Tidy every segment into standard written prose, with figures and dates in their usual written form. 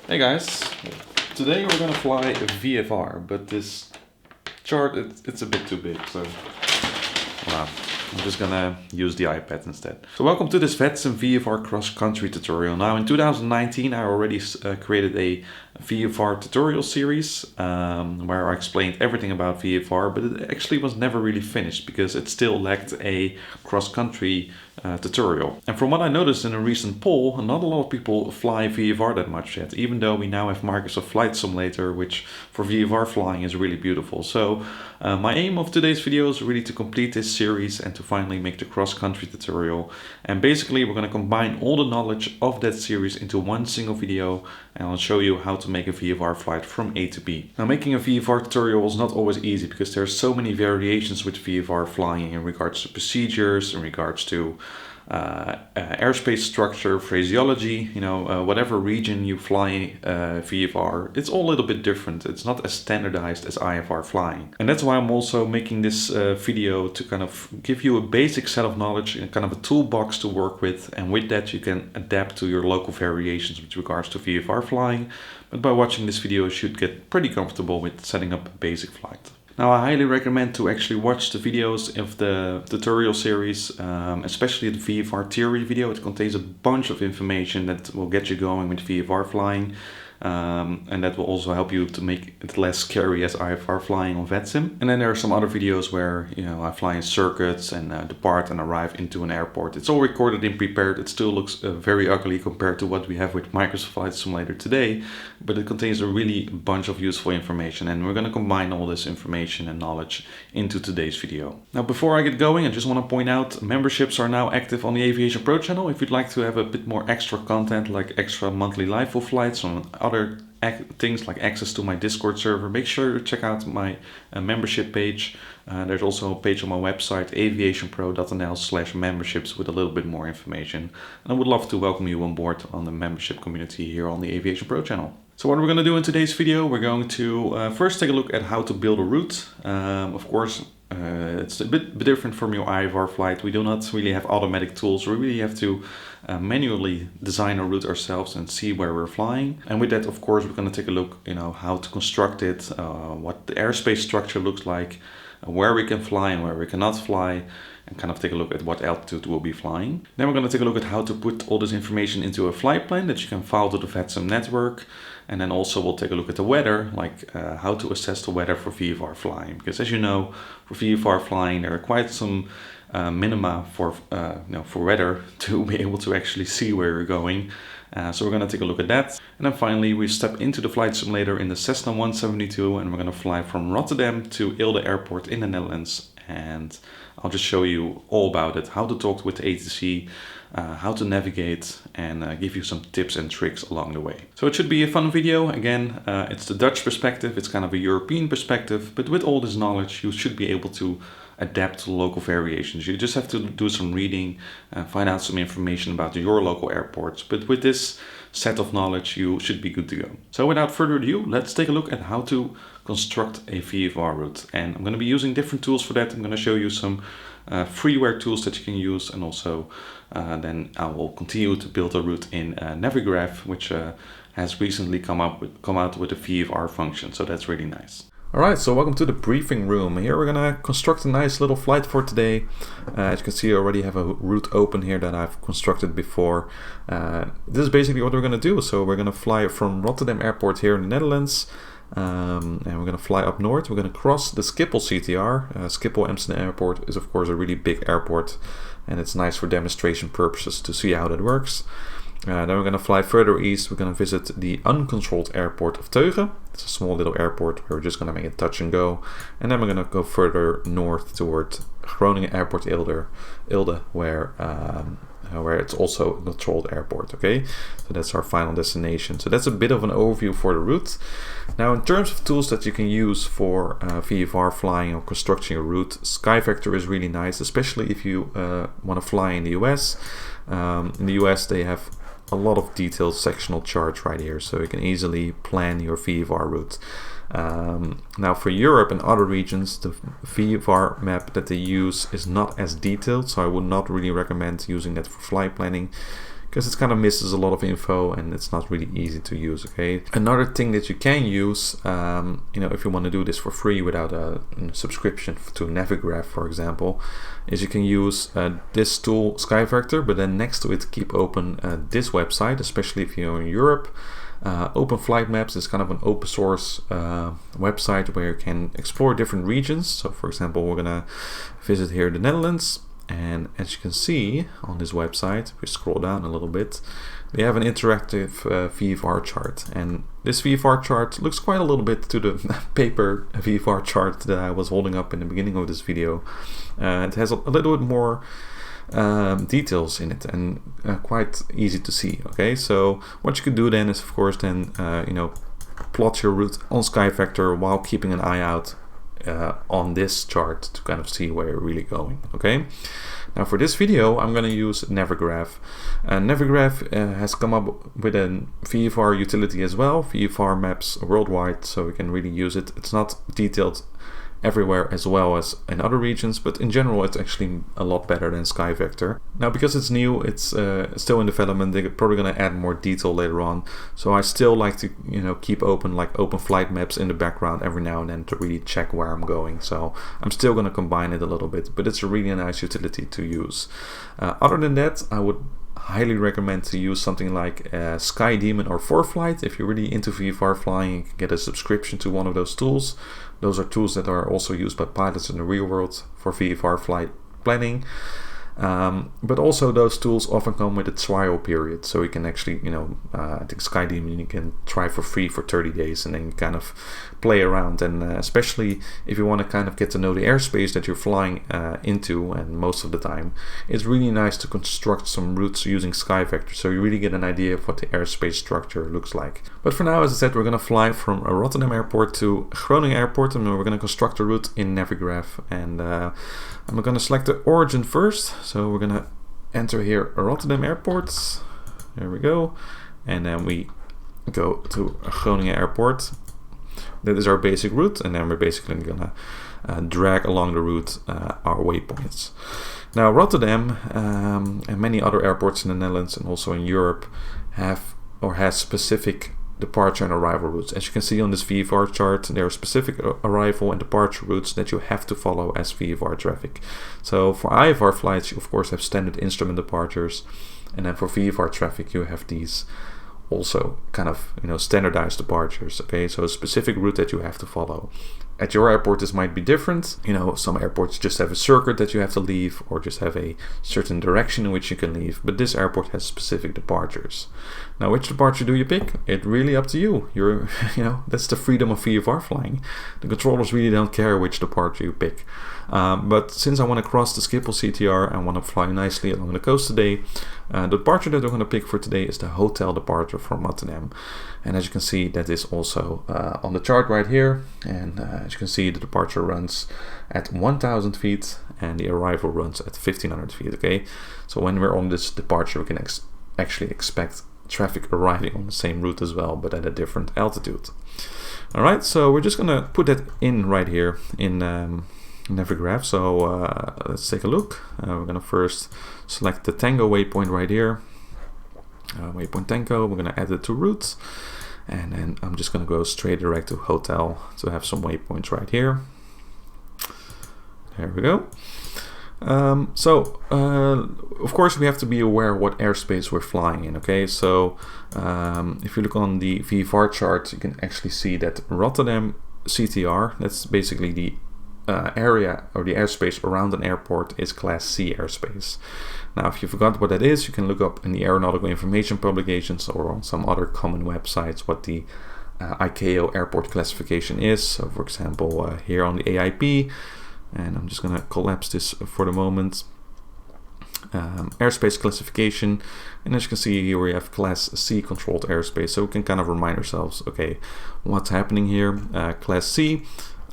Hey guys, today we're gonna fly a VFR, but this chart it's a bit too big, so well, I'm just gonna use the iPad instead. So welcome to this VATSIM VFR cross-country tutorial. Now in 2019 I already created a VFR tutorial series where I explained everything about VFR, but it actually was never really finished because it still lacked a cross-country tutorial. And from what I noticed in a recent poll, not a lot of people fly VFR that much yet, even though we now have Microsoft Flight Simulator, which for VFR flying is really beautiful. So my aim of today's video is really to complete this series and to finally make the cross-country tutorial. And basically we're going to combine all the knowledge of that series into one single video, and I'll show you how to make a VFR flight from A to B. Now, making a VFR tutorial is not always easy because there's so many variations with VFR flying in regards to procedures, in regards to airspace structure, phraseology, whatever region you fly VFR, it's all a little bit different. It's not as standardized as IFR flying. And that's why I'm also making this video to kind of give you a basic set of knowledge and kind of a toolbox to work with. And with that, you can adapt to your local variations with regards to VFR flying. But by watching this video, you should get pretty comfortable with setting up a basic flight. Now, I highly recommend to actually watch the videos of the tutorial series, especially the VFR theory video. It contains a bunch of information that will get you going with VFR flying. And that will also help you to make it less scary as IFR flying on VATSIM. And then there are some other videos where I fly in circuits and depart and arrive into an airport. It's all recorded and prepared. It still looks very ugly compared to what we have with Microsoft Flight Simulator today, but it contains a really bunch of useful information, and we're going to combine all this information and knowledge into today's video. Now, before I get going, I just want to point out memberships are now active on the AviationPro channel. If you'd like to have a bit more extra content, like extra monthly live flights on other things like access to my Discord server, make sure to check out my membership page. There's also a page on my website, aviationpro.nl/memberships, with a little bit more information. And I would love to welcome you on board on the membership community here on the Aviation Pro channel. So what we're going to do in today's video, we're going to first take a look at how to build a route. Of course, it's a bit different from your IFR flight. We do not really have automatic tools. We really have to manually design a route ourselves and see where we're flying. And with that, of course, we're going to take a look, how to construct it, what the airspace structure looks like, where we can fly and where we cannot fly, and kind of take a look at what altitude we'll be flying. Then we're going to take a look at how to put all this information into a flight plan that you can file to the VATSIM network. And then also we'll take a look at the weather, like how to assess the weather for VFR flying. Because as you know, for VFR flying, there are quite some minima for weather to be able to actually see where you're going. So we're going to take a look at that. And then finally, we step into the flight simulator in the Cessna 172, and we're going to fly from Rotterdam to Eelde Airport in the Netherlands. And I'll just show you all about it, how to talk with the ATC, how to navigate, and give you some tips and tricks along the way. So it should be a fun video. Again, it's the Dutch perspective, it's kind of a European perspective, but with all this knowledge, you should be able to adapt to local variations. You just have to do some reading, find out some information about your local airports. But with this set of knowledge, you should be good to go. So without further ado, let's take a look at how to construct a VFR route. And I'm going to be using different tools for that. I'm going to show you some freeware tools that you can use, and also then I will continue to build a route in Navigraph, which has recently come out with a VFR function. So that's really nice. Alright, so welcome to the briefing room. Here we're gonna construct a nice little flight for today. As you can see, I already have a route open here that I've constructed before. This is basically what we're gonna do. So we're gonna fly from Rotterdam Airport here in the Netherlands. And we're gonna fly up north. We're gonna cross the Schiphol CTR. Schiphol Amsterdam Airport is of course a really big airport, and it's nice for demonstration purposes to see how that works. Then we're going to fly further east. We're going to visit the uncontrolled airport of Teuge. It's a small little airport where we're just going to make it touch and go. And then we're going to go further north toward Groningen Airport Eelde, where it's also a controlled airport. Okay, so that's our final destination. So that's a bit of an overview for the route. Now, in terms of tools that you can use for VFR flying or constructing a route, Skyvector is really nice, especially if you want to fly in the US. In the US, they have a lot of detailed sectional charts right here, so you can easily plan your VFR route. Now for Europe and other regions, the VFR map that they use is not as detailed, so I would not really recommend using that for flight planning. You because it kind of misses a lot of info and it's not really easy to use. Okay, another thing that you can use, you know, if you want to do this for free without a subscription to Navigraph, for example, is you can use this tool Skyvector, but then next to it keep open this website, especially if you're in Europe. Open Flightmaps is kind of an open source website where you can explore different regions. So for example, we're gonna visit here the Netherlands, and as you can see on this website, if we scroll down a little bit, they have an interactive VFR chart, and this VFR chart looks quite a little bit to the paper VFR chart that I was holding up in the beginning of this video. It has a little bit more details in it and quite easy to see. Okay, so what you could do then is, of course, then you know, plot your route on Skyvector while keeping an eye out on this chart to kind of see where you're really going. Okay, now for this video I'm going to use Navigraph. Navigraph has come up with a VFR utility as well, VFR maps worldwide, so we can really use it. It's not detailed everywhere as well as in other regions, but in general it's actually a lot better than Skyvector. Now because it's new, it's still in development, they're probably going to add more detail later on, so I still like to, you know, keep open Flightmaps in the background every now and then to really check where I'm going. So I'm still going to combine it a little bit, but it's a really nice utility to use. Other than that, I would highly recommend to use something like SkyDemon or ForFlight. If you're really into VFR flying, you can get a subscription to one of those tools. Those are tools that are also used by pilots in the real world for VFR flight planning. But also those tools often come with a trial period, so you can actually, you know, I think SkyDemon you can try for free for 30 days and then kind of play around, and especially if you want to kind of get to know the airspace that you're flying into, and most of the time it's really nice to construct some routes using Skyvector, so you really get an idea of what the airspace structure looks like. But for now, as I said, we're going to fly from Rotterdam Airport to Groningen Airport, and we're going to construct a route in Navigraph, and I'm going to select the origin first. So we're going to enter here Rotterdam Airport. There we go. And then we go to Groningen Airport. That is our basic route. And then we're basically going to drag along the route our waypoints. Now Rotterdam and many other airports in the Netherlands and also in Europe have or has specific departure and arrival routes. As you can see on this VFR chart, there are specific arrival and departure routes that you have to follow as VFR traffic. So for IFR flights, you of course have standard instrument departures, and then for VFR traffic, you have these also kind of, you know, standardized departures. Okay, so a specific route that you have to follow. At your airport, this might be different. You know, some airports just have a circuit that you have to leave, or just have a certain direction in which you can leave. But this airport has specific departures. Now, which departure do you pick? It's really up to you. You know, that's the freedom of VFR flying. The controllers really don't care which departure you pick. But since I want to cross the Schiphol CTR and want to fly nicely along the coast today, the departure that I'm going to pick for today is the hotel departure from Rotterdam. And as you can see, that is also on the chart right here. And as you can see, the departure runs at 1,000 feet and the arrival runs at 1,500 feet. Okay, so when we're on this departure, we can actually expect traffic arriving on the same route as well, but at a different altitude. All right, so we're just gonna put that in right here in Navigraph. So let's take a look. We're gonna first select the Tango waypoint right here. Waypoint Tango, we're gonna add it to route, and then I'm just gonna go straight direct to hotel to have some waypoints right here. There we go. Of course we have to be aware what airspace we're flying in. Okay, so if you look on the VFR chart, you can actually see that Rotterdam CTR, that's basically the area or the airspace around an airport, is Class C airspace. Now, if you forgot what that is, you can look up in the aeronautical information publications or on some other common websites what the ICAO airport classification is. So for example, here on the AIP, and I'm just going to collapse this for the moment, airspace classification, and as you can see here we have Class C controlled airspace, so we can kind of remind ourselves, okay, what's happening here. Class C,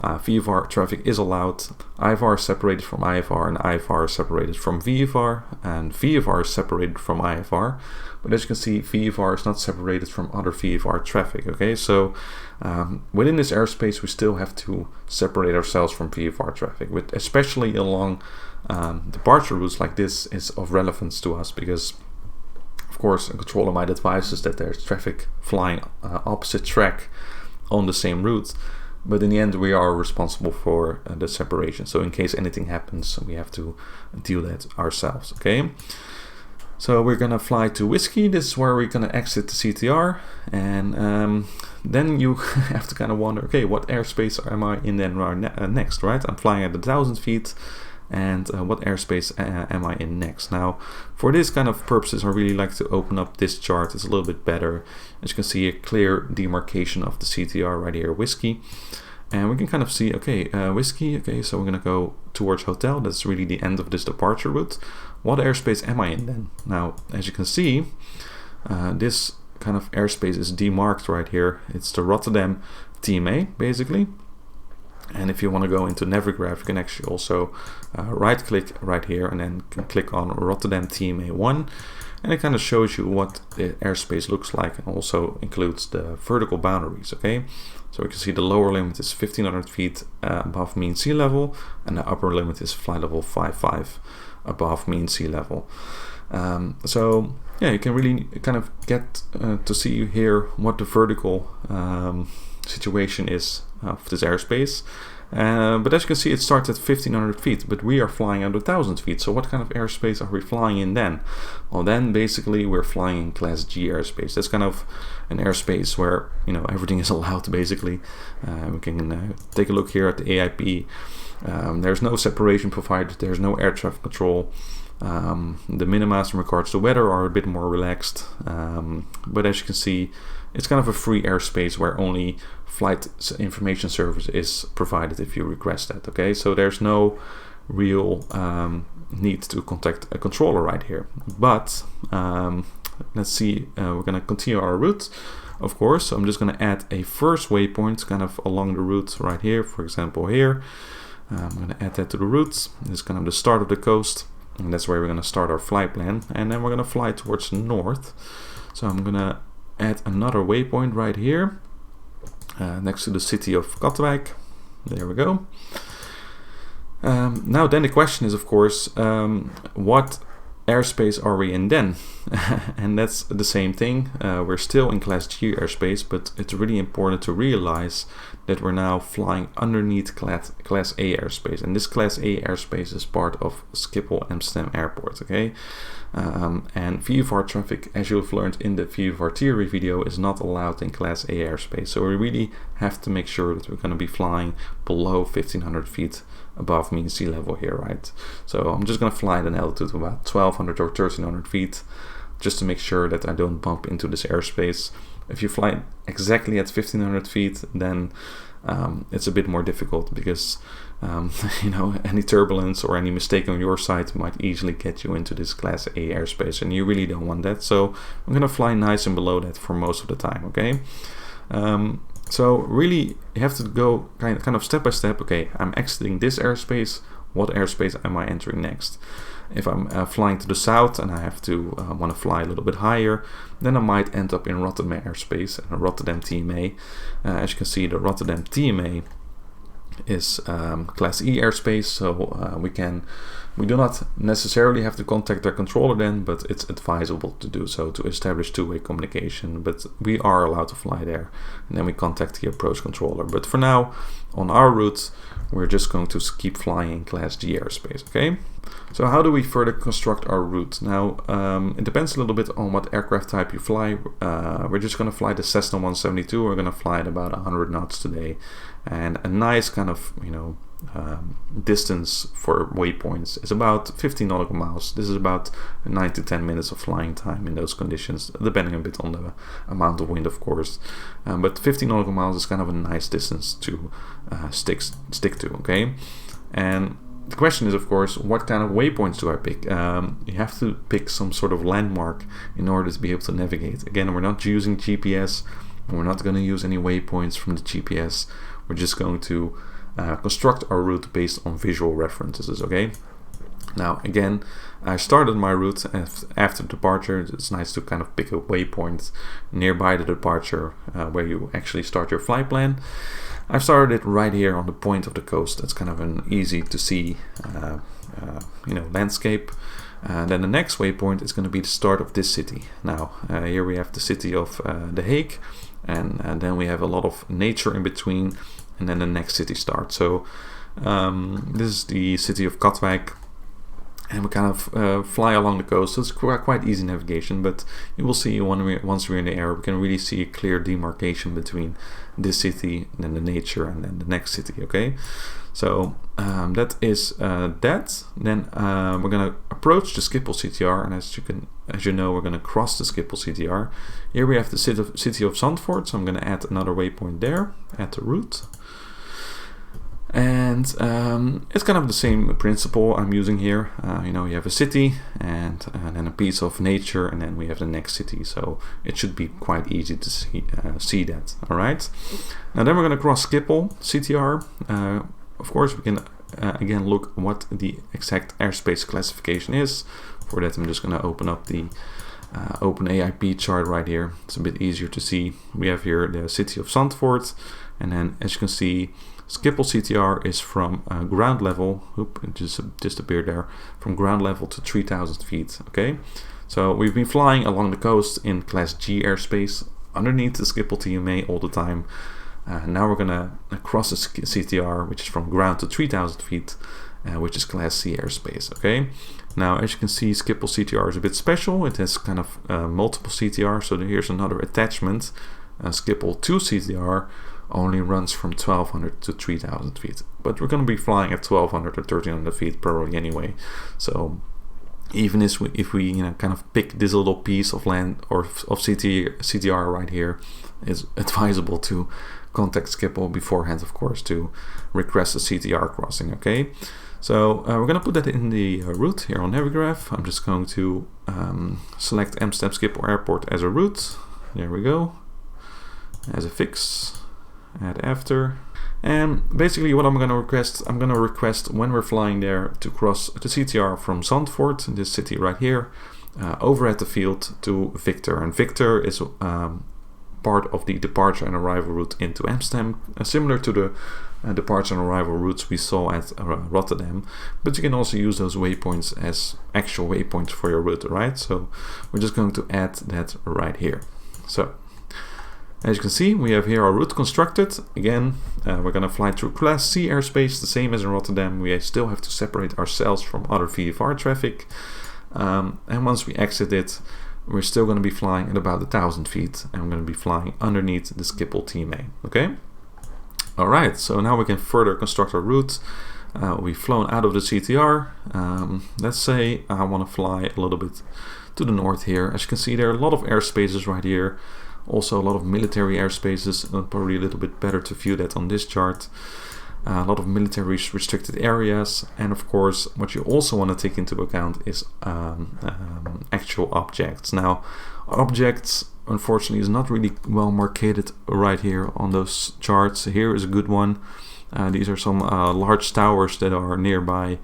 VFR traffic is allowed, IFR is separated from IFR, and IFR is separated from VFR, and VFR is separated from IFR. But as you can see, VFR is not separated from other VFR traffic. Okay, so within this airspace, we still have to separate ourselves from VFR traffic, with especially along departure routes like this is of relevance to us, because Of course, a controller might advise us that there's traffic flying opposite track on the same route, but in the end we are responsible for the separation. So in case anything happens, we have to deal that ourselves, okay? So we're gonna fly to Whiskey. This is where we're gonna exit the CTR, and then you have to kind of wonder, okay, what airspace am I in then next, right? I'm flying at 1,000 feet, and what airspace am I in next? Now, for this kind of purposes, I really like to open up this chart. It's a little bit better. As you can see, a clear demarcation of the CTR right here, Whiskey. And we can kind of see, okay, Whiskey, okay, so we're gonna go towards Hotel. That's really the end of this departure route. What airspace am I in then? Now, as you can see, this kind of airspace is demarked right here. It's the Rotterdam TMA, basically. And if you want to go into Navigraph, you can actually also right click right here and then click on Rotterdam TMA 1, and it kind of shows you what the airspace looks like, and also includes the vertical boundaries, okay? So we can see the lower limit is 1,500 feet above mean sea level, and the upper limit is flight level 55 above mean sea level. So yeah, you can really kind of get to see here what the vertical situation is of this airspace. But as you can see, it starts at 1,500 feet, but we are flying at 1,000 feet. So what kind of airspace are we flying in then? Well, then basically we're flying in Class G airspace. That's kind of an airspace where, you know, everything is allowed, basically. We can take a look here at the AIP. There's no separation provided. There's no air traffic control. The minimas in regards to weather are a bit more relaxed. But as you can see, it's kind of a free airspace where only flight information service is provided if you request that, okay? So there's no real need to contact a controller right here. But let's see, we're gonna continue our route, of course. So I'm just gonna add a first waypoint kind of along the route right here, for example here. I'm gonna add that to the route. This is kind of the start of the coast, and that's where we're gonna start our flight plan. And then we're gonna fly towards the north. So I'm gonna add another waypoint right here, next to the city of Katwijk. There we go. Now then the question is, of course, what airspace are we in then? And that's the same thing. We're still in Class G airspace, but it's really important to realize that we're now flying underneath Class A airspace, and this Class A airspace is part of Schiphol Amsterdam Airport, okay? And VFR traffic, as you've learned in the VFR theory video, is not allowed in Class A airspace. So we really have to make sure that we're going to be flying below 1,500 feet above mean sea level here, right? So I'm just going to fly at an altitude of about 1,200 or 1,300 feet, just to make sure that I don't bump into this airspace. If you fly exactly at 1,500 feet, then it's a bit more difficult, because you know, any turbulence or any mistake on your side might easily get you into this Class A airspace, and you really don't want that. So I'm gonna fly nice and below that for most of the time, okay? So really you have to go kind of step by step. Okay, I'm exiting this airspace. What airspace am I entering next? If I'm flying to the south and I have to want to fly a little bit higher, then I might end up in Rotterdam airspace and Rotterdam TMA. As you can see, the Rotterdam TMA is Class E airspace, so we do not necessarily have to contact our controller then, but it's advisable to do so to establish two-way communication. But we are allowed to fly there, and then we contact the approach controller. But for now, on our route, we're just going to keep flying in Class G airspace, okay? So how do we further construct our route? Now, it depends a little bit on what aircraft type you fly. We're just going to fly the Cessna 172. We're going to fly at about 100 knots today. And a nice kind of, you know, distance for waypoints is about 15 nautical miles. This is about 9 to 10 minutes of flying time in those conditions, depending a bit on the amount of wind, of course. But 15 nautical miles is kind of a nice distance to stick to, okay? And the question is, of course, what kind of waypoints do I pick? You have to pick some sort of landmark in order to be able to navigate. Again, we're not using GPS. We're not going to use any waypoints from the GPS. We're just going to construct our route based on visual references, okay? Now, again, I started my route after departure. It's nice to kind of pick a waypoint nearby the departure where you actually start your flight plan. I've started it right here on the point of the coast. That's kind of an easy to see, you know, landscape. Then the next waypoint is going to be the start of this city. Now here we have the city of The Hague, and then we have a lot of nature in between, and then the next city starts. So this is the city of Katwijk, and we kind of fly along the coast, so it's quite easy navigation, but you will see once we're in the air, we can really see a clear demarcation between this city, and then the nature, and then the next city, okay? So that is that. Then we're going to approach the Schiphol CTR, and as you know, we're going to cross the Schiphol CTR. Here we have the city of Zandvoort, so I'm going to add another waypoint there, add the route. And it's kind of the same principle I'm using here. You know, you have a city and then a piece of nature, and then we have the next city. So it should be quite easy to see that. All right. Now then we're going to cross Schiphol CTR. Of course, we can again look what the exact airspace classification is. For that, I'm just going to open up the OpenAIP chart right here. It's a bit easier to see. We have here the city of Zandvoort, and then as you can see, Schiphol CTR is from ground level, it just disappeared there, from ground level to 3,000 feet, okay? So we've been flying along the coast in Class G airspace, underneath the Schiphol TMA all the time. Now we're gonna cross the CTR, which is from ground to 3,000 feet, which is Class C airspace, okay? Now, as you can see, Schiphol CTR is a bit special. It has kind of multiple CTR, so here's another attachment. Schiphol 2 CTR only runs from 1,200 to 3,000 feet, but we're going to be flying at 1,200 or 1,300 feet probably anyway. So even if we kind of pick this little piece of land or of CTR right here, it's advisable to contact Schiphol beforehand, of course, to request a CTR crossing. Okay, so we're going to put that in the route here on Navigraph. I'm just going to select Amsterdam Schiphol Airport as a route. There we go, as a fix. Add after, and basically what I'm going to request when we're flying there to cross the CTR from Zandvoort, this city right here, over at the field to Victor, and Victor is part of the departure and arrival route into Amsterdam, similar to the departure and arrival routes we saw at Rotterdam, but you can also use those waypoints as actual waypoints for your route, right? So we're just going to add that right here. So as you can see, we have here our route constructed. Again, we're going to fly through Class C airspace, the same as in Rotterdam. We still have to separate ourselves from other VFR traffic. And once we exit it, we're still going to be flying at about 1,000 feet. And we're going to be flying underneath the Schiphol TMA. Okay? Alright, so now we can further construct our route. We've flown out of the CTR. Let's say I want to fly a little bit to the north here. As you can see, there are a lot of airspaces right here. Also a lot of military airspaces, probably a little bit better to view that on this chart. A lot of military restricted areas, and of course what you also want to take into account is actual objects. Now, objects unfortunately is not really well marketed right here on those charts. Here is a good one. These are some large towers that are nearby.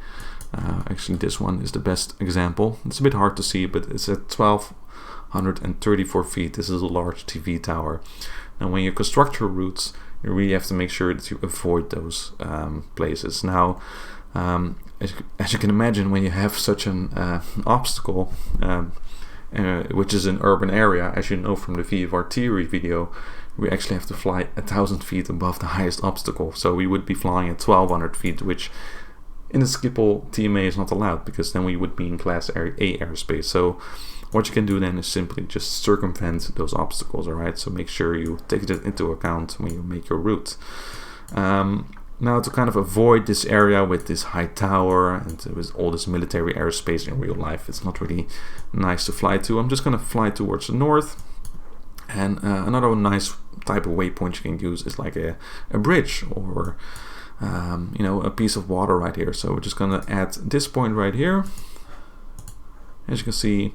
Actually, this one is the best example. It's a bit hard to see, but it's at 1,234 feet. This is a large TV tower. Now, when you construct your routes, you really have to make sure that you avoid those places. Now, as you can imagine, when you have such an obstacle, which is an urban area, as you know from the VFR theory video, we actually have to fly 1,000 feet above the highest obstacle. So we would be flying at 1,200 feet, which in the Schiphol TMA is not allowed, because then we would be in Class A airspace. So what you can do then is simply just circumvent those obstacles, alright? So make sure you take that into account when you make your route. Now, to kind of avoid this area with this high tower and with all this military airspace in real life, it's not really nice to fly to. I'm just going to fly towards the north. And another nice type of waypoint you can use is like a bridge or a piece of water right here. So we're just going to add this point right here. As you can see,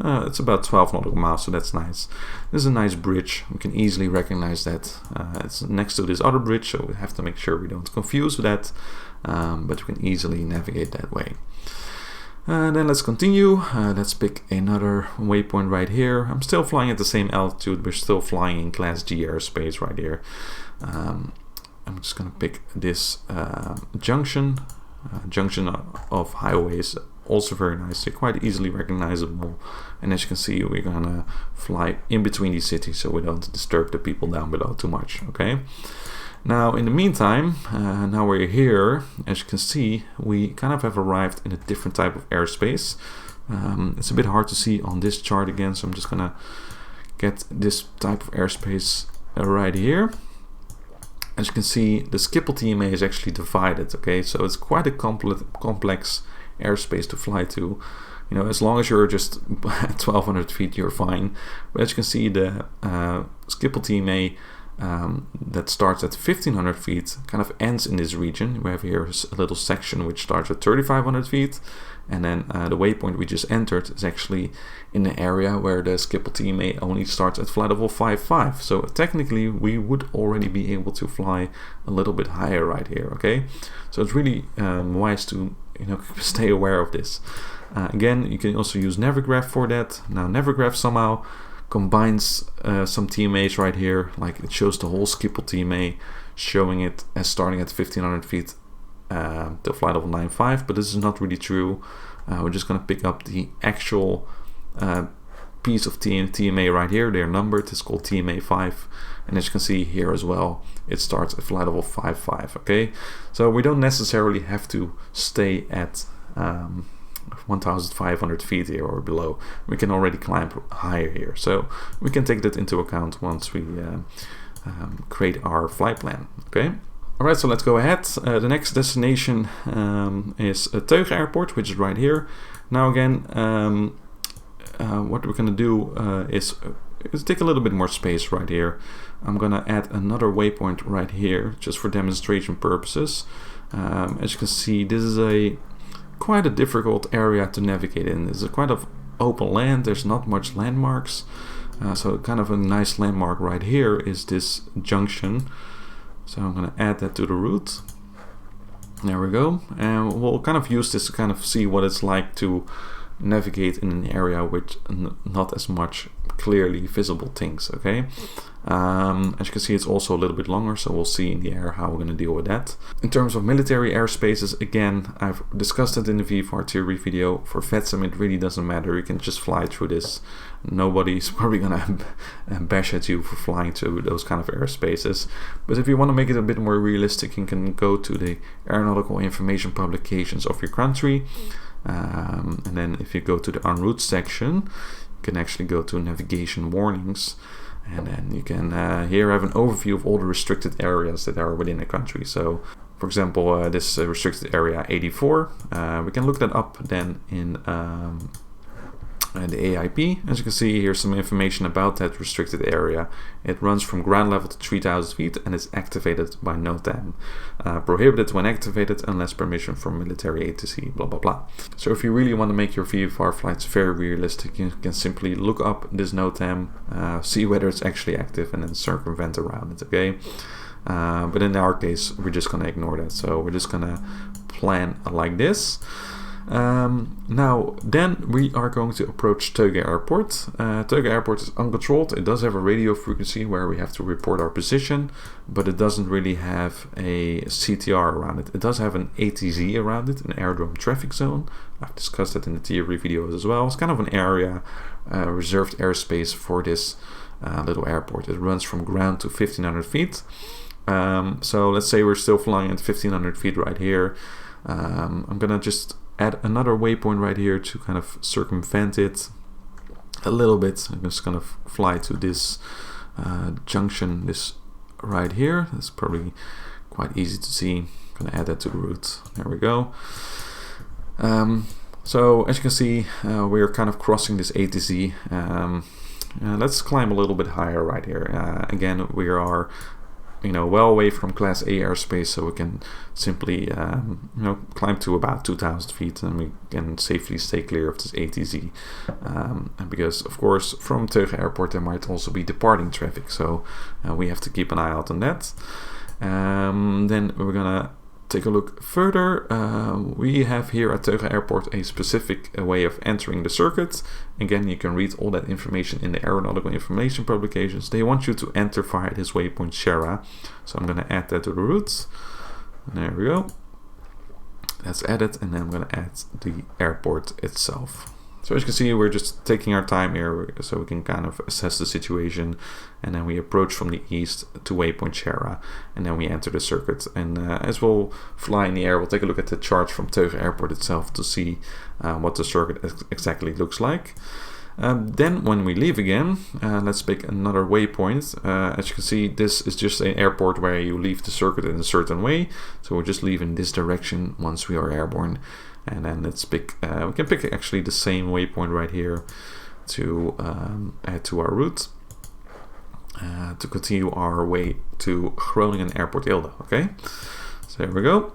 it's about 12 nautical miles, so that's nice. This is a nice bridge. We can easily recognize that it's next to this other bridge, so we have to make sure we don't confuse that, but we can easily navigate that way. Then let's continue. Let's pick another waypoint right here. I'm still flying at the same altitude. We're still flying in Class G airspace right here. I'm just going to pick this junction of highways also very nice. They're quite easily recognizable, and as you can see, we're gonna fly in between these cities so we don't disturb the people down below too much. Okay. Now in the meantime, now we're here, as you can see, we kind of have arrived in a different type of airspace. It's a bit hard to see on this chart again, so I'm just gonna get this type of airspace right here. As you can see, the Schiphol TMA is actually divided, okay? So it's quite a complex airspace to fly to. You know, as long as you're just at 1200 feet, you're fine. But as you can see, the Schiphol TMA that starts at 1500 feet kind of ends in this region. We have here a little section which starts at 3500 feet. And then the waypoint we just entered is actually in the area where the Schiphol TMA only starts at flight level 55. So technically we would already be able to fly a little bit higher right here, okay? So it's really wise to, you know, stay aware of this. Again, you can also use Navigraph for that. Now Navigraph somehow combines some TMAs right here, like it shows the whole Schiphol TMA, showing it as starting at 1500 feet to flight level 95, but this is not really true. We're just going to pick up the actual piece of TMA right here. They're numbered. It's called TMA 5, and as you can see here as well, it starts at flight level 55. Okay, so we don't necessarily have to stay at 1500 feet here or below. We can already climb higher here, so we can take that into account once we create our flight plan. Okay. Alright, so let's go ahead. The next destination is Teuge Airport, which is right here. Now again, what we're going to do is take a little bit more space right here. I'm going to add another waypoint right here, just for demonstration purposes. As you can see, this is quite a difficult area to navigate in. It's quite of open land. There's not much landmarks. So kind of a nice landmark right here is this junction. So I'm going to add that to the route. There we go. And we'll kind of use this to kind of see what it's like to navigate in an area with not as much clearly visible things, okay? As you can see, it's also a little bit longer, so we'll see in the air how we're going to deal with that. In terms of military airspaces, again, I've discussed it in the VFR theory video. For VATSIM, it really doesn't matter. You can just fly through this. Nobody's probably going to bash at you for flying through those kind of airspaces. But if you want to make it a bit more realistic, you can go to the aeronautical information publications of your country. And then if you go to the en route section, you can actually go to navigation warnings, and then you can here have an overview of all the restricted areas that are within the country. So for example, this restricted area 84, we can look that up then in the AIP. As you can see, here's some information about that restricted area. It runs from ground level to 3000 feet and is activated by NOTAM. Prohibited when activated unless permission from military agency, blah blah blah. So if you really want to make your VFR flights very realistic, you can simply look up this NOTAM, see whether it's actually active, and then circumvent around it, okay? But in our case, we're just going to ignore that. So we're just going to plan like this. Now then we are going to approach Teuge Airport. Teuge Airport is uncontrolled. It does have a radio frequency where we have to report our position, but it doesn't really have a CTR around it. It does have an ATZ around it, an aerodrome traffic zone. I've discussed that in the theory videos as well. It's kind of an area, reserved airspace for this little airport. It runs from ground to 1500 feet. So let's say we're still flying at 1500 feet right here. I'm gonna just add another waypoint right here to kind of circumvent it a little bit. I'm just gonna fly to this junction, this right here. It's probably quite easy to see. I'm gonna add that to the route. There we go. So as you can see, we're kind of crossing this ATC. Let's climb a little bit higher right here. Again, we are, you know, well away from Class A airspace, so we can simply, you know, climb to about 2000 feet, and we can safely stay clear of this ATZ. And because, of course, from Teuge Airport there might also be departing traffic, so we have to keep an eye out on that. Then we're gonna take a look further. We have here at Teuge Airport a specific way of entering the circuit. Again, you can read all that information in the aeronautical information publications. They want you to enter via this waypoint Shara, so I'm going to add that to the route. There we go. That's added, and then I'm going to add the airport itself. So as you can see, we're just taking our time here so we can kind of assess the situation, and then we approach from the east to waypoint Shara, and then we enter the circuit. And as we'll fly in the air, we'll take a look at the chart from Teuge Airport itself to see what the circuit exactly looks like. Then when we leave again, let's pick another waypoint. As you can see, this is just an airport where you leave the circuit in a certain way. So we're just leaving this direction once we are airborne. And then let's pick, we can pick actually the same waypoint right here to add to our route. To continue our way to Groningen Airport Eelde. Okay, so there we go.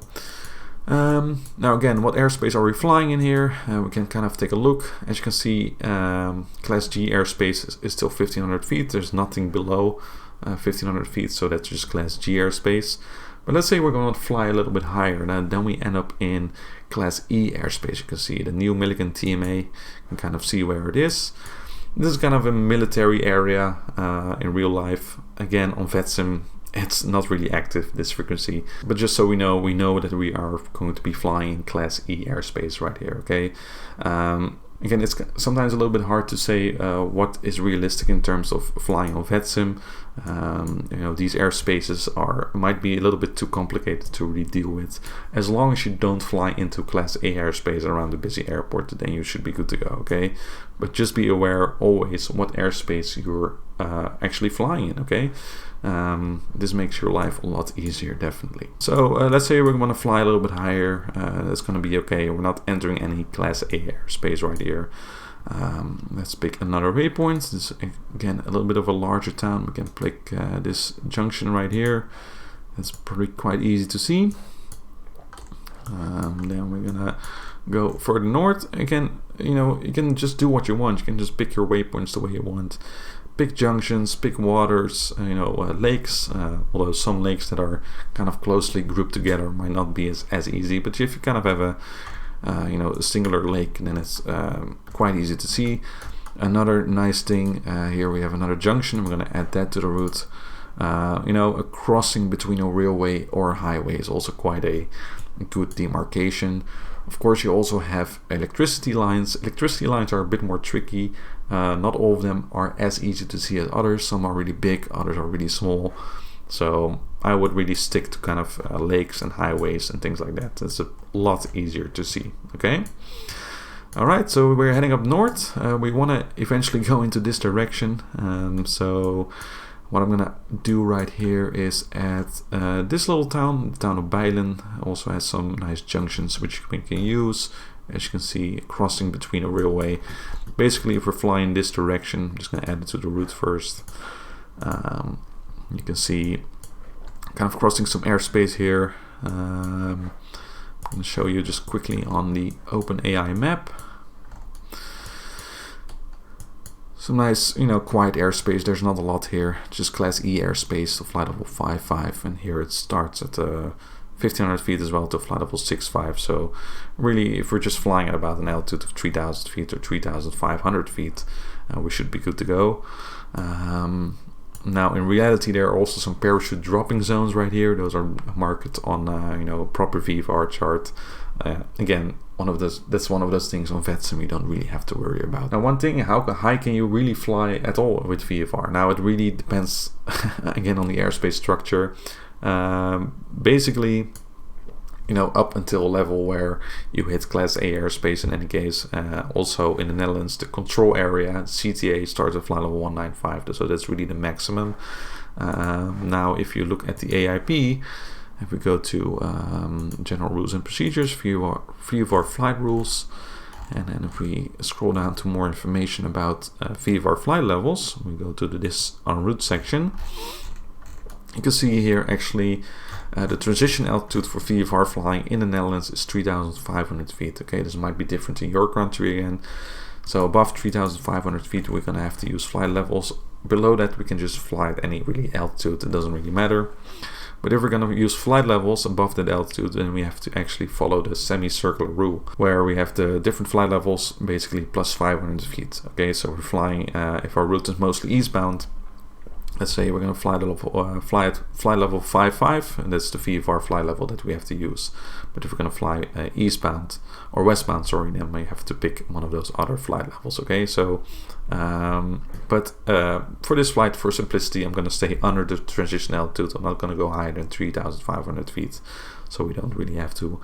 Now again, what airspace are we flying in here? We can kind of take a look. As you can see, Class G airspace is still 1500 feet. There's nothing below 1500 feet, so that's just Class G airspace. But let's say we're going to fly a little bit higher, and then we end up in Class E airspace. You can see the new Millikan TMA. You can kind of see where it is. This is kind of a military area in real life. Again, on VATSIM, it's not really active, this frequency. But just so we know that we are going to be flying in Class E airspace right here, okay? Again, it's sometimes a little bit hard to say what is realistic in terms of flying on VATSIM. You know, these airspaces might be a little bit too complicated to really deal with. As long as you don't fly into Class A airspace around a busy airport, then you should be good to go, okay? But just be aware always what airspace you're actually flying in, okay? This makes your life a lot easier, definitely. So let's say we're going to fly a little bit higher. That's going to be okay. We're not entering any Class A airspace right here. Let's pick another waypoint. This is again a little bit of a larger town. We can pick this junction right here. That's probably quite easy to see. Then we're gonna go further north. Again, you know, you can just do what you want. You can just pick your waypoints the way you want. Pick junctions, pick waters, you know, lakes, although some lakes that are kind of closely grouped together might not be as easy, but if you kind of have a you know, a singular lake, then it's quite easy to see. Another nice thing, here we have another junction. We're going to add that to the route. You know, a crossing between a railway or a highway is also quite a good demarcation. Of course, you also have electricity lines. Electricity lines are a bit more tricky. Not all of them are as easy to see as others. Some are really big, others are really small. So I would really stick to kind of lakes and highways and things like that. It's a lot easier to see, okay? All right, so we're heading up north. We want to eventually go into this direction. So what I'm gonna do right here is at this little town, the town of Bijlen. Also has some nice junctions which we can use. As you can see, crossing between a railway. Basically, if we're flying this direction, I'm just gonna add it to the route first. You can see kind of crossing some airspace here. I'm going to show you just quickly on the OpenAI map. Some nice, you know, quiet airspace. There's not a lot here. Just Class E airspace, so flight level 5.5, and here it starts at 1500 feet as well to flight level 6.5. So really, if we're just flying at about an altitude of 3000 feet or 3500 feet, we should be good to go. Now, in reality, there are also some parachute dropping zones right here. Those are marked on, you know, a proper VFR chart. Again, that's one of those things on VATSIM you don't really have to worry about. Now, one thing, how high can you really fly at all with VFR? Now, it really depends, again, on the airspace structure. Basically, you know, up until a level where you hit Class A airspace in any case. Also in the Netherlands, the control area, CTA, starts at flight level 195, so that's really the maximum. Now, if you look at the AIP, if we go to General Rules and Procedures, view of our flight rules, and then if we scroll down to more information about VFR flight levels, we go to this en route section. You can see here actually the transition altitude for VFR flying in the Netherlands is 3,500 feet. Okay, this might be different in your country again. So above 3,500 feet, we're going to have to use flight levels. Below that, we can just fly at any really altitude. It doesn't really matter. But if we're going to use flight levels above that altitude, then we have to actually follow the semicircular rule, where we have the different flight levels, basically plus 500 feet. Okay, so we're flying, if our route is mostly eastbound, let's say we're going to fly level 55, and that's the VFR flight level that we have to use. But if we're going to fly eastbound or westbound, sorry, then we have to pick one of those other flight levels. Okay, so for this flight, for simplicity, I'm going to stay under the transition altitude. I'm not going to go higher than 3,500 feet, so we don't really have to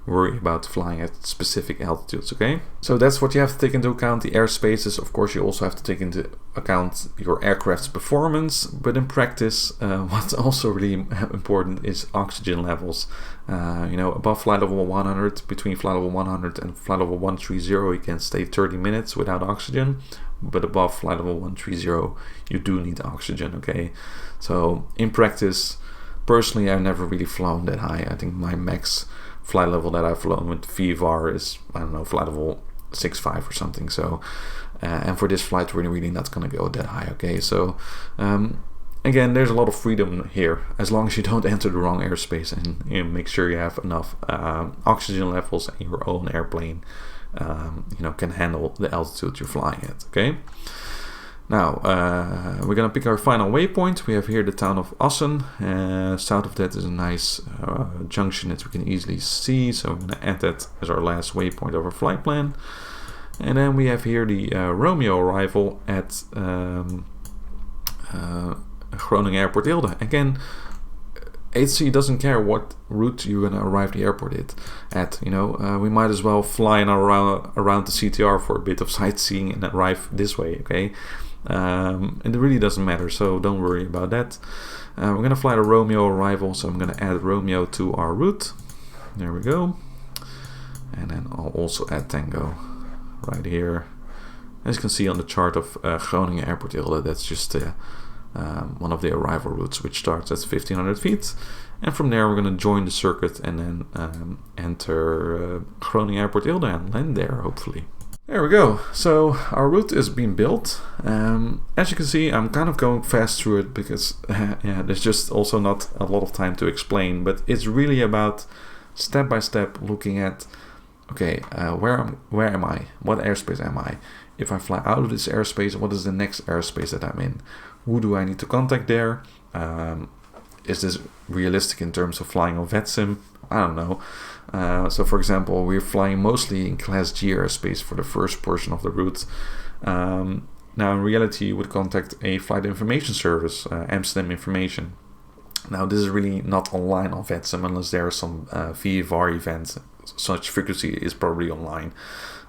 worry about flying at specific altitudes. Okay, so that's what you have to take into account. The airspaces, of course, you also have to take into account your aircraft's performance, but in practice, what's also really important is oxygen levels. You know, above flight level 100, between flight level 100 and flight level 130, you can stay 30 minutes without oxygen, but above flight level 130, you do need oxygen. Okay, so in practice, personally, I've never really flown that high. I think my max flight level that I've flown with VFR is, I don't know, flight level 65 or something. So and for this flight, we're really not going to go that high. Okay, so again, there's a lot of freedom here, as long as you don't enter the wrong airspace, and you know, make sure you have enough oxygen levels, and your own airplane you know, can handle the altitude you're flying at. Okay, now we're gonna pick our final waypoint. We have here the town of Assen. South of that is a nice junction that we can easily see, so we're gonna add that as our last waypoint of our flight plan. And then we have here the Romeo arrival at Groningen Airport Eelde. Again, HC doesn't care what route you're gonna arrive the airport at. You know, we might as well fly around the CTR for a bit of sightseeing and arrive this way. Okay, and it really doesn't matter, so don't worry about that. We're gonna fly the Romeo arrival, so I'm gonna add Romeo to our route. There we go, and then I'll also add Tango right here. As you can see on the chart of Groningen Airport Eelde, that's just one of the arrival routes, which starts at 1500 feet, and from there we're going to join the circuit and then enter Groningen Airport Eelde and land there, hopefully. There we go. So our route is being built. As you can see, I'm kind of going fast through it because yeah, there's just also not a lot of time to explain, but it's really about step by step looking at, okay, where am I? What airspace am I? If I fly out of this airspace, what is the next airspace that I'm in? Who do I need to contact there? Is this realistic in terms of flying on VATSIM? I don't know. So for example, we're flying mostly in Class G airspace for the first portion of the route. Now in reality, you would contact a flight information service, Amsterdam Information. Now this is really not online on VATSIM unless there are some VFR events. Such frequency is probably online.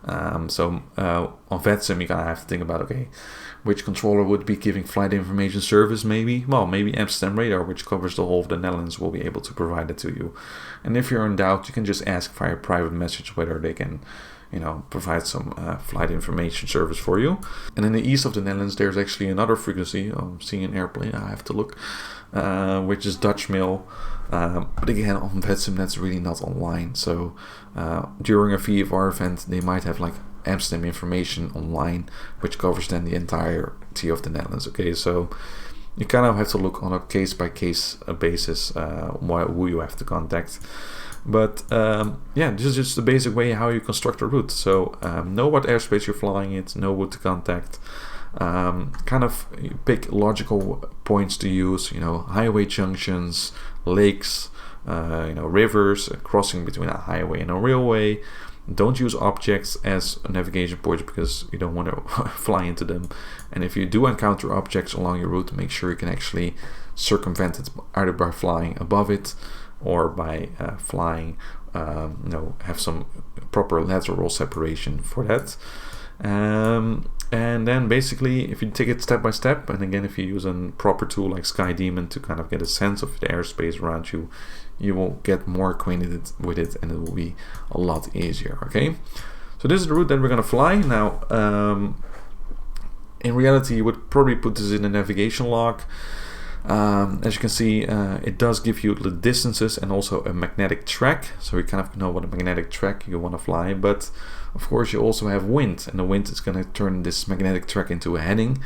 So on VATSIM, you kind of have to think about, okay, which controller would be giving flight information service? Maybe Amsterdam Radar, which covers the whole of the Netherlands, will be able to provide it to you. And if you're in doubt, you can just ask via private message whether they can, you know, provide some flight information service for you. And in the east of the Netherlands, there's actually another frequency. I'm seeing an airplane, I have to look, which is Dutch Mail. But again, on VATSIM, that's really not online. So during a VFR event, they might have like Amsterdam Information online, which covers then the entirety of the Netherlands. Okay, so you kind of have to look on a case-by-case basis who you have to contact. But yeah, this is just the basic way how you construct a route. So know what airspace you're flying it, know who to contact. Kind of pick logical points to use, you know, highway junctions, lakes, you know, rivers, crossing between a highway and a railway. Don't use objects as navigation points because you don't want to fly into them. And if you do encounter objects along your route, make sure you can actually circumvent it either by flying above it or by flying, you know, have some proper lateral separation for that. And then basically, if you take it step by step, and again, if you use a proper tool like SkyDemon to kind of get a sense of the airspace around you, you will get more acquainted with it, and it will be a lot easier. Okay, so this is the route that we're going to fly. Now, in reality, you would probably put this in a navigation log. As you can see, it does give you the distances and also a magnetic track, so you kind of know what a magnetic track you want to fly. But of course, you also have wind, and the wind is going to turn this magnetic track into a heading,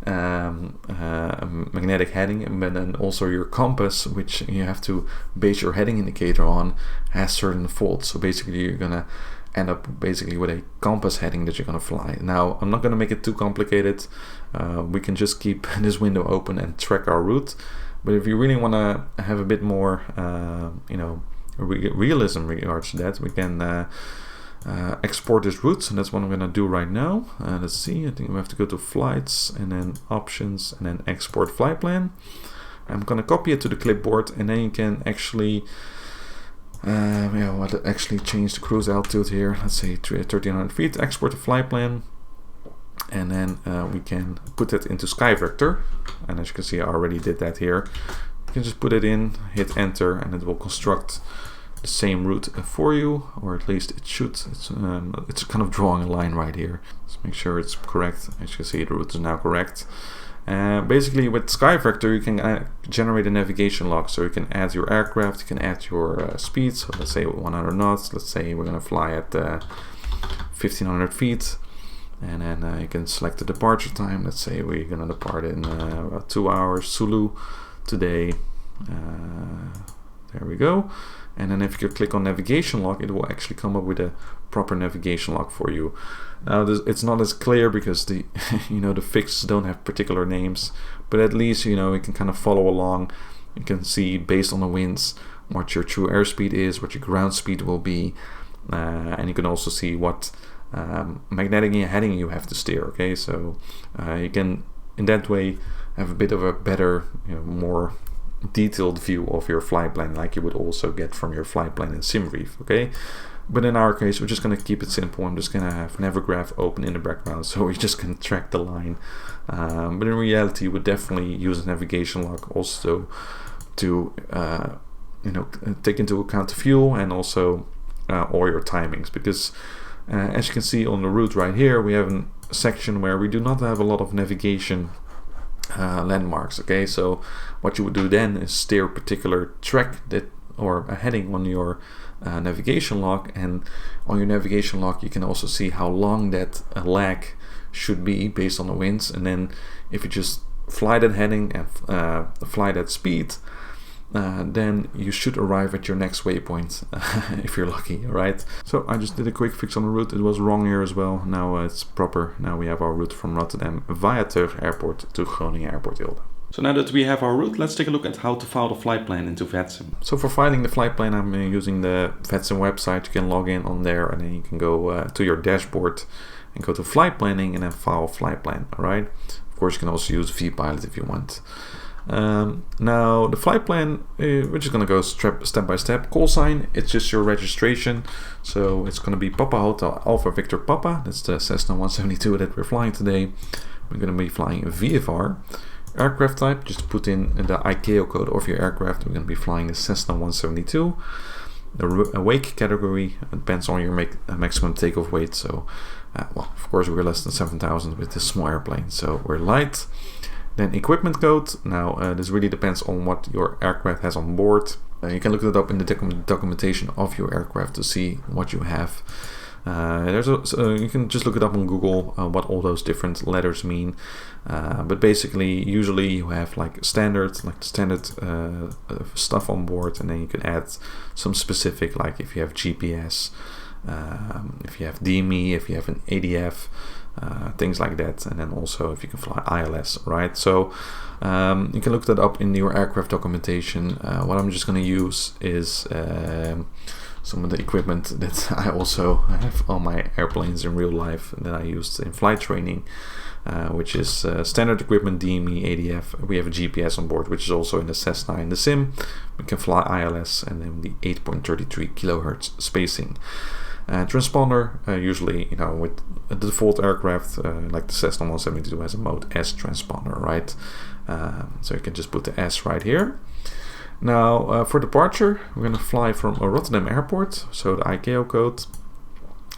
a magnetic heading. And then also your compass, which you have to base your heading indicator on, has certain faults. So basically, you're going to end up basically with a compass heading that you're going to fly. Now, I'm not going to make it too complicated. We can just keep this window open and track our route. But if you really want to have a bit more, realism regards to that, we can export this route, and that's what I'm going to do right now. Let's see, I think we have to go to flights and then options and then export flight plan. I'm going to copy it to the clipboard, and then you can actually actually change the cruise altitude here. Let's say 1300 feet, export the flight plan, and then we can put it into Skyvector. And as you can see, I already did that here. You can just put it in, hit enter, and it will construct the same route for you, or at least it should. It's kind of drawing a line right here. Let's make sure it's correct. As you can see, the route is now correct. Basically, with Skyvector, you can generate a navigation log. So you can add your aircraft, you can add your speed. So let's say 100 knots. Let's say we're going to fly at 1500 feet. And then you can select the departure time. Let's say we're going to depart in about 2 hours, Zulu, today. There we go. And then if you click on navigation log, it will actually come up with a proper navigation log for you. Now it's not as clear because the the fixes don't have particular names, but at least you can kind of follow along. You can see based on the winds what your true airspeed is, what your ground speed will be, and you can also see what magnetic heading you have to steer. Okay, so you can in that way have a bit of a better, more detailed view of your flight plan, like you would also get from your flight plan in SimBrief. Okay, but in our case, we're just going to keep it simple. I'm just going to have Navigraph open in the background, so we just can track the line. But in reality, you would definitely use a navigation log also to take into account the fuel and also all your timings, because as you can see on the route right here, we have a section where we do not have a lot of navigation landmarks. Okay, so what you would do then is steer a particular track or a heading on your navigation log, and on your navigation log you can also see how long that lag should be based on the winds, and then if you just fly that heading and fly that speed, then you should arrive at your next waypoint if you're lucky. Right, so I just did a quick fix on the route. It was wrong here as well. Now it's proper. Now we have our route from Rotterdam via Teuge Airport to Groningen Airport Eelde. So now that we have our route, let's take a look at how to file the flight plan into VATSIM. So for filing the flight plan, I'm using the VATSIM website. You can log in on there, and then you can go to your dashboard and go to flight planning and then file flight plan. All right. Of course, you can also use vPilot if you want. Now the flight plan, we're just going to go step by step. Call sign, it's just your registration. So it's going to be Papa Hotel Alpha Victor Papa. That's the Cessna 172 that we're flying today. We're going to be flying VFR. Aircraft type, just put in the ICAO code of your aircraft. We're going to be flying the Cessna 172. The wake category depends on your maximum takeoff weight. So, of course, we're less than 7,000 with this small airplane. So we're light. Then equipment code. Now, this really depends on what your aircraft has on board. You can look it up in the documentation of your aircraft to see what you have. You can just look it up on Google what all those different letters mean. But basically, usually you have like standard stuff on board, and then you can add some specific, like if you have GPS, if you have DME, if you have an ADF, things like that, and then also if you can fly ILS, right? So you can look that up in your aircraft documentation. What I'm just going to use is some of the equipment that I also have on my airplanes in real life that I used in flight training, which is standard equipment, DME, ADF. We have a GPS on board, which is also in the Cessna in the sim. We can fly ILS, and then the 8.33 kilohertz spacing. Transponder, usually, with a default aircraft like the Cessna 172 has a mode S transponder, right? So you can just put the S right here. Now, for departure, we're going to fly from Rotterdam Airport. So the ICAO code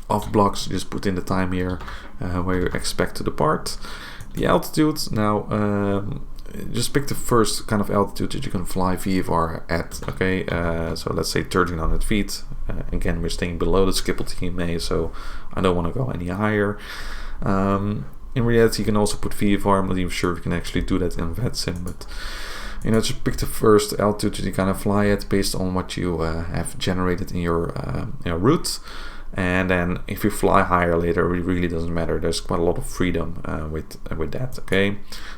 of blocks, just put in the time here where you expect to depart. The altitude, now just pick the first kind of altitude that you can fly VFR at. Okay, so let's say 1300 feet. Again, we're staying below the Schiphol TMA, so I don't want to go any higher. In reality, you can also put VFR. I'm not even sure if you can actually do that in VATSIM, but just pick the first altitude that you kind of fly at based on what you have generated in your route. And then if you fly higher later, it really doesn't matter. There's quite a lot of freedom with that. Okay,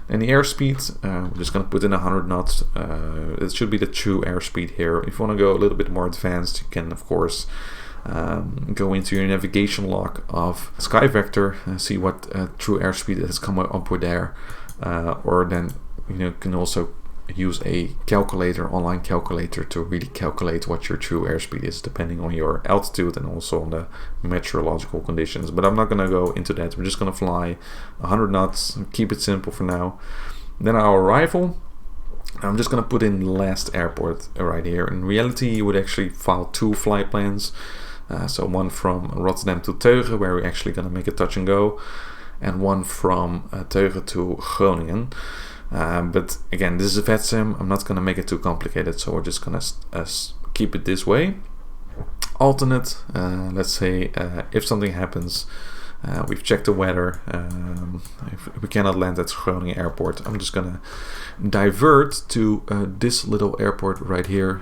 and the airspeed, we're just going to put in 100 knots. It should be the true airspeed here. If you want to go a little bit more advanced, you can of course go into your navigation log of Skyvector and see what true airspeed has come up with there, or then can also use a calculator, online calculator, to really calculate what your true airspeed is depending on your altitude and also on the meteorological conditions. But I'm not going to go into that. We're just going to fly 100 knots, keep it simple for now. Then our arrival, I'm just going to put in the last airport right here. In reality, you would actually file 2 flight plans. So one from Rotterdam to Teuge, where we're actually going to make a touch and go, and one from Teuge to Groningen. But again, this is a VATSIM. I'm not going to make it too complicated, so we're just going to keep it this way. Alternate, let's say if something happens, we've checked the weather. If we cannot land at Groningen Airport, I'm just going to divert to this little airport right here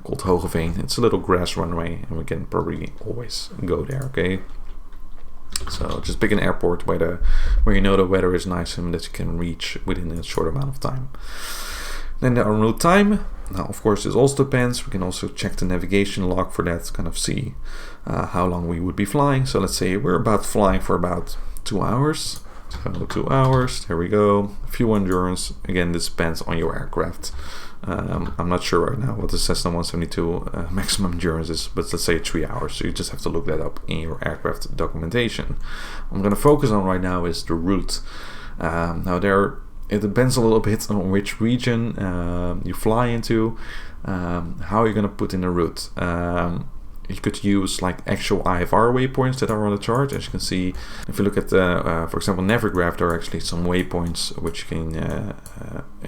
called Hogeveen. It's a little grass runway, and we can probably always go there. Okay. So just pick an airport where you know the weather is nice and that you can reach within a short amount of time. Then the en route time. Now, of course, this also depends. We can also check the navigation log for that to kind of see how long we would be flying. So let's say we're flying for about 2 hours. So 2 hours, there we go. Fuel endurance, again, this depends on your aircraft. I'm not sure right now what the Cessna 172 maximum endurance is, but let's say 3 hours. So you just have to look that up in your aircraft documentation. What I'm going to focus on right now is the route. Now it depends a little bit on which region you fly into, how you're going to put in the route. You could use like actual IFR waypoints that are on the chart. As you can see, if you look at for example, Navigraph, there are actually some waypoints which you can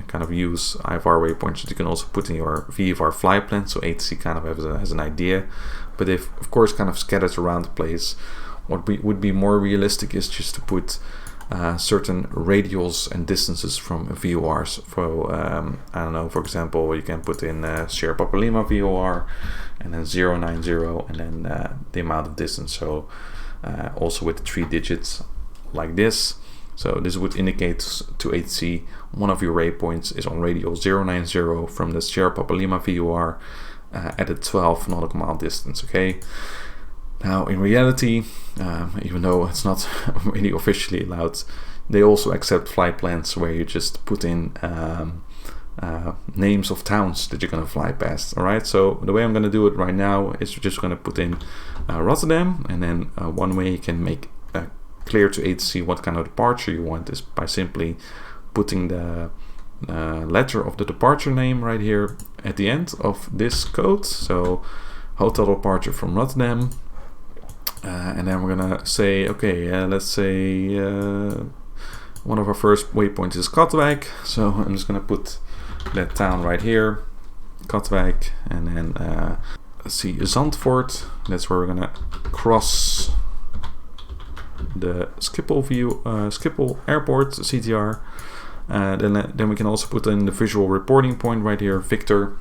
kind of use IFR waypoints that you can also put in your VFR flight plan, so ATIS kind of has an idea. But if, of course, kind of scattered around the place, what would be more realistic is just to put certain radials and distances from VORs. For I don't know, for example, you can put in Sierra Papa Lima VOR and then 090 and then the amount of distance. So also with the 3 digits like this. So this would indicate to ATC one of your waypoints is on radial 090 from the Sierra Papa Lima VOR at a 12 nautical mile distance. Okay. Now, in reality, even though it's not really officially allowed, they also accept flight plans where you just put in names of towns that you're going to fly past. All right. So the way I'm going to do it right now is we're just going to put in Rotterdam, and then one way you can make clear to ATC what kind of departure you want is by simply putting the letter of the departure name right here at the end of this code. So hotel departure from Rotterdam. And then we're gonna say, okay, let's say one of our first waypoints is Katwijk. So I'm just gonna put that town right here, Katwijk, and then let's see, Zandvoort. That's where we're gonna cross the Schiphol Airport CTR. Then we can also put in the visual reporting point right here, Victor.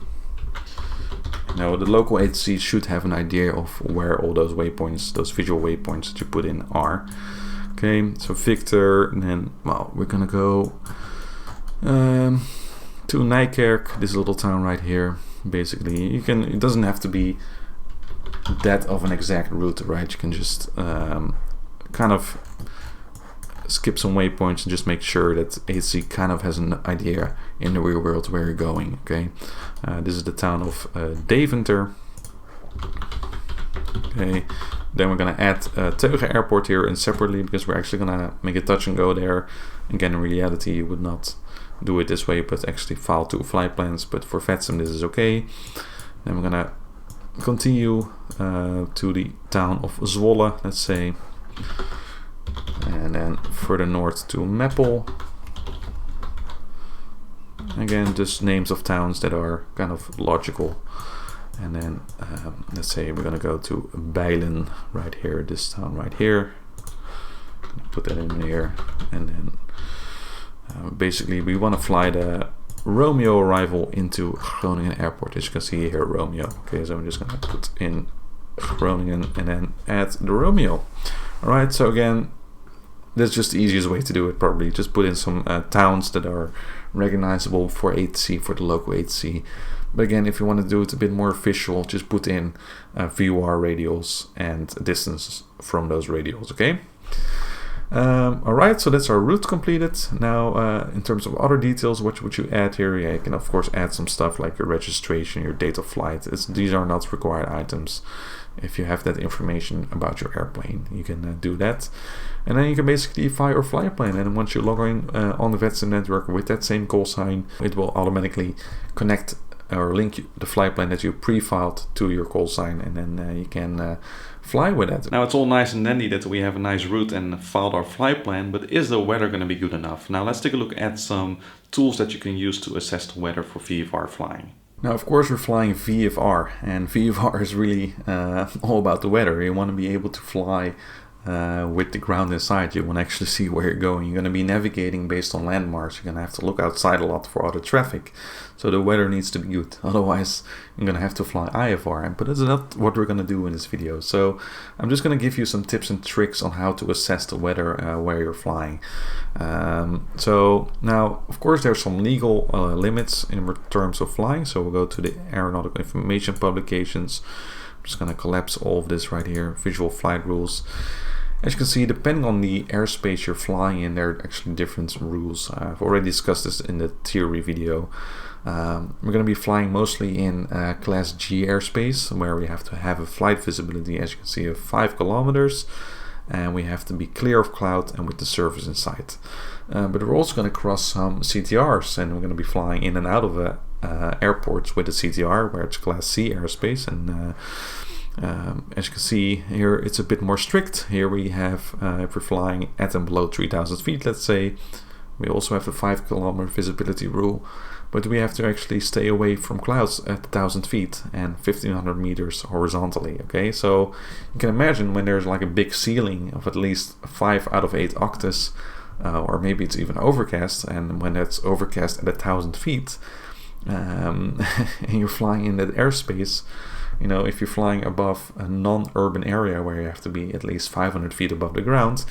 Now the local ATC should have an idea of where all those waypoints, those visual waypoints that you put in are. Okay, so Victor, and then, well, we're gonna go to Nijkerk, this little town right here. Basically, it doesn't have to be that of an exact route, right? You can just kind of skip some waypoints and just make sure that ATC kind of has an idea in the real world where you're going. Okay, this is the town of Deventer. Okay, then we're gonna add Teuge Airport here and separately, because we're actually gonna make a touch and go there. Again, in reality, you would not do it this way, but actually file 2 flight plans. But for VATSIM, this is okay. Then we're gonna continue to the town of Zwolle, let's say. And then further north to Meppel. Again, just names of towns that are kind of logical. And then let's say we're gonna go to Bijlen right here, this town right here. Put that in here, and then basically we want to fly the Romeo arrival into Groningen Airport. As you can see here, Romeo. Okay, so I'm just gonna put in Groningen, and then add the Romeo. Alright, so again, that's just the easiest way to do it probably. Just put in some towns that are recognizable for ATC, for the local ATC. But again, if you want to do it a bit more visual, just put in VOR radials and distance from those radials, okay? Alright, so that's our route completed. Now, in terms of other details, what would you add here? Yeah, you can of course add some stuff like your registration, your date of flight. These are not required items. If you have that information about your airplane, you can do that. And then you can basically fly your flight plane. And once you log in on the VATSIM network with that same call sign, it will automatically connect or link the flight plane that you pre-filed to your call sign, and then you can fly with it. Now it's all nice and dandy that we have a nice route and filed our flight plan, but is the weather going to be good enough? Now let's take a look at some tools that you can use to assess the weather for VFR flying. Now of course we're flying VFR, and VFR is really all about the weather. You want to be able to fly with the ground inside. You want to actually see where you're going. You're going to be navigating based on landmarks. You're going to have to look outside a lot for other traffic. So the weather needs to be good. Otherwise, you're going to have to fly IFR. But that's not what we're going to do in this video. So I'm just going to give you some tips and tricks on how to assess the weather where you're flying. So now, of course, there's some legal limits in terms of flying. So we'll go to the Aeronautical Information Publications. I'm just going to collapse all of this right here. Visual flight rules. As you can see, depending on the airspace you're flying in, there are actually different rules. I've already discussed this in the theory video. We're going to be flying mostly in Class G airspace, where we have to have a flight visibility, as you can see, of 5 kilometers, and we have to be clear of cloud and with the surface in sight. But we're also going to cross some CTRs, and we're going to be flying in and out of airports with a CTR, where it's Class C airspace, and as you can see here, it's a bit more strict. Here we have, if we're flying at and below 3,000 feet, let's say, we also have the 5 kilometer visibility rule, but we have to actually stay away from clouds at 1,000 feet and 1,500 meters horizontally, okay? So you can imagine when there's like a big ceiling of at least 5 out of 8 octaves, or maybe it's even overcast, and when it's overcast at 1,000 feet, and you're flying in that airspace, you know, if you're flying above a non-urban area where you have to be at least 500 feet above the ground,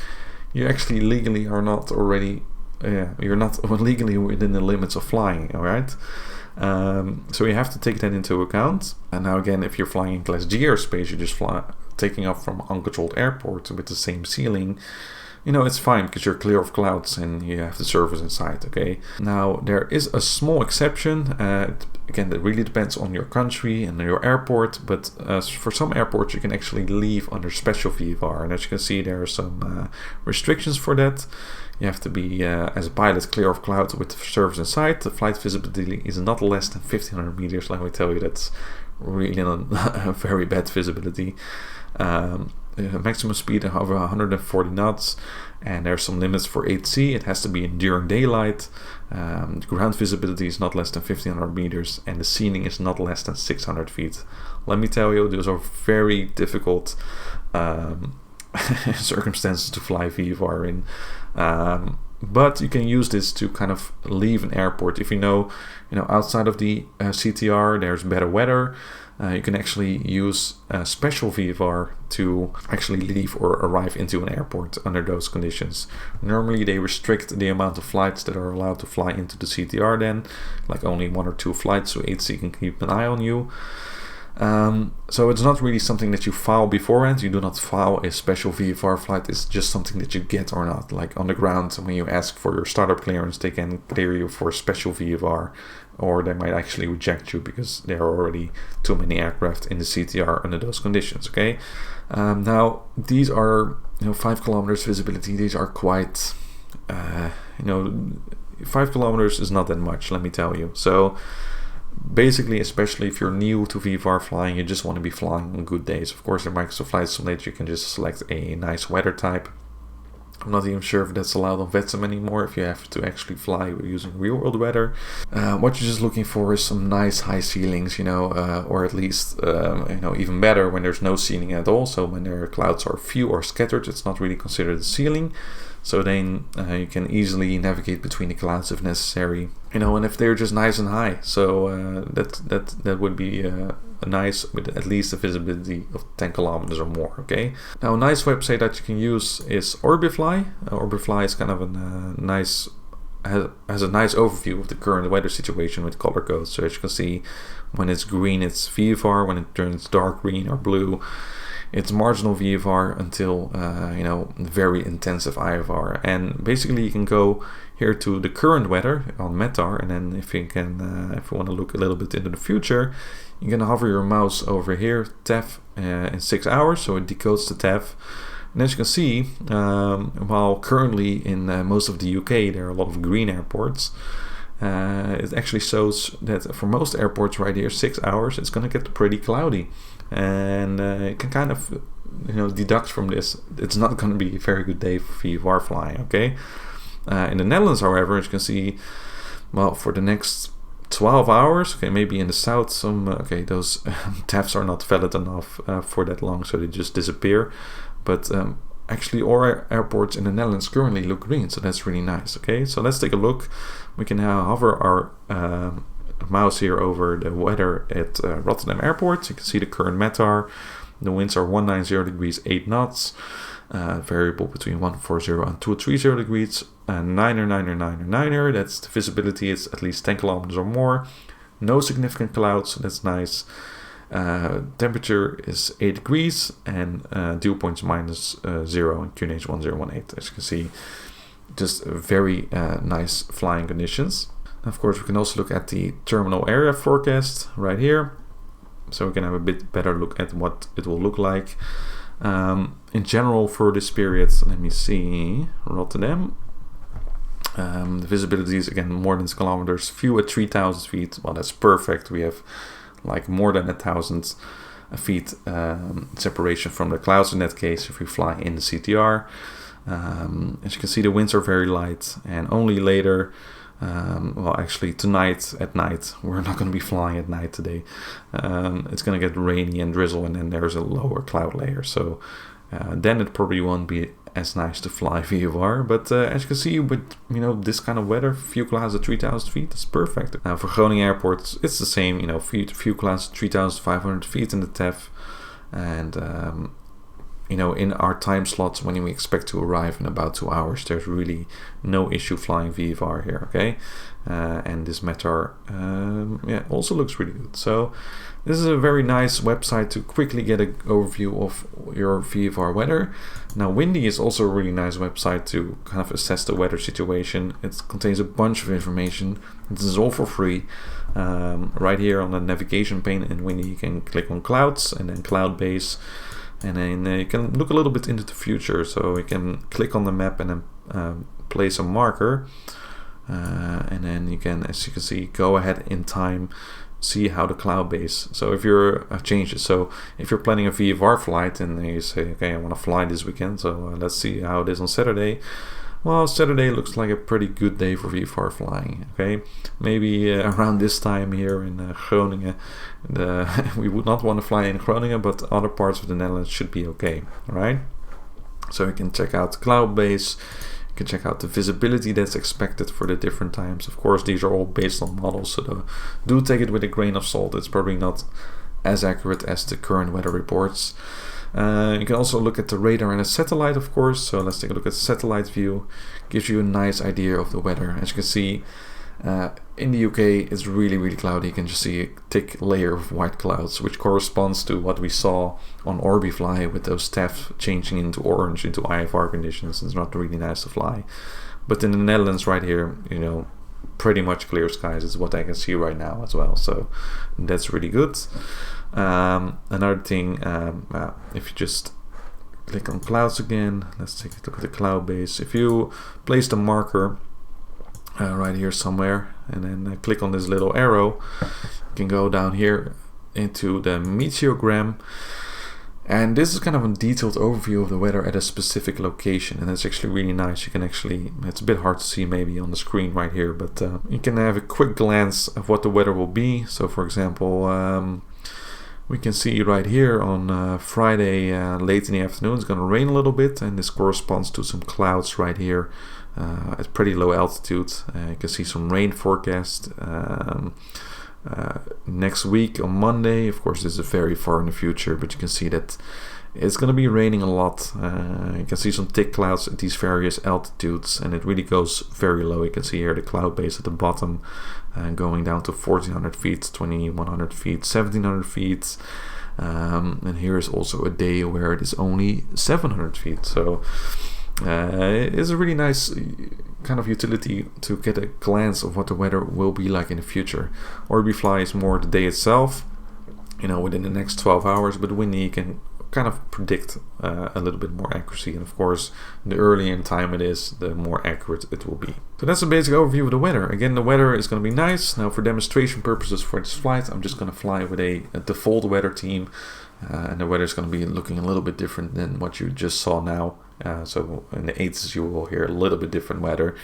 you actually legally are not already, you're not legally within the limits of flying, all right? So you have to take that into account. And now again, if you're flying in Class G airspace, you just taking off from uncontrolled airport with the same ceiling, you know, it's fine because you're clear of clouds and you have the surface in sight, okay? Now, there is a small exception. Again, that really depends on your country and your airport, but for some airports, you can actually leave under special VFR. And as you can see, there are some restrictions for that. You have to be, as a pilot, clear of clouds with the surface in sight. The flight visibility is not less than 1,500 meters. Let me tell you, that's really a very bad visibility. Maximum speed of 140 knots, and there's some limits for ATC. It has to be during daylight. The ground visibility is not less than 1,500 meters, and the ceiling is not less than 600 feet. Let me tell you, those are very difficult circumstances to fly VFR in. But you can use this to kind of leave an airport. If you know outside of the CTR there's better weather, you can actually use special VFR to actually leave or arrive into an airport under those conditions. Normally they restrict the amount of flights that are allowed to fly into the CTR then, like only 1 or 2 flights, so ATC can keep an eye on you. So it's not really something that you file beforehand. You do not file a special VFR flight. It's just something that you get or not. Like on the ground, when you ask for your startup clearance, they can clear you for a special VFR, or they might actually reject you because there are already too many aircraft in the CTR under those conditions, okay? Now, these are 5 kilometers visibility. These are quite, 5 kilometers is not that much, let me tell you. So basically, especially if you're new to VFR flying, you just want to be flying on good days. Of course, in Microsoft Flight Simulator, you can just select a nice weather type. I'm not even sure if that's allowed on VATSIM anymore, if you have to actually fly using real-world weather. What you're just looking for is some nice high ceilings, or at least, even better when there's no ceiling at all. So when their clouds are few or scattered, it's not really considered a ceiling. So then you can easily navigate between the clouds if necessary, and if they're just nice and high. So that would be nice with at least a visibility of 10 kilometers or more. Okay. Now a nice website that you can use is Orbifly. Orbifly is kind of a nice, has a nice overview of the current weather situation with color codes. So as you can see, when it's green it's VFR, when it turns dark green or blue it's marginal VFR, until very intensive IFR. And basically you can go here to the current weather on METAR, and then if you want to look a little bit into the future, you can hover your mouse over here, TEF in 6 hours, so it decodes the TEF. And as you can see, while currently in most of the UK there are a lot of green airports, it actually shows that for most airports right here, 6 hours, it's going to get pretty cloudy. And you can kind of deduct from this, it's not going to be a very good day for VFR flying. Okay. In the Netherlands, however, as you can see, well, for the next 12 hours, okay, maybe in the south, those TAFs are not valid enough for that long, so they just disappear. But actually, all airports in the Netherlands currently look green, so that's really nice. Okay, so let's take a look. We can now hover our mouse here over the weather at Rotterdam Airport. You can see the current METAR. The winds are 190 degrees, 8 knots. Variable between 140 and 230 degrees. Niner. That's the visibility. It's at least 10 kilometers or more. No significant clouds. That's nice. Temperature is 8 degrees, and dew points minus 0 and QNH 1018. As you can see, just very nice flying conditions. Of course, we can also look at the terminal area forecast right here, so we can have a bit better look at what it will look like. In general, for this period, let me see, Rotterdam. The visibility is again more than 6 kilometers, view at 3,000 feet. Well, that's perfect. We have like more than 1,000 feet separation from the clouds in that case if we fly in the CTR. As you can see, the winds are very light, and only later, well, actually tonight at night, we're not going to be flying at night today. It's going to get rainy and drizzle, and then there's a lower cloud layer, so then it probably won't be as nice to fly VFR. But as you can see, with this kind of weather, few clouds at 3,000 feet, it's perfect. Now for Groningen Airport, it's the same. Few clouds at 3,500 feet in the TEF, and in our time slots when we expect to arrive in about 2 hours, there's really no issue flying VFR here. Okay, and this METAR also looks really good. So this is a very nice website to quickly get an overview of your VFR weather. Now Windy is also a really nice website to kind of assess the weather situation. It contains a bunch of information. This is all for free. Right here on the navigation pane in Windy, you can click on clouds and then cloud base. And then you can look a little bit into the future. So you can click on the map and then place a marker. And then you can, as you can see, go ahead in time, see how the cloud base. So if you're changes. So if you're planning a VFR flight and you say, okay, I want to fly this weekend, so let's see how it is on Saturday. Well, Saturday looks like a pretty good day for VFR flying. Okay, maybe around this time here in Groningen, we would not want to fly in Groningen, but other parts of the Netherlands should be okay. All right. So you can check out the cloud base. You can check out the visibility that's expected for the different times. Of course, these are all based on models, so do take it with a grain of salt. It's probably not as accurate as the current weather reports. You can also look at the radar and the satellite, of course. So let's take a look at the satellite view. Gives you a nice idea of the weather. As you can see, in the UK, it's really, really cloudy. You can just see a thick layer of white clouds, which corresponds to what we saw on Orbifly with those TEF changing into orange, into IFR conditions. It's not really nice to fly. But in the Netherlands right here, pretty much clear skies is what I can see right now as well. So that's really good. Another thing, if you just click on clouds again, let's take a look at the cloud base. If you place the marker right here somewhere and then click on this little arrow, you can go down here into the meteogram, and this is kind of a detailed overview of the weather at a specific location, and it's actually really nice. You can actually, it's a bit hard to see maybe on the screen right here, but you can have a quick glance of what the weather will be. So for example, we can see right here on Friday late in the afternoon, it's going to rain a little bit, and this corresponds to some clouds right here at pretty low altitude. You can see some rain forecast. next week on Monday. Of course, this is very far in the future, but you can see that it's going to be raining a lot. You can see some thick clouds at these various altitudes, and it really goes very low. You can see here the cloud base at the bottom going down to 1400 feet, 2100 feet, 1700 feet. And here is also a day where it is only 700 feet. So it's a really nice kind of utility to get a glance of what the weather will be like in the future. Orbifly is more the day itself, within the next 12 hours, but windy you can kind of predict a little bit more accuracy, and of course the earlier in time it is, the more accurate it will be. So that's a basic overview of the weather. Again, the weather is going to be nice. Now for demonstration purposes for this flight, I'm just going to fly with a default weather team, and the weather is going to be looking a little bit different than what you just saw now. So in the ATIS you will hear a little bit different weather.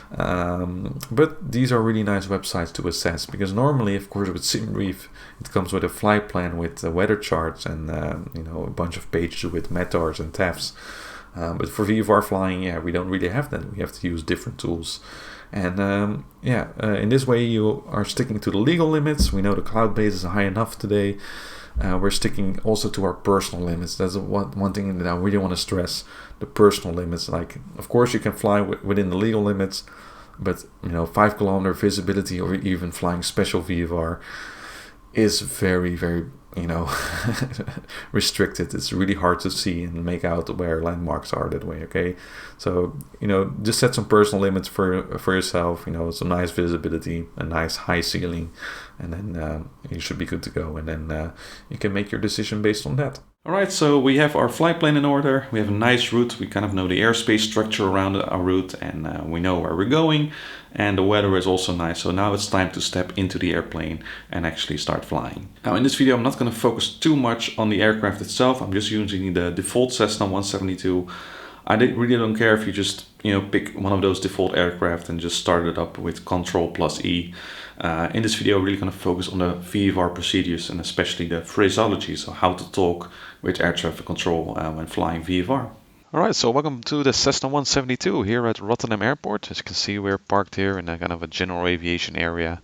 But these are really nice websites to assess, because normally, of course, with SimBrief it comes with a flight plan with weather charts and a bunch of pages with METARs and TAFs. But for VFR flying, we don't really have that. We have to use different tools. And in this way you are sticking to the legal limits. We know the cloud base is high enough today. We're sticking also to our personal limits. That's one thing that I really want to stress, the personal limits. Like, of course you can fly within the legal limits, but 5 kilometer visibility or even flying special VFR is very, very restricted. It's really hard to see and make out where landmarks are that way. Okay, so just set some personal limits for yourself. Some nice visibility, a nice high ceiling, and then you should be good to go. And then you can make your decision based on that. Alright, so we have our flight plan in order. We have a nice route. We kind of know the airspace structure around our route, and we know where we're going. And the weather is also nice. So now it's time to step into the airplane and actually start flying. Now in this video, I'm not going to focus too much on the aircraft itself. I'm just using the default Cessna 172. I really don't care if you just pick one of those default aircraft and just start it up with Control plus E. In this video, I'm really going to focus on the VFR procedures and especially the phraseology, so how to talk with air traffic control when flying VFR. Alright, so welcome to the Cessna 172 here at Rotterdam Airport. As you can see, we're parked here in a kind of a general aviation area.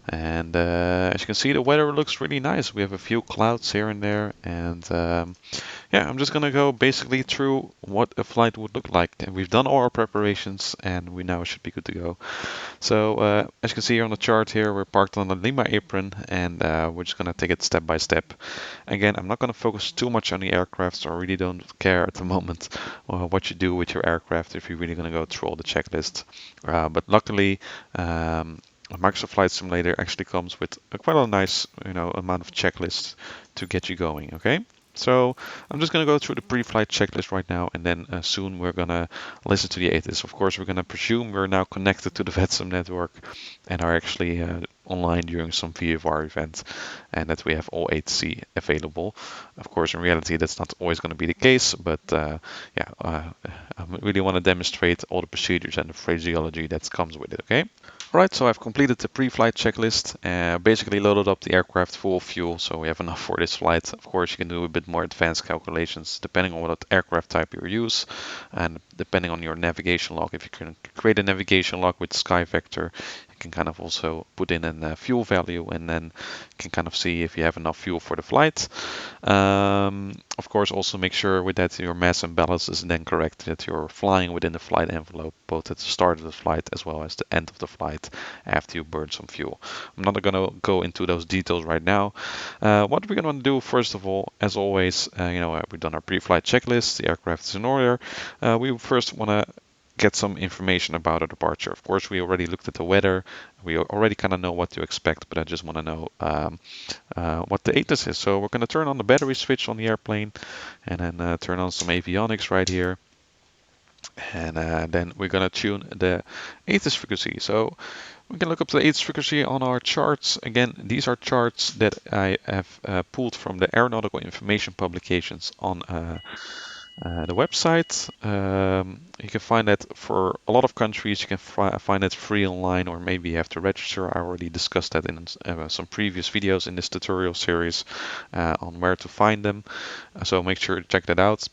And as you can see, the weather looks really nice. We have a few clouds here and there. And I'm just going to go basically through what a flight would look like. And we've done all our preparations and we now should be good to go. So as you can see here on the chart here, we're parked on the Lima apron, and we're just going to take it step by step. Again, I'm not going to focus too much on the aircraft, so I really don't care at the moment what you do with your aircraft if you're really going to go through all the checklist. But luckily, Microsoft Flight Simulator actually comes with quite a nice amount of checklists to get you going. Okay, so I'm just going to go through the pre-flight checklist right now, and then soon we're going to listen to the ATIS. Of course, we're going to presume we're now connected to the VATSIM network and are actually online during some VFR event, and that we have all ATC available. Of course, in reality, that's not always going to be the case, but I really want to demonstrate all the procedures and the phraseology that comes with it. Okay. Right, so I've completed the pre-flight checklist, basically loaded up the aircraft full of fuel, so we have enough for this flight. Of course, you can do a bit more advanced calculations depending on what aircraft type you use, and depending on your navigation log. If you can create a navigation log with Skyvector, you can kind of also put in a fuel value, and then you can kind of see if you have enough fuel for the flight. Of course, also make sure with that your mass and ballast is then correct, that you're flying within the flight envelope, both at the start of the flight as well as the end of the flight after you burn some fuel. I'm not going to go into those details right now. What we're going to do, first of all, as always, we've done our pre-flight checklist, the aircraft is in order. We first want to get some information about a departure. Of course, we already looked at the weather. We already kind of know what to expect, but I just want to know what the ATIS is. So we're going to turn on the battery switch on the airplane, and then turn on some avionics right here. And then we're going to tune the ATIS frequency. So we can look up the ATIS frequency on our charts. Again, these are charts that I have pulled from the aeronautical information publications on the website. You can find that for a lot of countries. You can find it free online, or maybe you have to register. I already discussed that in some previous videos in this tutorial series on where to find them. So make sure to check that out.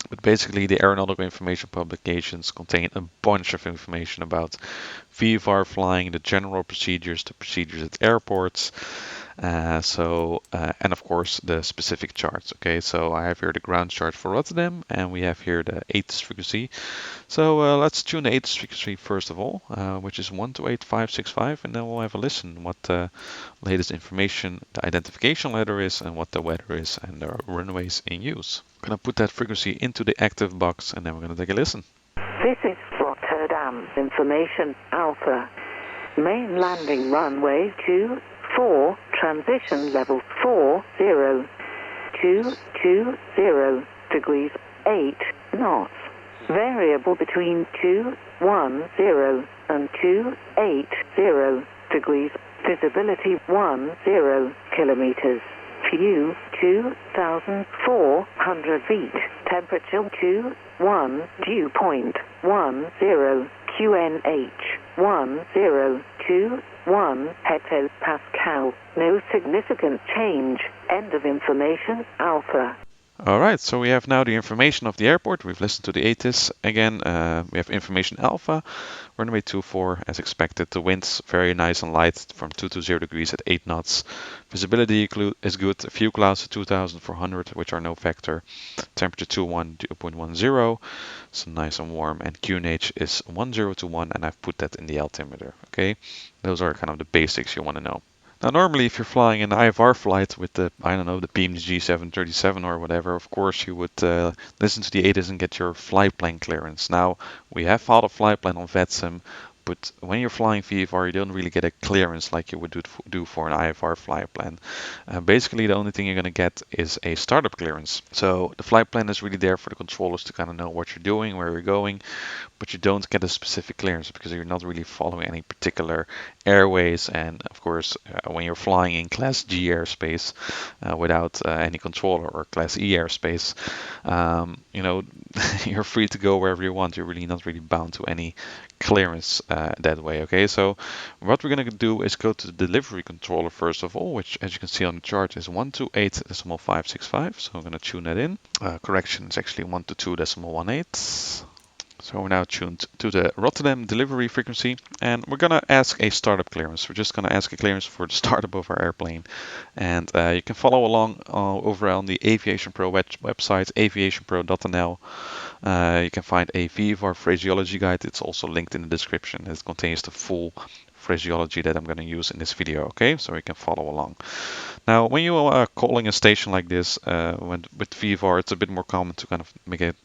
But basically, the aeronautical information publications contain a bunch of information about VFR flying, the general procedures, the procedures at airports, and of course the specific charts. Okay, so I have here the ground chart for Rotterdam, and we have here the ATIS frequency. So let's tune the ATIS frequency first of all, which is 128565, and then we'll have a listen what the latest information, the identification letter is, and what the weather is, and the runways in use. I'm gonna put that frequency into the active box, and then we're gonna take a listen. This is Rotterdam Information Alpha. Main landing runway 24, transition level 40, 220 degrees 8 knots. Variable between 210 and 280 degrees. Visibility 10 kilometers. View 2,400 feet. Temperature 21. Dew point 10. QNH 1021 hectopascal. No significant change. End of information Alpha. Alright, so we have now the information of the airport. We've listened to the ATIS. Again, we have information alpha, runway 24 as expected. The wind's very nice and light from 220 degrees at 8 knots. Visibility is good. A few clouds at 2,400, which are no factor. Temperature 2.10, so nice and warm. And QNH is 1021, and I've put that in the altimeter. Okay, those are kind of the basics you want to know. Now, normally, if you're flying an IFR flight with the, I don't know, the PMG 737 or whatever, of course, you would listen to the ATIS and get your flight plan clearance. Now, we have filed a flight plan on VATSIM, but when you're flying VFR, you don't really get a clearance like you would do for an IFR flight plan. Basically, the only thing you're going to get is a startup clearance. So the flight plan is really there for the controllers to kind of know what you're doing, where you're going, but you don't get a specific clearance because you're not really following any particular airways. And of course, when you're flying in Class G airspace without any controller, or Class E airspace, you're free to go wherever you want. You're really not really bound to any clearance that way. Okay, so what we're going to do is go to the delivery controller first of all, which, as you can see on the chart, is 128.565. So I'm going to tune that in. Correction, is actually 122.18. So we're now tuned to the Rotterdam delivery frequency, and we're going to ask a startup clearance. We're just going to ask a clearance for the startup of our airplane. And you can follow along over on the AviationPro website, aviationpro.nl. You can find a VFR phraseology guide. It's also linked in the description. It contains the full phraseology that I'm going to use in this video, okay? So you can follow along. Now, when you are calling a station like this with VFR, it's a bit more common to kind of make a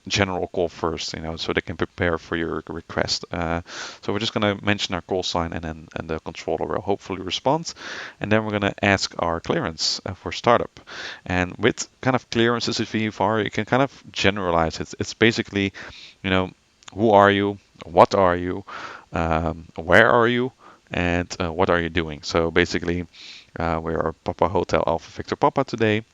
general call first, so they can prepare for your request. So we're just going to mention our call sign, and the controller will hopefully respond, and then we're going to ask our clearance for startup. And with kind of clearances with VFR, you can kind of generalize it. It's basically, who are you, what are you, where are you, and what are you doing. So basically, we are Papa Hotel Alpha Victor Papa today.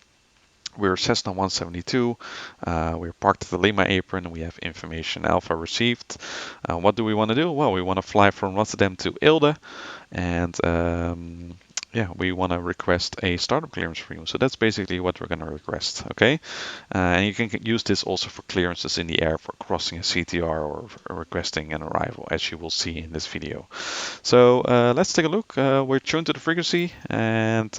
We're Cessna 172. We're parked at the Lima apron. We have information alpha received. What do we want to do? Well, we want to fly from Rotterdam to Eelde, and we want to request a startup clearance for you. So that's basically what we're going to request. Okay, and you can use this also for clearances in the air for crossing a CTR or requesting an arrival, as you will see in this video. So let's take a look. We're tuned to the frequency, and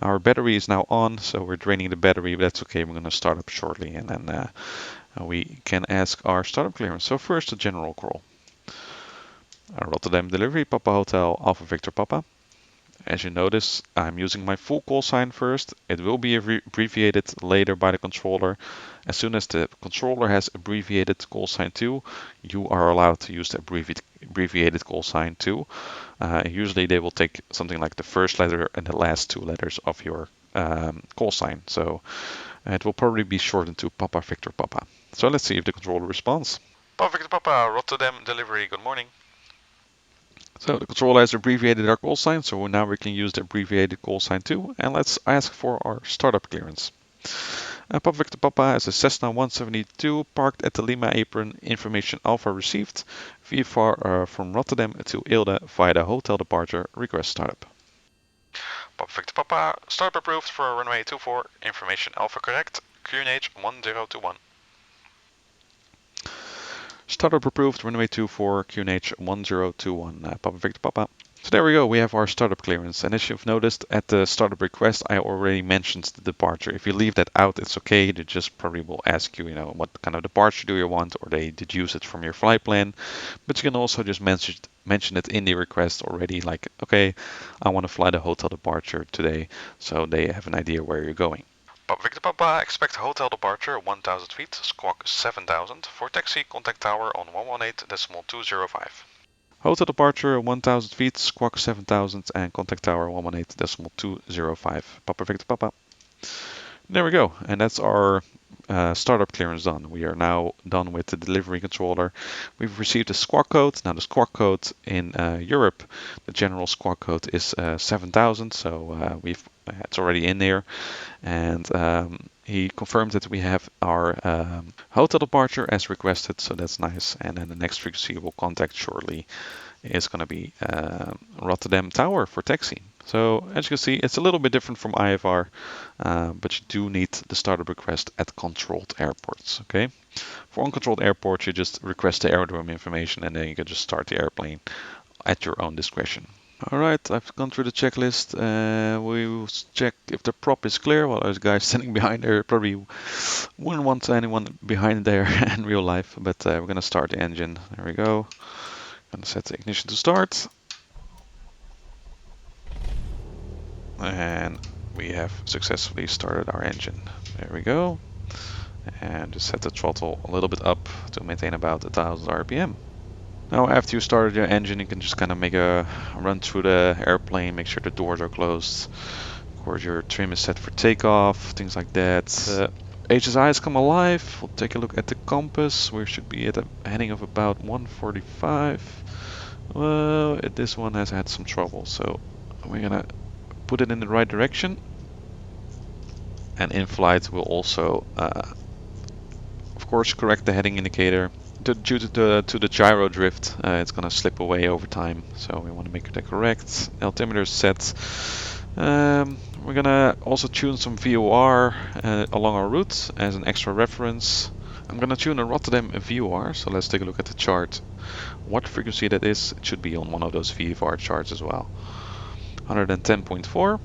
our battery is now on, so we're draining the battery, but that's okay. We're going to start up shortly, and then we can ask our startup clearance. So first, the general call. Rotterdam delivery, Papa Hotel, Alpha Victor Papa. As you notice, I'm using my full call sign first. It will be abbreviated later by the controller. As soon as the controller has abbreviated call sign 2, you are allowed to use the abbreviated call sign 2. Usually they will take something like the first letter and the last 2 letters of your call sign. So it will probably be shortened to Papa Victor Papa. So let's see if the controller responds. Papa Victor Papa, Rotterdam delivery, good morning. So the controller has abbreviated our call sign, so now we can use the abbreviated call sign too. And let's ask for our startup clearance. Papa Victor Papa is a Cessna 172 parked at the Lima apron. Information alpha received. VFR from Rotterdam to Eelde via the hotel departure. Request startup. Papa Victor Papa, startup approved for runway 24. Information alpha correct. QNH 1021. Startup approved, runway 24, QNH 1021, Papa Victor Papa. So there we go, we have our startup clearance, and as you've noticed at the startup request I already mentioned the departure. If you leave that out, it's okay, they just probably will ask you, what kind of departure do you want, or they deduce it from your flight plan. But you can also just mention it in the request already, like, okay, I want to fly the hotel departure today, so they have an idea where you're going. Papa Victor Papa, expect hotel departure 1000 feet, squawk 7000. For taxi, contact tower on 118.205. Hotel departure 1000 feet, squawk 7000, and contact tower 118.205. Papa Victor Papa. There we go, and that's our startup clearance done. We are now done with the delivery controller. We've received a squawk code. Now the squawk code in Europe, the general squawk code is 7000, so it's already in there. And he confirmed that we have our hotel departure as requested, so that's nice. And then the next frequency we'll contact shortly is going to be Rotterdam Tower for taxi. So as you can see, it's a little bit different from IFR, but you do need the startup request at controlled airports. Okay, for uncontrolled airports, you just request the aerodrome information, and then you can just start the airplane at your own discretion. All right, I've gone through the checklist. We will check if the prop is clear. Well, those guys standing behind there probably wouldn't want anyone behind there in real life, but we're going to start the engine. There we go. Going to set the ignition to start. And we have successfully started our engine. There we go. And just set the throttle a little bit up to maintain about 1000 RPM. Now after you started your engine, you can just kind of make a run through the airplane, make sure the doors are closed. Of course your trim is set for takeoff, things like that. HSI has come alive. We'll take a look at the compass. We should be at a heading of about 145. Well, this one has had some trouble, so we're gonna put it in the right direction. And in flight we'll also of course correct the heading indicator. Due to the gyro drift, it's gonna slip away over time, so we want to make that correct. Altimeter is set. We're gonna also tune some VOR along our route as an extra reference. I'm gonna tune a Rotterdam VOR, so let's take a look at the chart. What frequency that is, it should be on one of those VFR charts as well. 110.4.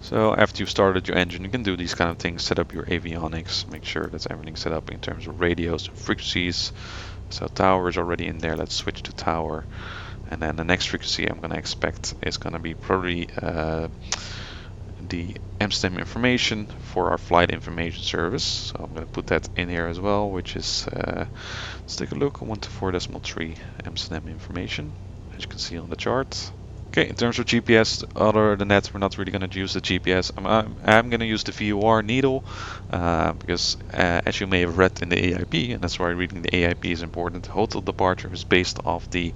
So after you've started your engine, you can do these kind of things, set up your avionics, make sure that everything's set up in terms of radios and frequencies. So tower is already in there, let's switch to tower. And then the next frequency I'm going to expect is going to be probably the Amsterdam information for our flight information service. So I'm going to put that in here as well, which is, let's take a look, 124.3 Amsterdam information, as you can see on the chart. Okay, in terms of GPS, other than that, we're not really going to use the GPS. I'm going to use the VOR needle because, as you may have read in the AIP, and that's why reading the AIP is important, hotel departure is based off the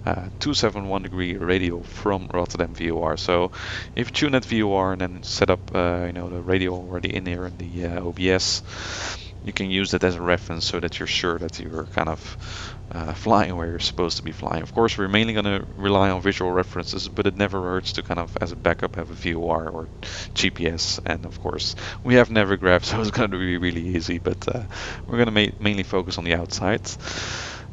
271 degree radio from Rotterdam VOR. So if you tune that VOR and then set up the radio already in here in the OBS, you can use that as a reference so that you're sure that you're kind of flying where you're supposed to be flying. Of course, we're mainly going to rely on visual references, but it never hurts to kind of, as a backup, have a VOR or GPS. And of course, we have Navigraph, so it's going to be really easy, but we're going to mainly focus on the outside.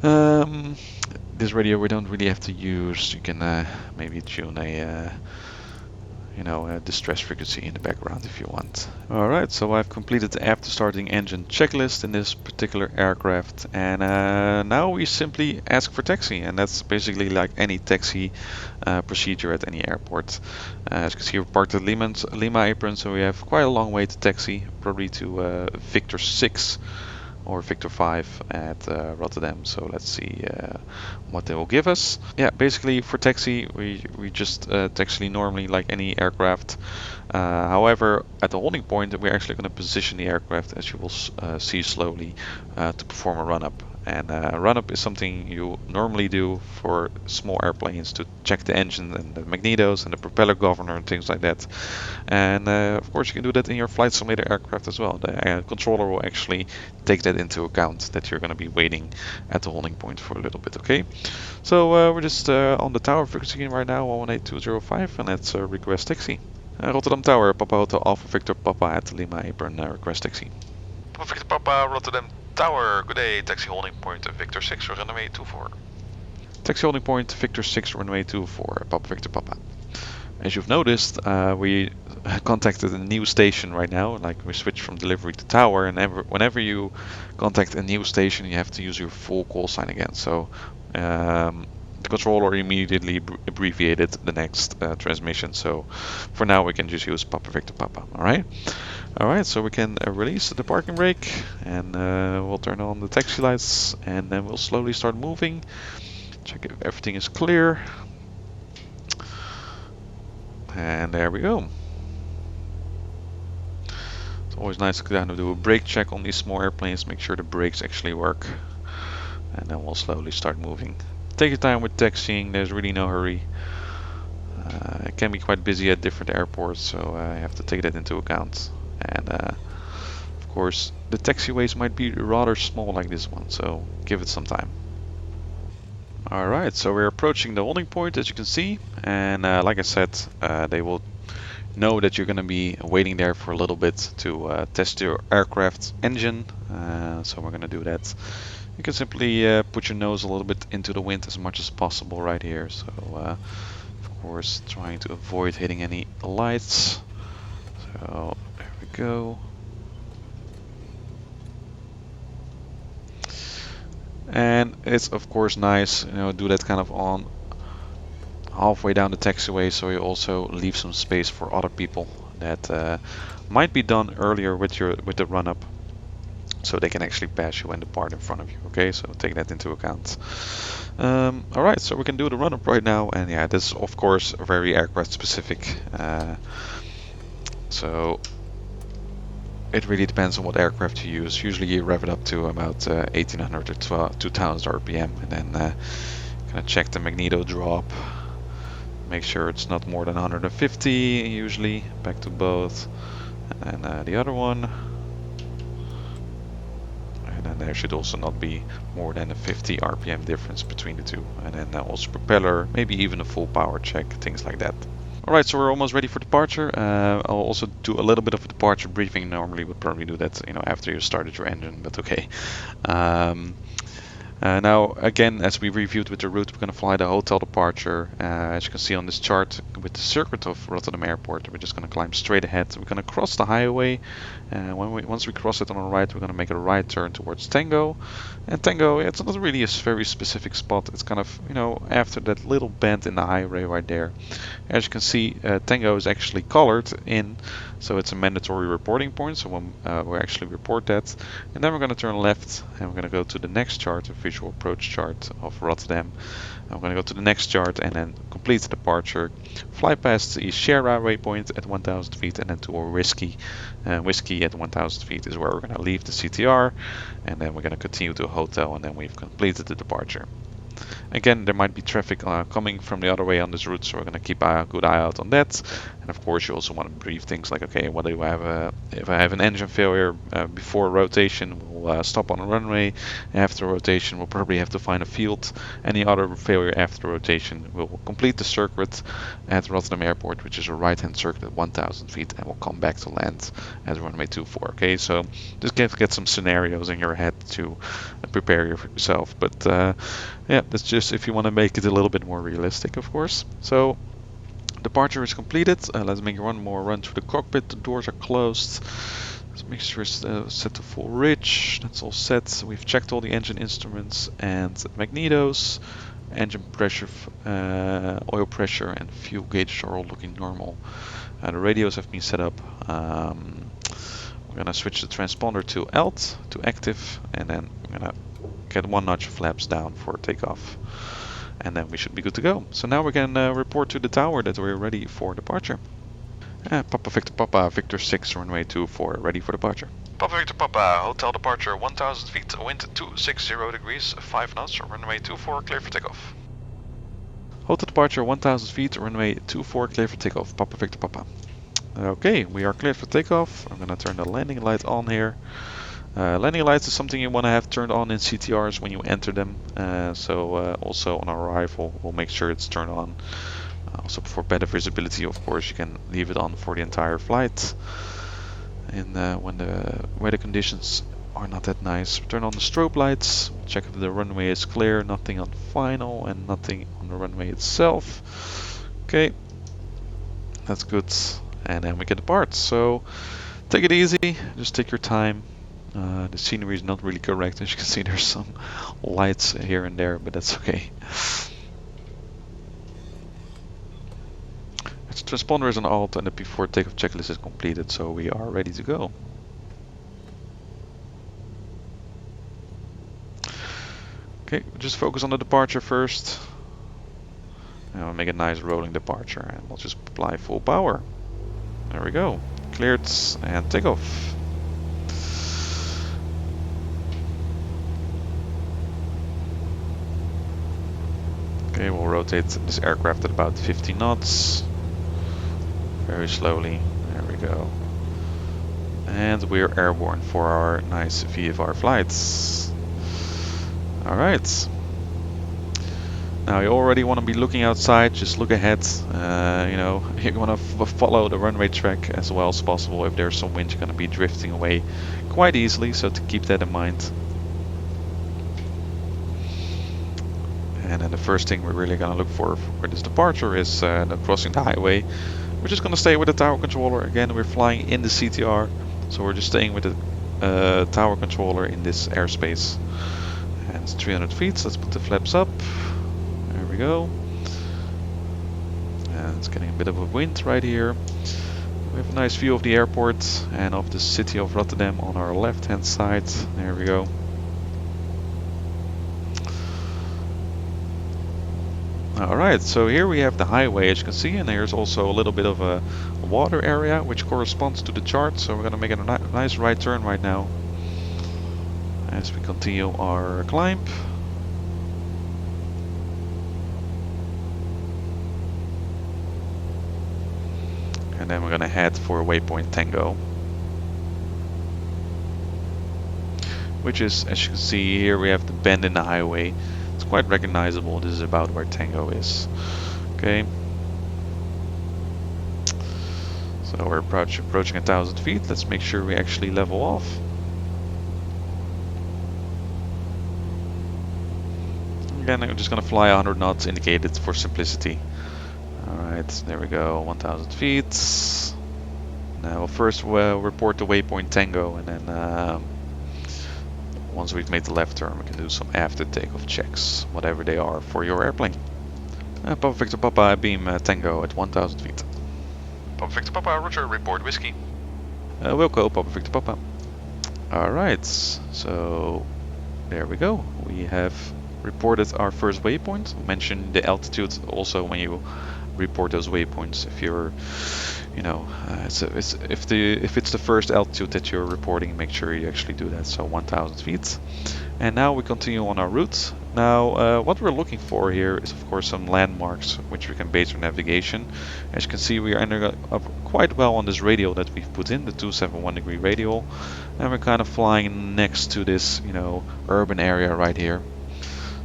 This radio we don't really have to use. You can maybe tune a distress frequency in the background if you want. Alright, so I've completed the after starting engine checklist in this particular aircraft, and now we simply ask for taxi, and that's basically like any taxi procedure at any airport. As you can see, we're parked at Lima apron, so we have quite a long way to taxi, probably to Victor 6 or Victor 5 at Rotterdam. So let's see what they will give us. Yeah, basically for taxi we just taxi normally like any aircraft. However, at the holding point we're actually going to position the aircraft, as you will see slowly, to perform a run-up. And run-up is something you normally do for small airplanes to check the engine and the magnetos and the propeller governor and things like that. And of course you can do that in your flight simulator aircraft as well. The controller will actually take that into account, that you're going to be waiting at the holding point for a little bit. Okay, so we're just on the tower frequency right now, 118.205, and let's request taxi. Rotterdam Tower, Papa Hotel Alpha Victor Papa at Lima apron, request taxi. Papa Victor Papa, Rotterdam Tower. Good day, taxi holding point Victor 6, runway 24. Taxi holding point Victor 6, runway 24, Papa Victor Papa. As you've noticed, we contacted a new station right now, like we switched from delivery to tower, and whenever you contact a new station you have to use your full call sign again. So the controller immediately abbreviated the next transmission, so for now we can just use Papa Victor Papa. Alright, so we can release the parking brake, and we'll turn on the taxi lights, and then we'll slowly start moving. Check if everything is clear. And there we go. It's always nice to kind of do a brake check on these small airplanes, make sure the brakes actually work. And then we'll slowly start moving. Take your time with taxiing, there's really no hurry. It can be quite busy at different airports, so I have to take that into account. And of course, the taxiways might be rather small like this one, so give it some time. Alright, so we're approaching the holding point, as you can see, and like I said, they will know that you're going to be waiting there for a little bit to test your aircraft engine, so we're going to do that. You can simply put your nose a little bit into the wind as much as possible right here, so of course trying to avoid hitting any lights. So there we go. And it's of course nice, do that kind of on halfway down the taxiway, so you also leave some space for other people that might be done earlier with the run-up, so they can actually pass you and depart in front of you. Okay, so take that into account. Alright, so we can do the run-up right now, and yeah, this is of course very aircraft specific. So it really depends on what aircraft you use. Usually you rev it up to about 1800 or 2000 RPM, and then kind of check the magneto drop. Make sure it's not more than 150 usually. Back to both, and then the other one. And then there should also not be more than a 50 RPM difference between the two. And then also propeller, maybe even a full power check, things like that. Alright, so we're almost ready for departure. I'll also do a little bit of a departure briefing. Normally would probably do that, after you started your engine, but okay. Now, again, as we reviewed with the route, we're going to fly the hotel departure. As you can see on this chart with the circuit of Rotterdam Airport, we're just going to climb straight ahead. We're going to cross the highway. Once we cross it on the right, we're going to make a right turn towards Tango. And Tango, it's not really a very specific spot. It's kind of, after that little bend in the highway right there. As you can see, Tango is actually colored in, so it's a mandatory reporting point. So we'll actually report that. And then we're going to turn left, and we're going to go to the next chart, a visual approach chart of Rotterdam. I'm going to go to the next chart and then complete the departure, fly past the Sierra waypoint at 1000 feet, and then to a whiskey at 1000 feet is where we're going to leave the CTR, and then we're going to continue to a hotel, and then we've completed the departure. Again, there might be traffic coming from the other way on this route, so we're going to keep a good eye out on that. And of course, you also want to brief things like, okay, what do I have? If I have an engine failure before rotation, we'll stop on a runway. After rotation, we'll probably have to find a field. Any other failure after rotation, we'll complete the circuit at Rotterdam Airport, which is a right-hand circuit at 1000 feet, and we'll come back to land at runway 24. Okay, so just get some scenarios in your head to prepare yourself. But yeah, that's just if you want to make it a little bit more realistic, of course. So departure is completed. Let's make one more run through the cockpit. The doors are closed. Let's make sure it's set to full rich. That's all set. We've checked all the engine instruments and magnetos. Engine pressure, oil pressure, and fuel gauges are all looking normal. The radios have been set up. We're gonna switch the transponder to alt, to active, and then we're gonna get one notch flaps down for takeoff, and then we should be good to go. So now we can report to the tower that we're ready for departure. Papa Victor Papa, Victor 6, runway 24, ready for departure. Papa Victor Papa, hotel departure 1000 feet, wind 260 degrees, 5 knots, runway 24, clear for takeoff. Hotel departure 1000 feet, runway 24, clear for takeoff, Papa Victor Papa. Okay, we are cleared for takeoff. I'm gonna turn the landing light on here. Landing lights is something you want to have turned on in CTRs when you enter them. So also on arrival, we'll make sure it's turned on. Also for better visibility, of course, you can leave it on for the entire flight. in when the weather conditions are not that nice. Turn on the strobe lights, check if the runway is clear, nothing on final and nothing on the runway itself. Okay, that's good. And then we get the parts. So take it easy, just take your time. The scenery is not really correct, as you can see there's some lights here and there, but that's okay. The transponder is on alt and the before takeoff checklist is completed, so we are ready to go. Okay, just focus on the departure first. And we'll make a nice rolling departure and we'll just apply full power. There we go. Cleared and take off. Okay, we'll rotate this aircraft at about 50 knots. Very slowly. There we go. And we're airborne for our nice VFR flights. Alright. Now you already want to be looking outside, just look ahead. You know, you want to follow the runway track as well as possible. If there's some wind, you're going to be drifting away quite easily, so to keep that in mind. And then the first thing we're really going to look for this departure is crossing the highway. We're just going to stay with the tower controller. Again, we're flying in the CTR, so we're just staying with the tower controller in this airspace. And it's 300 feet, so let's put the flaps up. There we go. And it's getting a bit of a wind right here. We have a nice view of the airport and of the city of Rotterdam on our left hand side. There we go. Alright, so here we have the highway, as you can see, and there's also a little bit of a water area which corresponds to the chart, so we're going to make a nice right turn right now as we continue our climb. And then we're going to head for waypoint Tango, which is, as you can see here, we have the bend in the highway. It's quite recognizable. This is about where Tango is. Okay. So we're approaching 1,000 feet. Let's make sure we actually level off. Again, I'm just going to fly 100 knots indicated for simplicity. Alright, there we go, 1,000 feet. Now we'll first report the waypoint Tango, and then once we've made the left turn, we can do some after takeoff checks, whatever they are for your airplane. Papa Victor Papa, beam Tango at 1,000 feet. Papa Victor Papa, roger, report whiskey. Wilco, Papa Victor Papa. Alright, so there we go. We have reported our first waypoint. Mention the altitude also when you report those waypoints. If you're, you know, if it's the first altitude that you're reporting, make sure you actually do that. So 1,000 feet. And now we continue on our route. Now what we're looking for here is of course some landmarks which we can base our navigation. As you can see, we are ending up quite well on this radial that we've put in, the 271 degree radial, and we're kind of flying next to this, you know, urban area right here.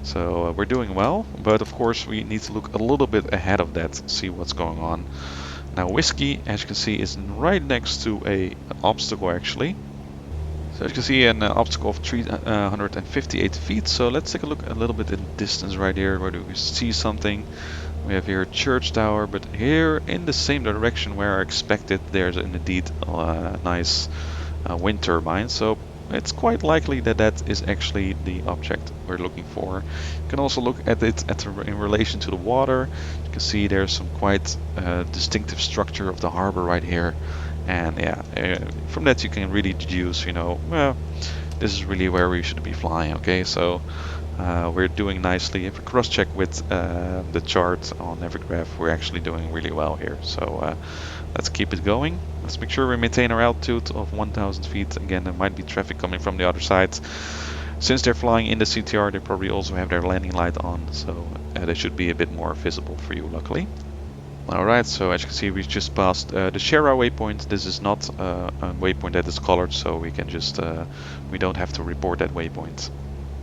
So we're doing well, but of course we need to look a little bit ahead of that, see what's going on. Now whiskey, as you can see, is right next to an obstacle actually. So as you can see, an obstacle of 358 feet. So let's take a look a little bit in distance right here. Where do we see something? We have here a church tower, but here in the same direction where I expected, there's indeed a nice wind turbine. So it's quite likely that that is actually the object we're looking for. You can also look at it in relation to the water. You can see there's some quite distinctive structure of the harbor right here. And yeah, from that you can really deduce, you know, well, this is really where we should be flying. Okay, so we're doing nicely. If we cross-check with the chart on Navigraph, we're actually doing really well here. So let's keep it going. Let's make sure we maintain our altitude of 1,000 feet. Again, there might be traffic coming from the other side. Since they're flying in the CTR, they probably also have their landing light on, so they should be a bit more visible for you, luckily. Alright, so as you can see, we've just passed the Shera waypoint. This is not a waypoint that is colored, so we can just we don't have to report that waypoint.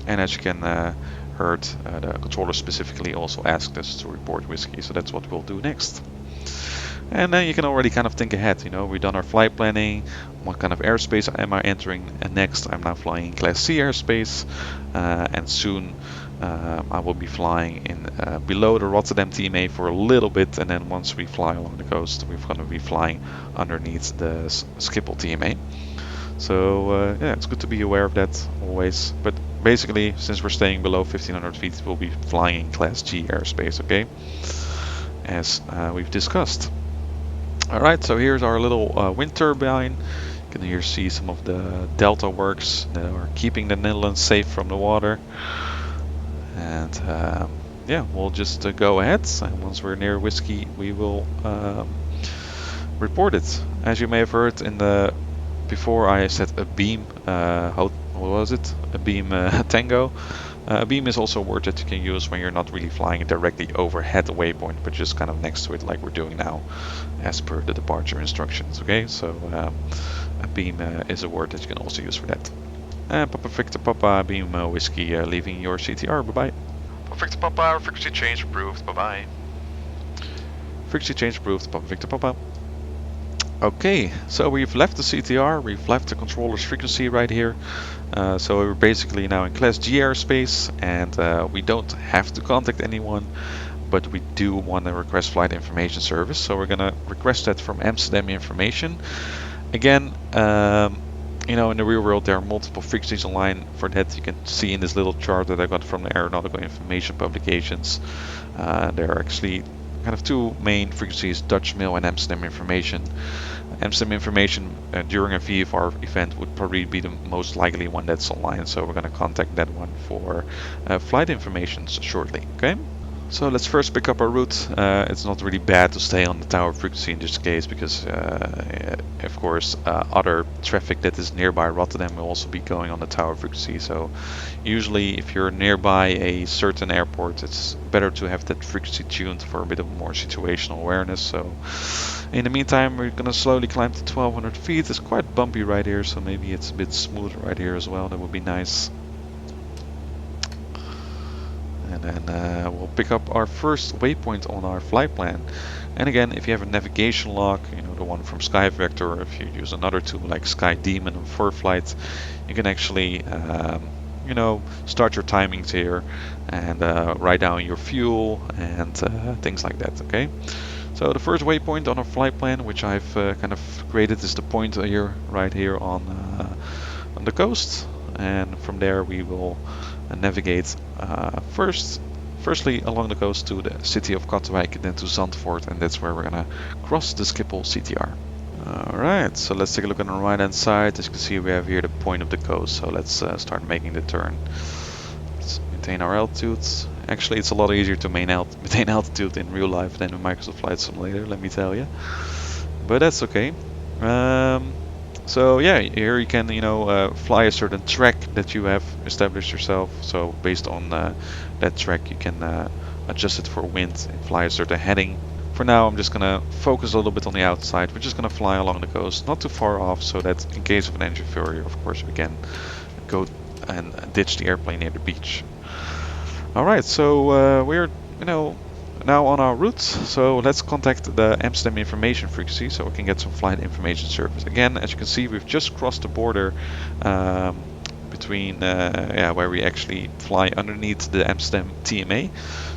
And as you can heard, the controller specifically also asked us to report whiskey, so that's what we'll do next. And then you can already kind of think ahead, you know, we've done our flight planning, what kind of airspace am I entering, and next I'm now flying in Class C airspace, and soon I will be flying in below the Rotterdam TMA for a little bit, and then once we fly along the coast, we're going to be flying underneath the Schiphol TMA. So yeah, it's good to be aware of that always. But basically, since we're staying below 1500 feet, we'll be flying in Class G airspace, okay? As we've discussed. Alright, so here's our little wind turbine. You can here see some of the delta works that are keeping the Netherlands safe from the water. And yeah, we'll just go ahead, and once we're near Whiskey, we will report it. As you may have heard in the before, I said a beam. What was it? A beam tango. A beam is also a word that you can use when you're not really flying directly overhead the waypoint, but just kind of next to it, like we're doing now, as per the departure instructions. Okay, so a beam is a word that you can also use for that. Papa Victor Papa, beam Whiskey, leaving your CTR. Bye bye. Papa Victor Papa, frequency change approved. Bye bye. Frequency change approved. Papa Victor Papa. Okay, so we've left the CTR, we've left the controller's frequency right here. So we're basically now in Class G airspace, and we don't have to contact anyone, but we do want to request flight information service. So we're gonna request that from Amsterdam Information. Again, you know, in the real world there are multiple frequencies online. For that, you can see in this little chart that I got from the Aeronautical Information publications. There are actually kind of two main frequencies, Dutch Mail and Amsterdam Information. Amsterdam Information during a VFR event would probably be the most likely one that's online, so we're going to contact that one for flight information shortly. Okay, so let's first pick up our route. It's not really bad to stay on the tower frequency in this case, because of course other traffic that is nearby Rotterdam will also be going on the tower frequency. So usually if you're nearby a certain airport, it's better to have that frequency tuned for a bit of more situational awareness. So in the meantime, we're gonna slowly climb to 1200 feet. It's quite bumpy right here, so maybe it's a bit smoother right here as well. That would be nice. And then we'll pick up our first waypoint on our flight plan. And again, if you have a navigation log, you know, the one from Skyvector, or if you use another tool like SkyDemon and FurFlight, you can actually you know, start your timings here and write down your fuel and things like that. Okay, so the first waypoint on our flight plan, which I've kind of created, is the point here, right here on the coast, and from there we will navigate firstly along the coast to the city of Katwijk, then to Zandvoort, and that's where we're gonna cross the Schiphol CTR. Alright, so let's take a look on the right hand side. As you can see, we have here the point of the coast, so let's start making the turn. Let's maintain our altitudes. Actually, it's a lot easier to maintain altitude in real life than in Microsoft Flight Simulator, let me tell you. But that's okay. So yeah, here you can, you know, fly a certain track that you have established yourself. So based on that track, you can adjust it for wind and fly a certain heading. For now, I'm just gonna focus a little bit on the outside. We're just gonna fly along the coast, not too far off, so that in case of an engine failure, of course, we can go and ditch the airplane near the beach. Alright, so we're, you know, now on our route, so let's contact the Amsterdam Information frequency so we can get some flight information service. Again, as you can see, we've just crossed the border between yeah, where we actually fly underneath the Amsterdam TMA.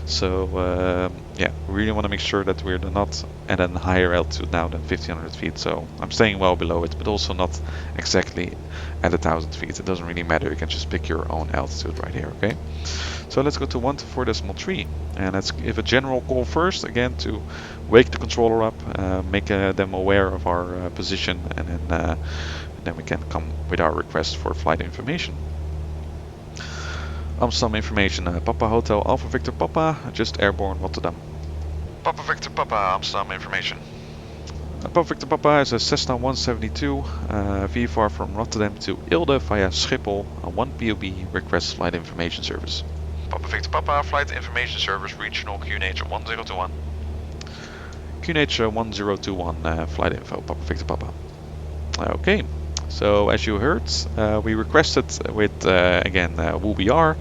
So yeah, we really want to make sure that we're not at a higher altitude now than 1500 feet. So I'm staying well below it, but also not exactly at 1000 feet. It doesn't really matter. You can just pick your own altitude right here. Okay. So let's go to 124.3, and let's give a general call first, again, to wake the controller up, make them aware of our position, and then we can come with our request for flight information. Amsterdam Information, Papa Hotel Alpha Victor Papa, just airborne Rotterdam. Papa Victor Papa, Amsterdam Information. Papa Victor Papa is a Cessna 172 VFR from Rotterdam to Eelde via Schiphol, a 1 POB request flight information service. Papa Victor Papa, flight information service, regional QNH 1021. QNH 1021, flight info, Papa Victor Papa. Okay, So as you heard, we requested with again who we are,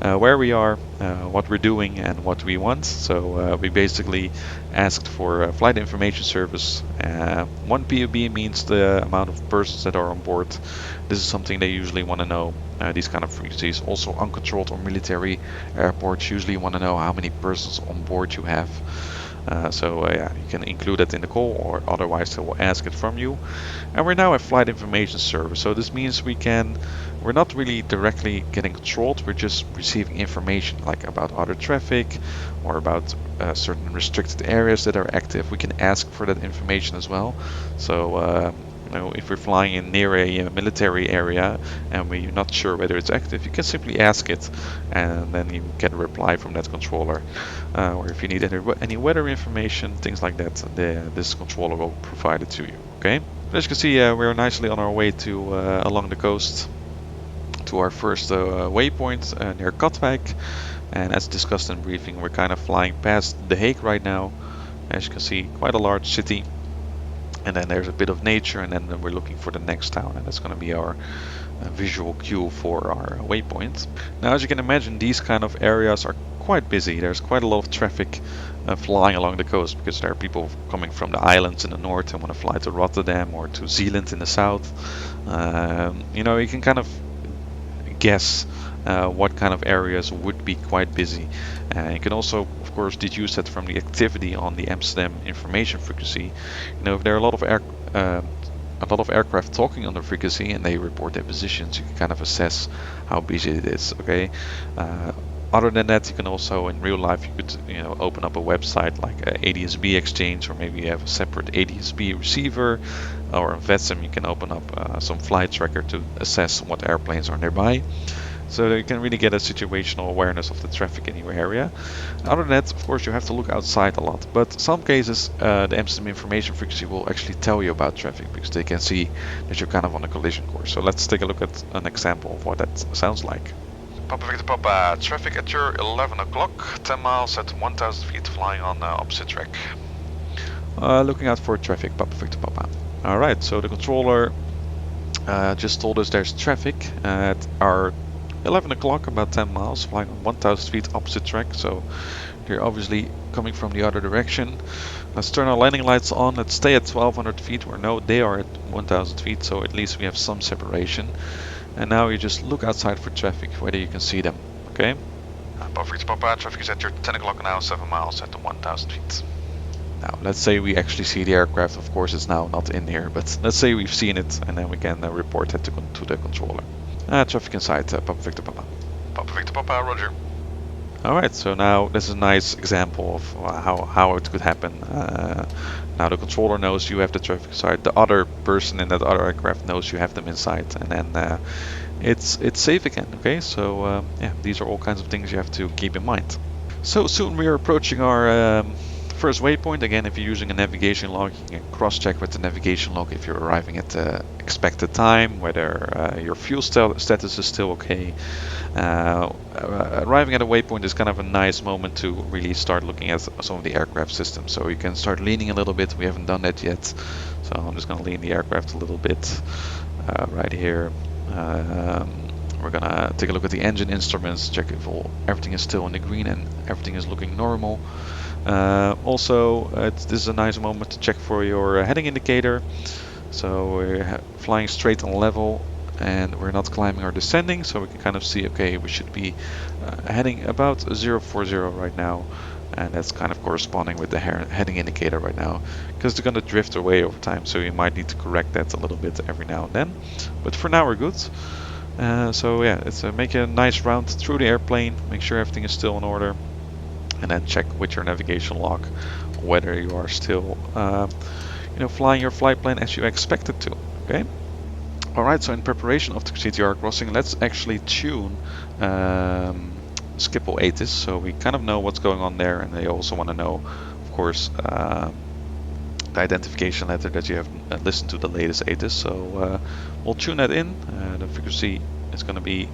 where we are, what we're doing, and what we want. So we basically asked for a flight information service. One POB means the amount of persons that are on board. This is something they usually want to know. These kind of frequencies. Also uncontrolled or military airports usually want to know how many persons on board you have. Yeah, you can include that in the call, or otherwise they will ask it from you. And we're now a flight information service, so this means we're not really directly getting controlled, we're just receiving information like about other traffic or about certain restricted areas that are active. We can ask for that information as well. So if we're flying in near a military area and we're not sure whether it's active, you can simply ask it and then you get a reply from that controller. Or if you need any weather information, things like that, this controller will provide it to you. Okay. As you can see, we're nicely on our way to along the coast to our first waypoint near Katwijk. And as discussed in briefing, we're kind of flying past The Hague right now. As you can see, quite a large city. And then there's a bit of nature, and then we're looking for the next town, and that's going to be our visual cue for our waypoint. Now, as you can imagine, these kind of areas are quite busy. There's quite a lot of traffic flying along the coast, because there are people coming from the islands in the north and want to fly to Rotterdam or to Zeeland in the south. You can kind of guess what kind of areas would be quite busy. You can also, of course, deduce that from the activity on the Amsterdam information frequency. If there are a lot of aircraft talking on the frequency and they report their positions, you can kind of assess how busy it is. Okay. Other than that, you can also, in real life, you could open up a website like ADSB Exchange, or maybe you have a separate ADSB receiver, or in VATSIM you can open up some flight tracker to assess what airplanes are nearby. So that you can really get a situational awareness of the traffic in your area. Other than that, of course, you have to look outside a lot. But some cases, the Amsterdam information frequency will actually tell you about traffic, because they can see that you're kind of on a collision course. So let's take a look at an example of what that sounds like. Papa Victor Papa, traffic at your 11 o'clock, 10 miles at 1000 feet flying on opposite track. Looking out for traffic, Papa Victor Papa. Alright, so the controller just told us there's traffic at our 11 o'clock, about 10 miles, flying on 1000 feet opposite track, so they're obviously coming from the other direction. Let's turn our landing lights on. Let's stay at 1200 feet, or no, they are at 1000 feet, so at least we have some separation. And now you just look outside for traffic, whether you can see them. Okay? Papa, traffic is at your 10 o'clock now, 7 miles at the 1000 feet. Now, let's say we actually see the aircraft. Of course, it's now not in here, but let's say we've seen it, and then we can report that to the controller. Traffic inside, Papa Victor Papa. Papa Victor Papa, roger. Alright, so now this is a nice example of how it could happen. Now the controller knows you have the traffic inside, the other person in that other aircraft knows you have them inside, and then it's safe again. Okay, so yeah, these are all kinds of things you have to keep in mind. So soon we are approaching our first waypoint. Again, if you're using a navigation log, you can cross-check with the navigation log if you're arriving at the expected time, whether your fuel status is still okay. Arriving at a waypoint is kind of a nice moment to really start looking at some of the aircraft systems. So you can start leaning a little bit. We haven't done that yet, so I'm just going to lean the aircraft a little bit right here. We're gonna take a look at the engine instruments, check if everything is still in the green and everything is looking normal. Also, this is a nice moment to check for your heading indicator. So we're flying straight on level and we're not climbing or descending, so we can kind of see, okay, we should be heading about 040 right now, and that's kind of corresponding with the heading indicator right now, because they're going to drift away over time, so you might need to correct that a little bit every now and then, but for now we're good. So yeah, it's make a nice round through the airplane, make sure everything is still in order, and then check with your navigation log whether you are still flying your flight plan as you expected to. Okay. Alright, so in preparation of the CTR crossing, let's actually tune Schiphol ATIS, so we kind of know what's going on there, and they also want to know, of course, the identification letter that you have listened to the latest ATIS. So we'll tune that in. The frequency is going to be,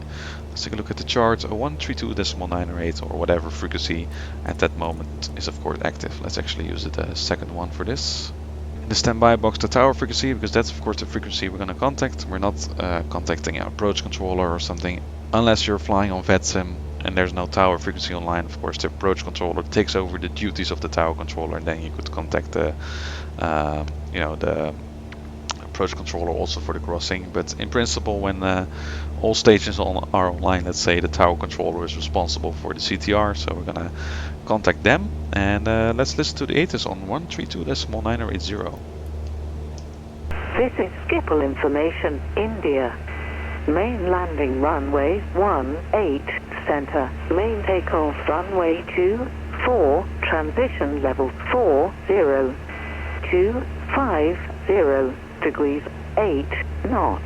let's take a look at the chart, 132.908 or whatever frequency at that moment is of course active. Let's actually use the second one for this. the standby box the tower frequency, because that's of course the frequency we're going to contact. We're not contacting an approach controller or something unless you're flying on VATSIM and there's no tower frequency online. Of course the approach controller takes over the duties of the tower controller, and then you could contact the the approach controller also for the crossing. But in principle, when all stations are online, let's say the tower controller is responsible for the CTR, so we're gonna contact them. And let's listen to the ATIS on 132.980. This is Schiphol information, India. Main landing runway 18 center. Main takeoff runway 24. Transition level 40. 250 degrees 8 knots.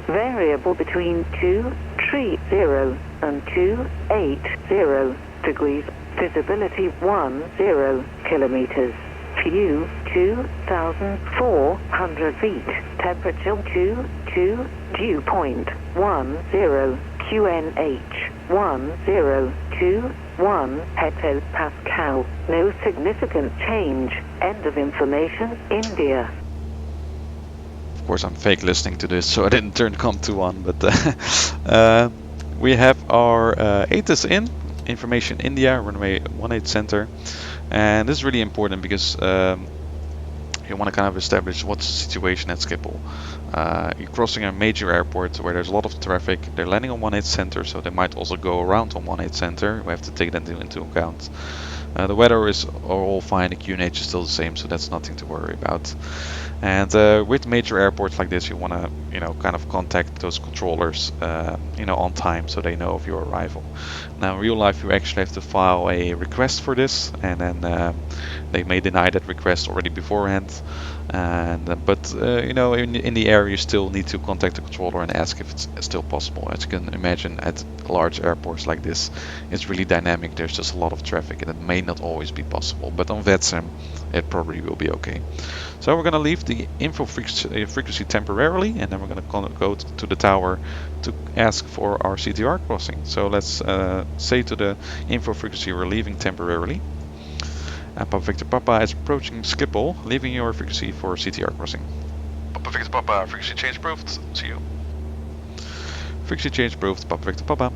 Variable between 230 and 280 degrees. Visibility 10 kilometers. View 2,400 feet. Temperature 22. Dew point 10. QNH 1021 hectopascal. No significant change. End of information, India. Of course, I'm fake listening to this, so I didn't turn COM to on, but we have our ATIS in, information India, runway 18 center. And this is really important because you want to kind of establish what's the situation at Schiphol. You're crossing a major airport where there's a lot of traffic. They're landing on 18 center, so they might also go around on 18 center. We have to take that into account. The weather is all fine, the QNH is still the same, so that's nothing to worry about. And with major airports like this, you want to, kind of contact those controllers, on time, so they know of your arrival. Now, in real life, you actually have to file a request for this, and then they may deny that request already beforehand. And but in the air, you still need to contact the controller and ask if it's still possible. As you can imagine, at large airports like this, it's really dynamic. There's just a lot of traffic, and it may not always be possible. But on VATSIM, it probably will be okay. So we're going to leave the info frequency temporarily, and then we're going to go to the tower to ask for our CTR crossing. So let's say to the info frequency we're leaving temporarily. And Papa Victor Papa is approaching Schiphol, leaving your frequency for CTR crossing. Papa Victor Papa, frequency change approved. See you. Frequency change approved, Papa Victor Papa.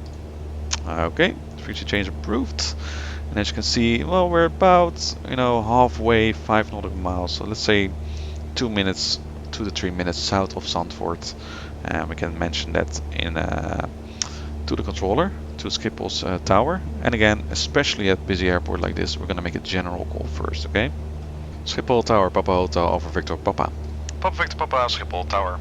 Okay, frequency change approved. And as you can see, well, we're about, halfway, 5 nautical miles. So let's say 2 to 3 minutes south of Zandvoort. And we can mention that in to the controller, to Schiphol's tower. And again, especially at busy airport like this, we're going to make a general call first, okay? Schiphol Tower, Papa Hotel, over Victor Papa. Papa Victor Papa, Schiphol Tower.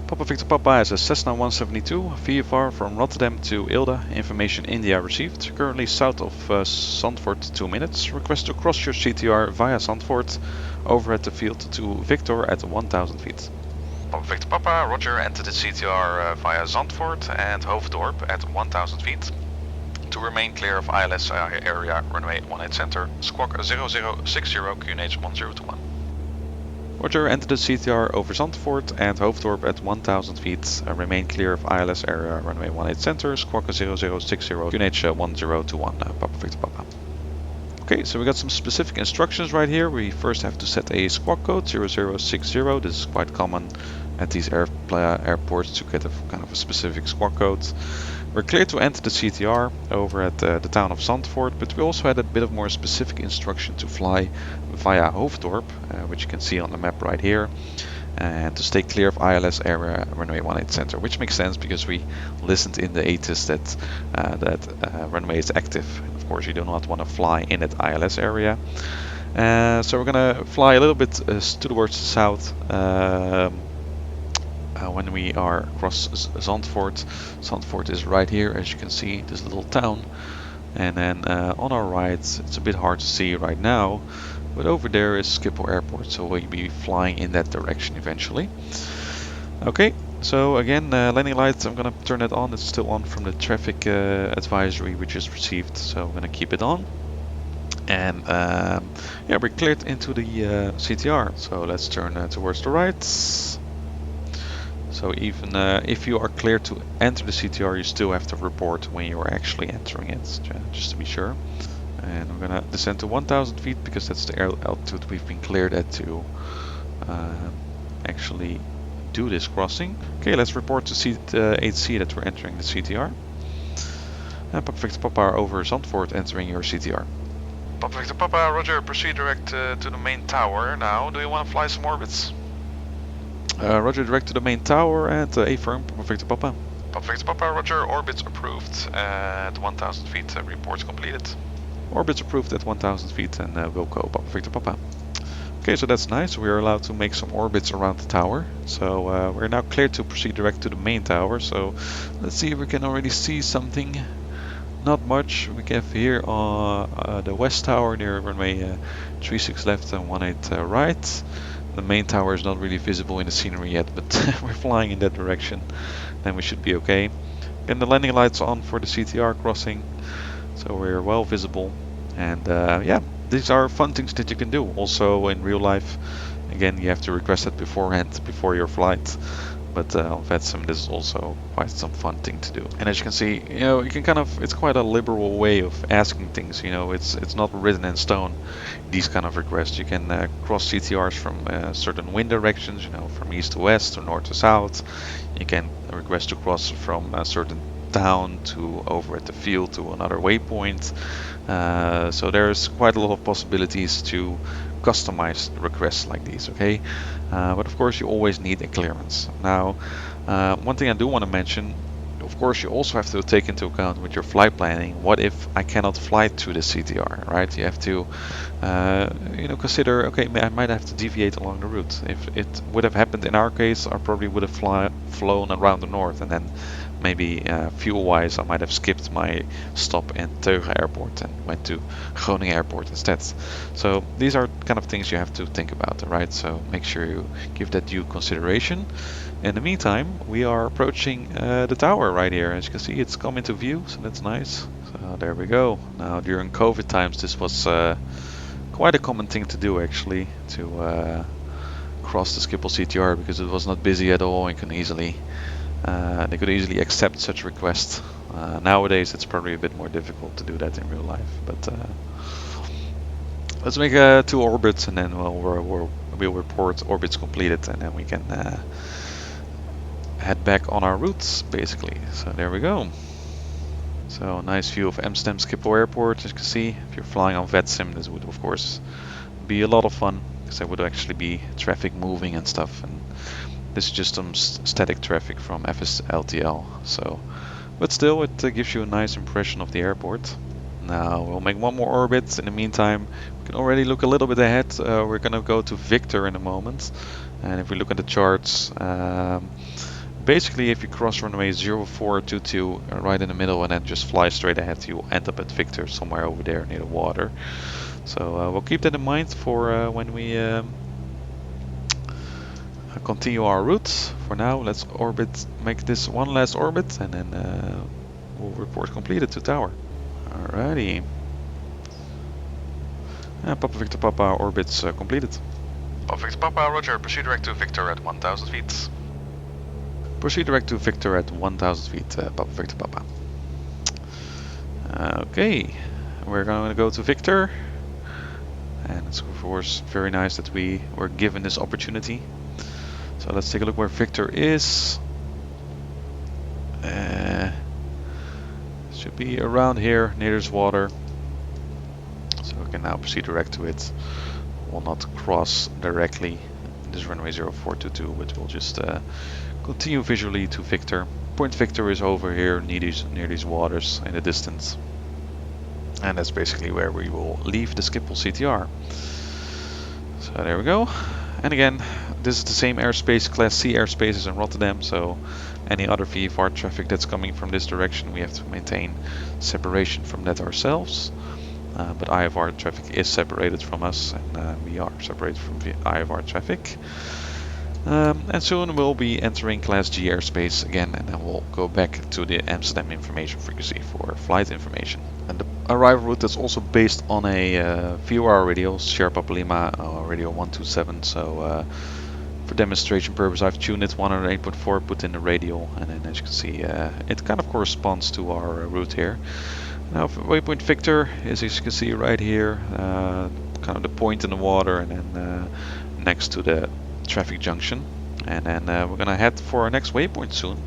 Papa Victor Papa is a Cessna 172 VFR from Rotterdam to Eelde. Information India received. Currently south of Zandvoort, 2 minutes. Request to cross your CTR via Zandvoort. Over at the field to Victor at 1,000 feet. Papa Victor Papa, Roger, enter the CTR via Zandvoort and Hoofddorp at 1,000 feet. To remain clear of ILS area, runway 18 center, squawk 0060 QNH 1021. Roger, enter the CTR over Zandvoort and Hoofddorp at 1,000 feet. Remain clear of ILS area, runway 18 center, squawk 0060 QNH 1021, Papa Victor Papa. Okay, so we got some specific instructions right here. We first have to set a squawk code 0060. This is quite common at these airports to get a kind of a specific squawk code. We're clear to enter the CTR over at the town of Zandvoort, but we also had a bit of more specific instruction to fly via Hoofddorp, which you can see on the map right here, and to stay clear of ILS area runway 18 center, which makes sense because we listened in the ATIS that runway is active. Of course, you do not want to fly in that ILS area. So we're gonna fly a little bit towards the south when we are across Zandvoort. Zandvoort is right here, as you can see, this little town. And then on our right, it's a bit hard to see right now, but over there is Schiphol Airport, so we'll be flying in that direction eventually. Okay, so again, landing lights, I'm gonna turn it on. It's still on from the traffic advisory we just received, so I'm gonna keep it on. And yeah, we're cleared into the CTR, so let's turn towards the right. So even if you are clear to enter the CTR, you still have to report when you are actually entering it, just to be sure. And I'm gonna descend to 1,000 feet because that's the altitude we've been cleared at to actually do this crossing. Okay, let's report to seat 8C that we're entering the CTR. Papa Victor Papa over Zandvoort entering your CTR. Papa Victor Papa, roger, proceed direct to the main tower. Now, do you want to fly some orbits? Roger, direct to the main tower and affirm, Papa Victor Papa. Papa Victor Papa, roger, orbits approved at 1000 feet, reports completed. Orbits approved at 1000 feet and Wilco, Papa Victor Papa. Okay, so that's nice. We are allowed to make some orbits around the tower. So we're now cleared to proceed direct to the main tower. So let's see if we can already see something. Not much. We have here the west tower near runway 36 left and 18 right. The main tower is not really visible in the scenery yet, but we're flying in that direction. Then we should be okay. Again, the landing lights on for the CTR crossing. So we're well visible. And yeah, these are fun things that you can do. Also in real life, again, you have to request it beforehand, before your flight. But on VATSIM, this is also quite some fun thing to do. And as you can see, you know, you can kind of, it's quite a liberal way of asking things. You know, it's not written in stone, these kind of requests. You can cross CTRs from certain wind directions, you know, from east to west or north to south. You can request to cross from a certain town to over at the field to another waypoint. So there's quite a lot of possibilities to customize requests like these, okay? But of course you always need a clearance. Now, one thing I do want to mention, of course you also have to take into account with your flight planning, what if I cannot fly to the CTR, right? You have to you know, consider, okay, I might have to deviate along the route. If it would have happened in our case, I probably would have flown around the north, and then maybe fuel-wise I might have skipped my stop in Teuge airport and went to Groningen airport instead. So these are kind of things you have to think about, right? So make sure you give that due consideration. In the meantime, we are approaching the tower right here. As you can see, it's come into view, so that's nice. So there we go. Now during COVID times, this was quite a common thing to do, actually, to cross the Schiphol CTR, because it was not busy at all and they could easily accept such requests. Nowadays it's probably a bit more difficult to do that in real life, but let's make 2 orbits and then we'll report orbits completed, and then we can head back on our routes basically. So there we go. So nice view of Amsterdam Schiphol Airport. As you can see, if you're flying on VATSIM, this would of course be a lot of fun, because there would actually be traffic moving and stuff, and this is just some static traffic from FSLTL. So, but still, it gives you a nice impression of the airport. Now we'll make 1 more orbit. In the meantime, we can already look a little bit ahead. We're gonna go to Victor in a moment, and if we look at the charts, basically if you cross runway 0422 right in the middle and then just fly straight ahead, you'll end up at Victor, somewhere over there near the water. So we'll keep that in mind for when we continue our route. For now, let's make this 1 last orbit, and then we'll report completed to tower. Alrighty. Papa Victor Papa, orbits completed. Papa Victor Papa, roger, proceed direct to Victor at 1000 feet. Proceed direct to Victor at 1000 feet, Papa Victor Papa. Okay, we're going to go to Victor, and it's of course very nice that we were given this opportunity. So let's take a look where Victor is. Should be around here, near this water. So we can now proceed direct to it. We'll not cross directly this runway 0422, but we'll just continue visually to Victor. Point Victor is over here near these waters in the distance. And that's basically where we will leave the Schiphol CTR. So there we go. And again, this is the same airspace, Class C airspace as in Rotterdam, so any other VFR traffic that's coming from this direction, we have to maintain separation from that ourselves. But IFR traffic is separated from us, and we are separated from IFR traffic. And soon we'll be entering Class G airspace again, and then we'll go back to the Amsterdam information frequency for flight information. And the arrival route is also based on a VOR radio, Sierra Papa Lima radio 127. So for demonstration purpose, I've tuned it 108.4, put in the radio, and then as you can see, it kind of corresponds to our route here. Now, waypoint Victor is, as you can see right here, kind of the point in the water, and then next to the traffic junction, and then we're gonna head for our next waypoint soon.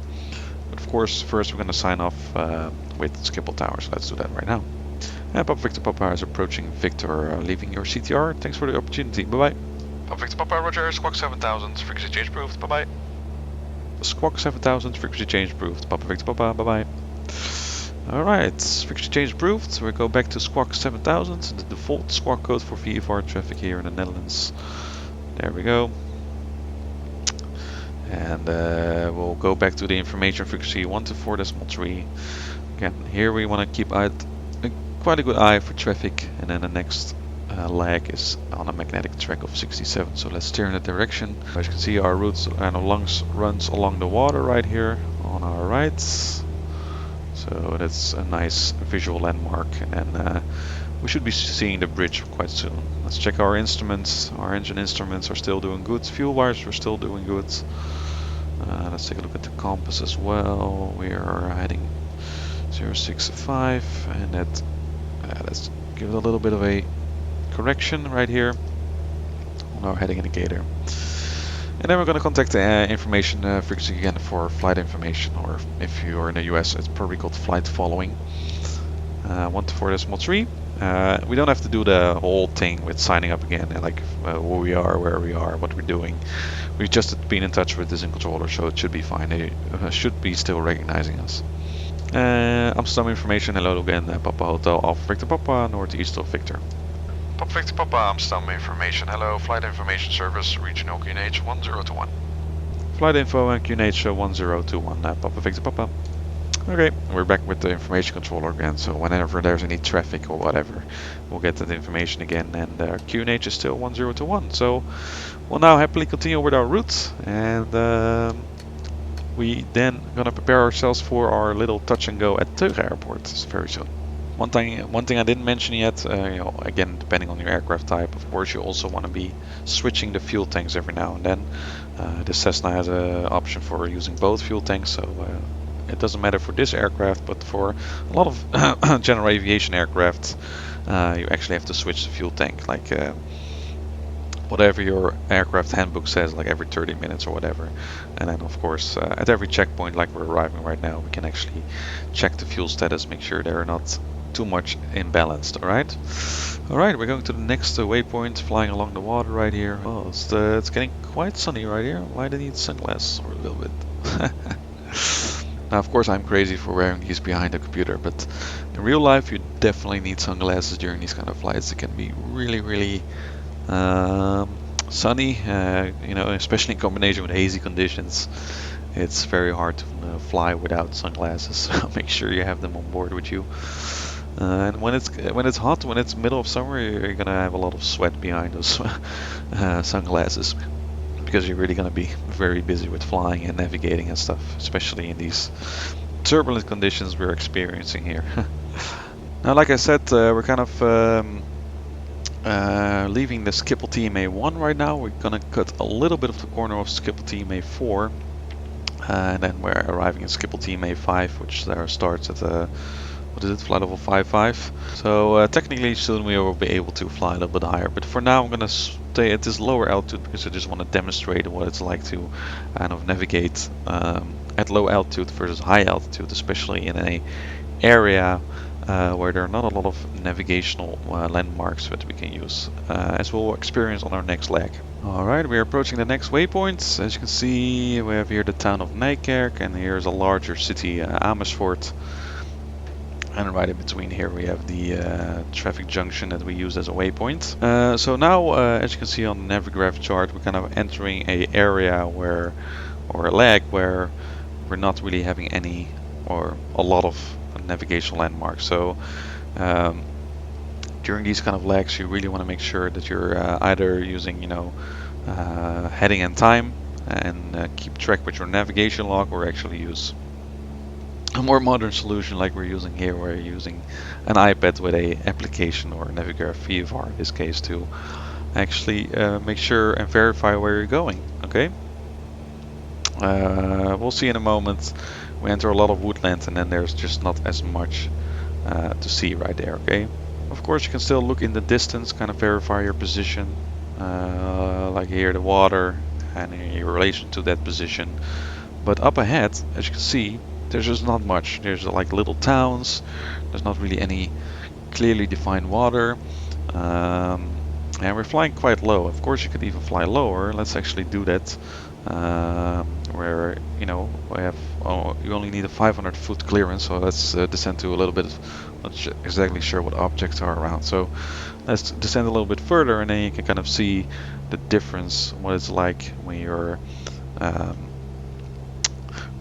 But of course, first we're gonna sign off with Schiphol Tower, so let's do that right now. And Papa Victor Papa is approaching Victor, leaving your CTR. Thanks for the opportunity. Bye bye. Papa Victor Papa, Roger. Squawk 7000, frequency change approved. Bye bye. Squawk 7000, frequency change approved. Papa Victor Papa, bye bye. Alright, frequency change approved. We go back to Squawk 7000, the default squawk code for VFR traffic here in the Netherlands. There we go. And we'll go back to the information frequency 124.3. Again, here we want to keep quite a good eye for traffic, and then the next leg is on a magnetic track of 67. So let's steer in that direction. As you can see, our route runs along the water right here on our right. So that's a nice visual landmark, and then we should be seeing the bridge quite soon. Let's check our instruments. Our engine instruments are still doing good. Fuel wires are still doing good. Let's take a look at the compass as well. We are heading 065, and that let's give it a little bit of a correction right here on our heading indicator. And then we're going to contact the information frequency again for flight information, or if you're in the US, it's probably called flight following. 124.3. We don't have to do the whole thing with signing up again, and like who we are, where we are, what we're doing. We've just been in touch with this controller, so it should be fine. They should be still recognizing us. Amsterdam information, hello again, Papa Hotel Alpha Victor Papa, Northeast of Victor. Papa Victor Papa, Amsterdam information, hello, flight information service, regional QNH 1021. Flight info and QNH 1021, Papa Victor Papa. Okay, we're back with the information controller again, so whenever there's any traffic or whatever, we'll get that information again, and QNH is still 1021, so we'll now happily continue with our route, and we then gonna prepare ourselves for our little touch and go at Teuge Airport very soon. One thing I didn't mention yet, again, depending on your aircraft type, of course, you also want to be switching the fuel tanks every now and then. The Cessna has an option for using both fuel tanks, so it doesn't matter for this aircraft, but for a lot of general aviation aircraft, you actually have to switch the fuel tank, like whatever your aircraft handbook says, like every 30 minutes or whatever. And then of course at every checkpoint, like we're arriving right now, we can actually check the fuel status, make sure they're not too much imbalanced. Alright, we're going to the next waypoint, flying along the water right here. Oh, it's getting quite sunny right here. Why do I need sunglasses or a little bit? Now of course I'm crazy for wearing these behind the computer, but in real life you definitely need sunglasses during these kind of flights. It can be really sunny, especially in combination with hazy conditions. It's very hard to fly without sunglasses, so make sure you have them on board with you. And when it's hot, when it's middle of summer, you're gonna have a lot of sweat behind those sunglasses, because you're really gonna be very busy with flying and navigating and stuff, especially in these turbulent conditions we're experiencing here. Now, like I said, we're kind of leaving the Schiphol TMA1 right now. We're gonna cut a little bit of the corner of Schiphol TMA4, and then we're arriving at Schiphol TMA5, which there starts at flight level 55. So technically soon we will be able to fly a little bit higher, but for now I'm gonna stay at this lower altitude because I just want to demonstrate what it's like to kind of navigate at low altitude versus high altitude, especially in an area where there are not a lot of navigational landmarks that we can use, as we'll experience on our next leg. Alright, we are approaching the next waypoint. As you can see, we have here the town of Nijkerk, and here's a larger city, Amersfoort. And right in between here we have the traffic junction that we use as a waypoint. So now, as you can see on the Navigraph chart, we're kind of entering an area or a leg where we're not really having any or a lot of navigational landmarks. So during these kind of legs, you really want to make sure that you're either using, heading and time and keep track with your navigation log, or actually use a more modern solution like we're using here, where you're using an iPad with a application, or Navigraph VFR in this case, to actually make sure and verify where you're going. Okay, we'll see in a moment. We enter a lot of woodland, and then there's just not as much to see right there. Okay, of course you can still look in the distance, kind of verify your position, like here the water and in relation to that position. But up ahead, as you can see, there's just not much. There's like little towns. There's not really any clearly defined water. And we're flying quite low. Of course, you could even fly lower. Let's actually do that. Where we have you only need a 500 foot clearance. So let's descend to a little bit. Not exactly sure what objects are around. So let's descend a little bit further, and then you can kind of see the difference, what it's like when you're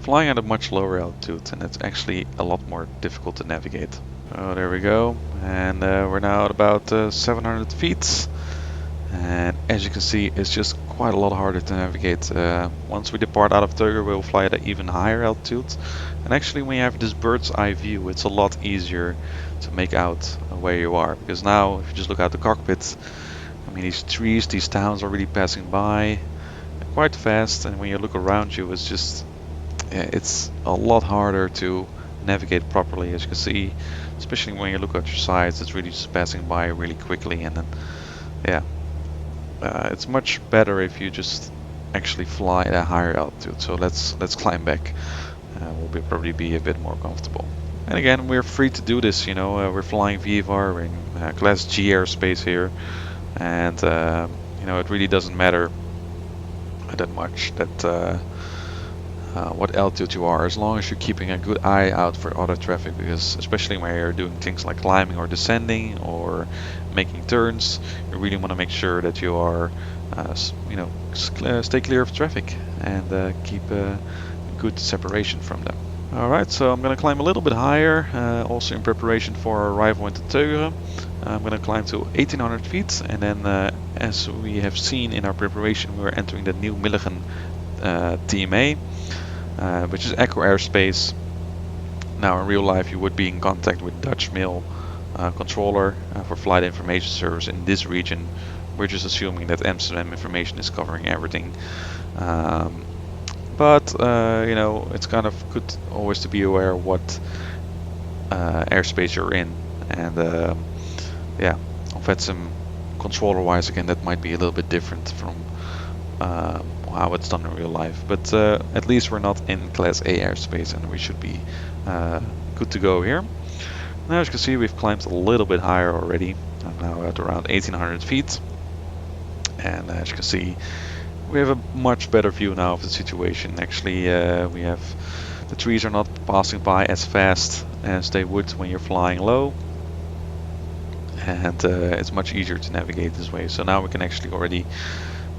flying at a much lower altitude, and it's actually a lot more difficult to navigate. Oh, there we go, and we're now at about 700 feet, and as you can see, it's just quite a lot harder to navigate. Once we depart out of Teuge, we'll fly at an even higher altitude, and actually when you have this bird's eye view, it's a lot easier to make out where you are, because now if you just look out the cockpit, I mean, these trees, these towns are really passing by quite fast, and when you look around you, it's just it's a lot harder to navigate properly. As you can see, especially when you look at your sides, it's really just passing by really quickly, and then it's much better if you just actually fly at a higher altitude. So let's climb back. We'll probably be a bit more comfortable. And again, we're free to do this. We're flying VFR, we're in Class G airspace here, and it really doesn't matter that much that what altitude you are, as long as you're keeping a good eye out for other traffic, because especially when you're doing things like climbing or descending or making turns, you really want to make sure that you are stay clear of traffic and keep good separation from them. Alright, so I'm going to climb a little bit higher, also in preparation for our arrival into Teuge. I'm going to climb to 1800 feet, and then as we have seen in our preparation, we're entering the new Milligan TMA, which is Echo airspace. Now in real life you would be in contact with Dutch Mail controller for flight information service in this region. We're just assuming that Amsterdam information is covering everything. But it's kind of good always to be aware of what airspace you're in, and on VATSIM controller wise, again, that might be a little bit different from how it's done in real life, but at least we're not in Class A airspace, and we should be good to go here. Now, as you can see, we've climbed a little bit higher already. I'm now at around 1800 feet, and as you can see, we have a much better view now of the situation. Actually, we have the trees are not passing by as fast as they would when you're flying low, and it's much easier to navigate this way. So now we can actually already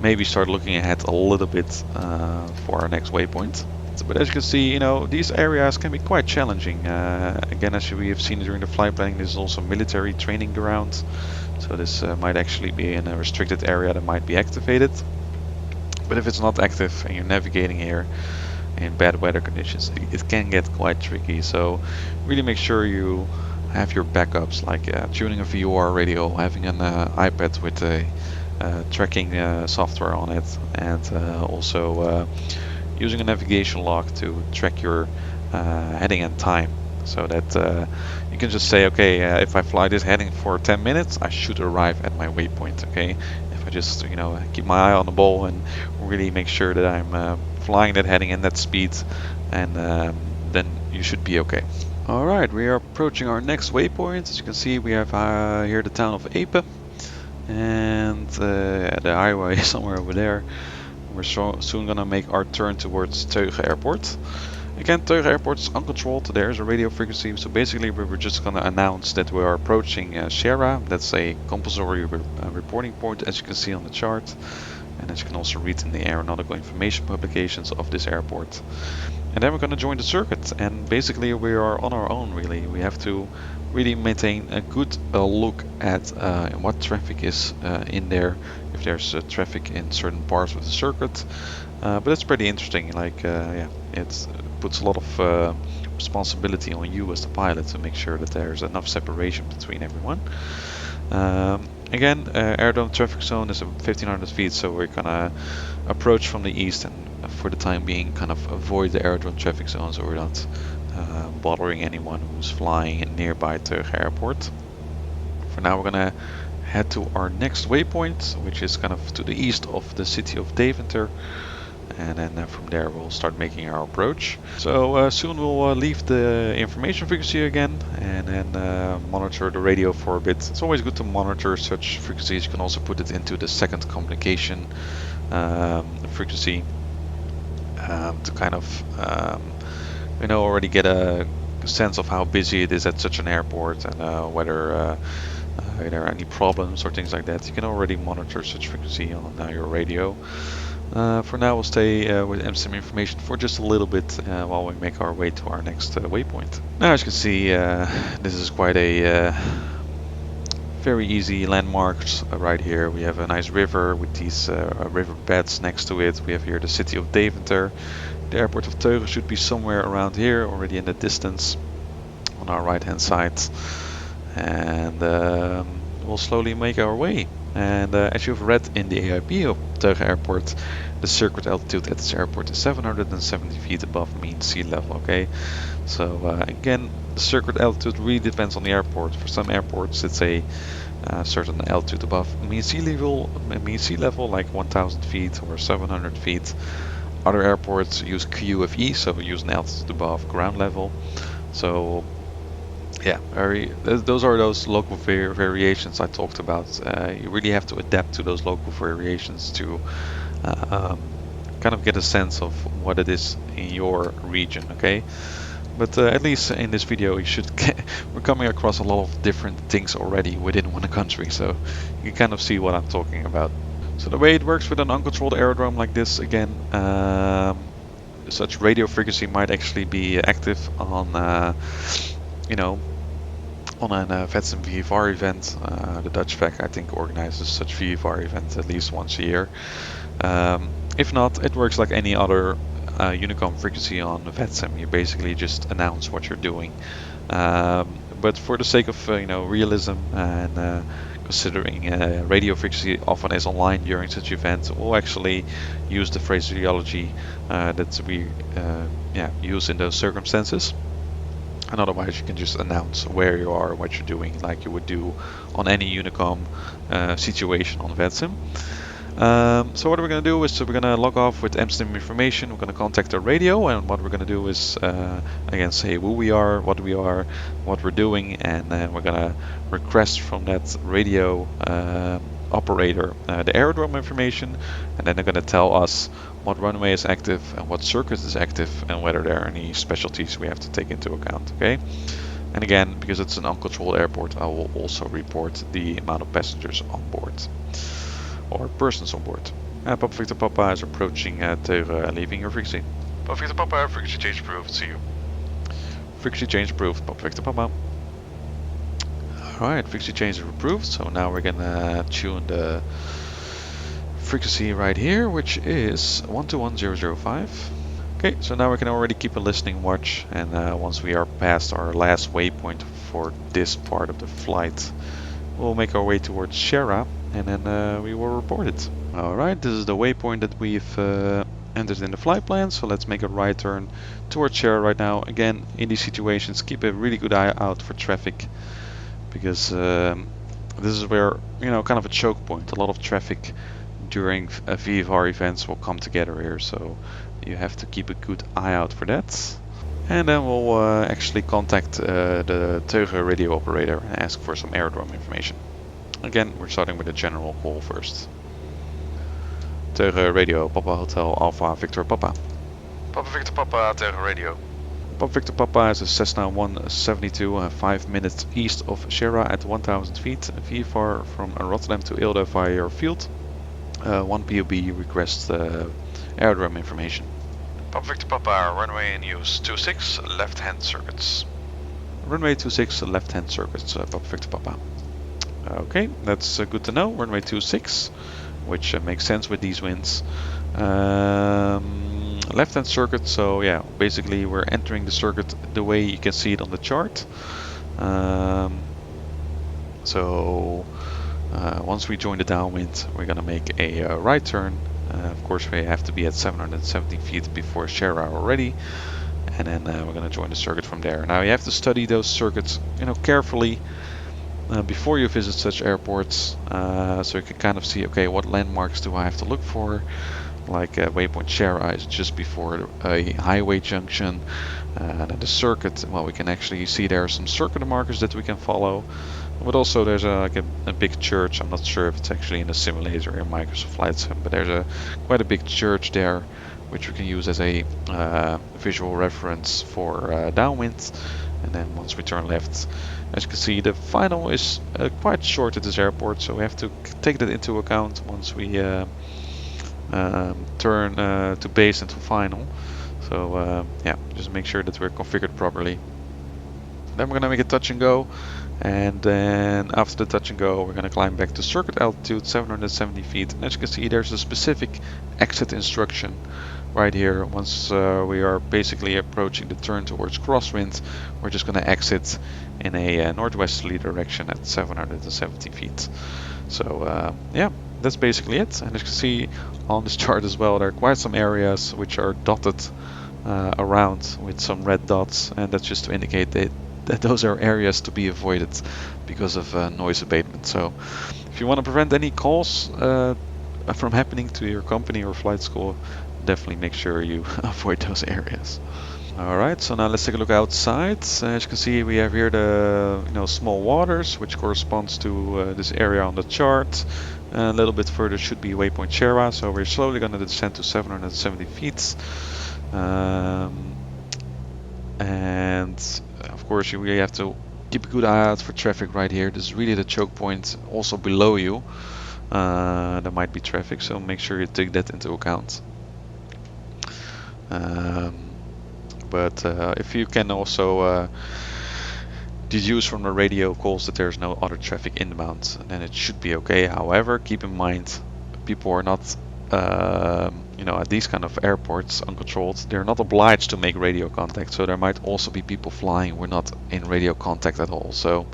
maybe start looking ahead a little bit for our next waypoint. But as you can see, these areas can be quite challenging. Again, as we have seen during the flight planning, this is also military training ground. So this might actually be in a restricted area that might be activated. But if it's not active and you're navigating here in bad weather conditions, it can get quite tricky. So really make sure you have your backups, like tuning a VOR radio, having an iPad with a tracking software on it, and also using a navigation log to track your heading and time, so that you can just say, okay, if I fly this heading for 10 minutes, I should arrive at my waypoint. Okay, if I just keep my eye on the ball and really make sure that I'm flying that heading and that speed, and then you should be okay. Alright, we are approaching our next waypoint. As you can see, we have here the town of Eelde, and the highway is somewhere over there. We're soon gonna make our turn towards Teuge Airport. Again, Teuge Airport is uncontrolled. There's a radio frequency, so basically we were just gonna announce that we are approaching Shera. That's a compulsory reporting point, as you can see on the chart, and as you can also read in the aeronautical information publications of this airport. And then we're gonna join the circuit, and basically we are on our own. Really, we have to really maintain a good look at what traffic is in there, if there's traffic in certain parts of the circuit. But it's pretty interesting. Like, it puts a lot of responsibility on you as the pilot to make sure that there's enough separation between everyone. Again, aerodrome traffic zone is 1500 feet, so we're gonna approach from the east, and for the time being kind of avoid the aerodrome traffic zone, so we're not bothering anyone who's flying nearby Teuge Airport. For now, we're gonna head to our next waypoint, which is kind of to the east of the city of Deventer. And then from there we'll start making our approach. So soon we'll leave the information frequency again and then monitor the radio for a bit. It's always good to monitor such frequencies. You can also put it into the second communication frequency to kind of already get a sense of how busy it is at such an airport and whether there are any problems or things like that. You can already monitor such frequency on your radio. For now we'll stay with MSIM information for just a little bit while we make our way to our next waypoint. Now as you can see, this is quite a very easy landmarks right here. We have a nice river with these river beds next to it. We have here the city of Deventer. The airport of Teuge should be somewhere around here, already in the distance on our right hand side. And we'll slowly make our way. And as you've read in the AIP of Teuge Airport, the circuit altitude at this airport is 770 feet above mean sea level. Okay, so again, the circuit altitude really depends on the airport. For some airports, it's a certain altitude above mean sea level, like 1,000 feet or 700 feet. Other airports use QFE, so use an altitude above ground level. So yeah, those are those local variations I talked about. You really have to adapt to those local variations to kind of get a sense of what it is in your region, okay? But at least in this video we're coming across a lot of different things already within one country, so you can kind of see what I'm talking about. So the way it works with an uncontrolled aerodrome like this, again, such radio frequency might actually be active on on a VATSIM VFR event. The Dutch VAC, I think, organizes such VFR events at least once a year. If not, it works like any other Unicom frequency on VATSIM. You basically just announce what you're doing. But for the sake of realism and considering radio frequency often is online during such events, we'll actually use the phraseology that we use in those circumstances. And otherwise you can just announce where you are, what you're doing, like you would do on any Unicom situation on VATSIM. So what we're going to do is we're going to log off with MSIM information. We're going to contact the radio, and what we're going to do is again say who we are, what we're doing, and then we're going to request from that radio operator the aerodrome information, and then they're going to tell us what runway is active and what circuit is active and whether there are any specialties we have to take into account. Okay, and again, because it's an uncontrolled airport, I will also report the amount of passengers on board or persons on board. Papa Victor Papa is approaching Teuge, leaving your frequency. Papa Victor Papa, frequency change approved. See you. Frequency change approved. Papa Victor Papa. Alright, frequency change is approved. So now we're gonna tune the frequency right here, which is 121005. Okay, so now we can already keep a listening watch, and once we are past our last waypoint for this part of the flight, we'll make our way towards Shera, and then we will report it. Alright, this is the waypoint that we've entered in the flight plan, so let's make a right turn towards Shera right now. Again, in these situations, keep a really good eye out for traffic, because this is where, kind of a choke point. A lot of traffic during VFR events will come together here, so you have to keep a good eye out for that. And then we'll actually contact the Teuge radio operator and ask for some aerodrome information. Again, we're starting with a general call first. Teuge radio, Papa Hotel Alpha Victor Papa. Papa Victor Papa, Teuge radio. Papa Victor Papa is a Cessna 172, 5 minutes east of Shera at 1000 feet, VFR from Rotterdam to Eelde via your field. 1 POB requests aerodrome information. Papa Victor Papa, runway in use 26, left-hand circuits. Runway 26, left-hand circuits, Papa Victor Papa. Okay, that's good to know. Runway 26, which makes sense with these winds. Left-hand circuit, so yeah, basically we're entering the circuit the way you can see it on the chart. Once we join the downwind, we're gonna make a right turn. Of course, we have to be at 770 feet before Shera already, and then we're gonna join the circuit from there. Now you have to study those circuits, carefully, before you visit such airports, so you can kind of see, okay, what landmarks do I have to look for? Like waypoint Shara is just before a highway junction, and the circuit, well, we can actually see there are some circuit markers that we can follow, but also there's like a big church. I'm not sure if it's actually in the simulator in Microsoft Flight Sim, but there's quite a big church there, which we can use as a visual reference for downwind. And then once we turn left, as you can see, the final is quite short at this airport, so we have to take that into account once we turn to base and to final. So yeah, just make sure that we're configured properly. Then we're gonna make a touch and go, and then after the touch and go, we're gonna climb back to circuit altitude 770 feet. And as you can see, there's a specific exit instruction right here. Once we are basically approaching the turn towards crosswind, we're just gonna exit in a northwesterly direction at 770 feet. So yeah, that's basically it. And as you can see on this chart as well, there are quite some areas which are dotted around with some red dots, and that's just to indicate that those are areas to be avoided because of noise abatement. So if you want to prevent any calls from happening to your company or flight school, definitely make sure you avoid those areas. Alright, so now let's take a look outside. As you can see, we have here the small waters, which corresponds to this area on the chart. A little bit further should be waypoint Shara, so we're slowly going to descend to 770 feet. And of course, you really have to keep a good eye out for traffic right here. This is really the choke point. Also below you, there might be traffic, so make sure you take that into account. But if you can also deduce from the radio calls that there's no other traffic inbound, then it should be okay. However, keep in mind, people are not, at these kind of airports, uncontrolled, they're not obliged to make radio contact. So there might also be people flying who are not in radio contact at all. So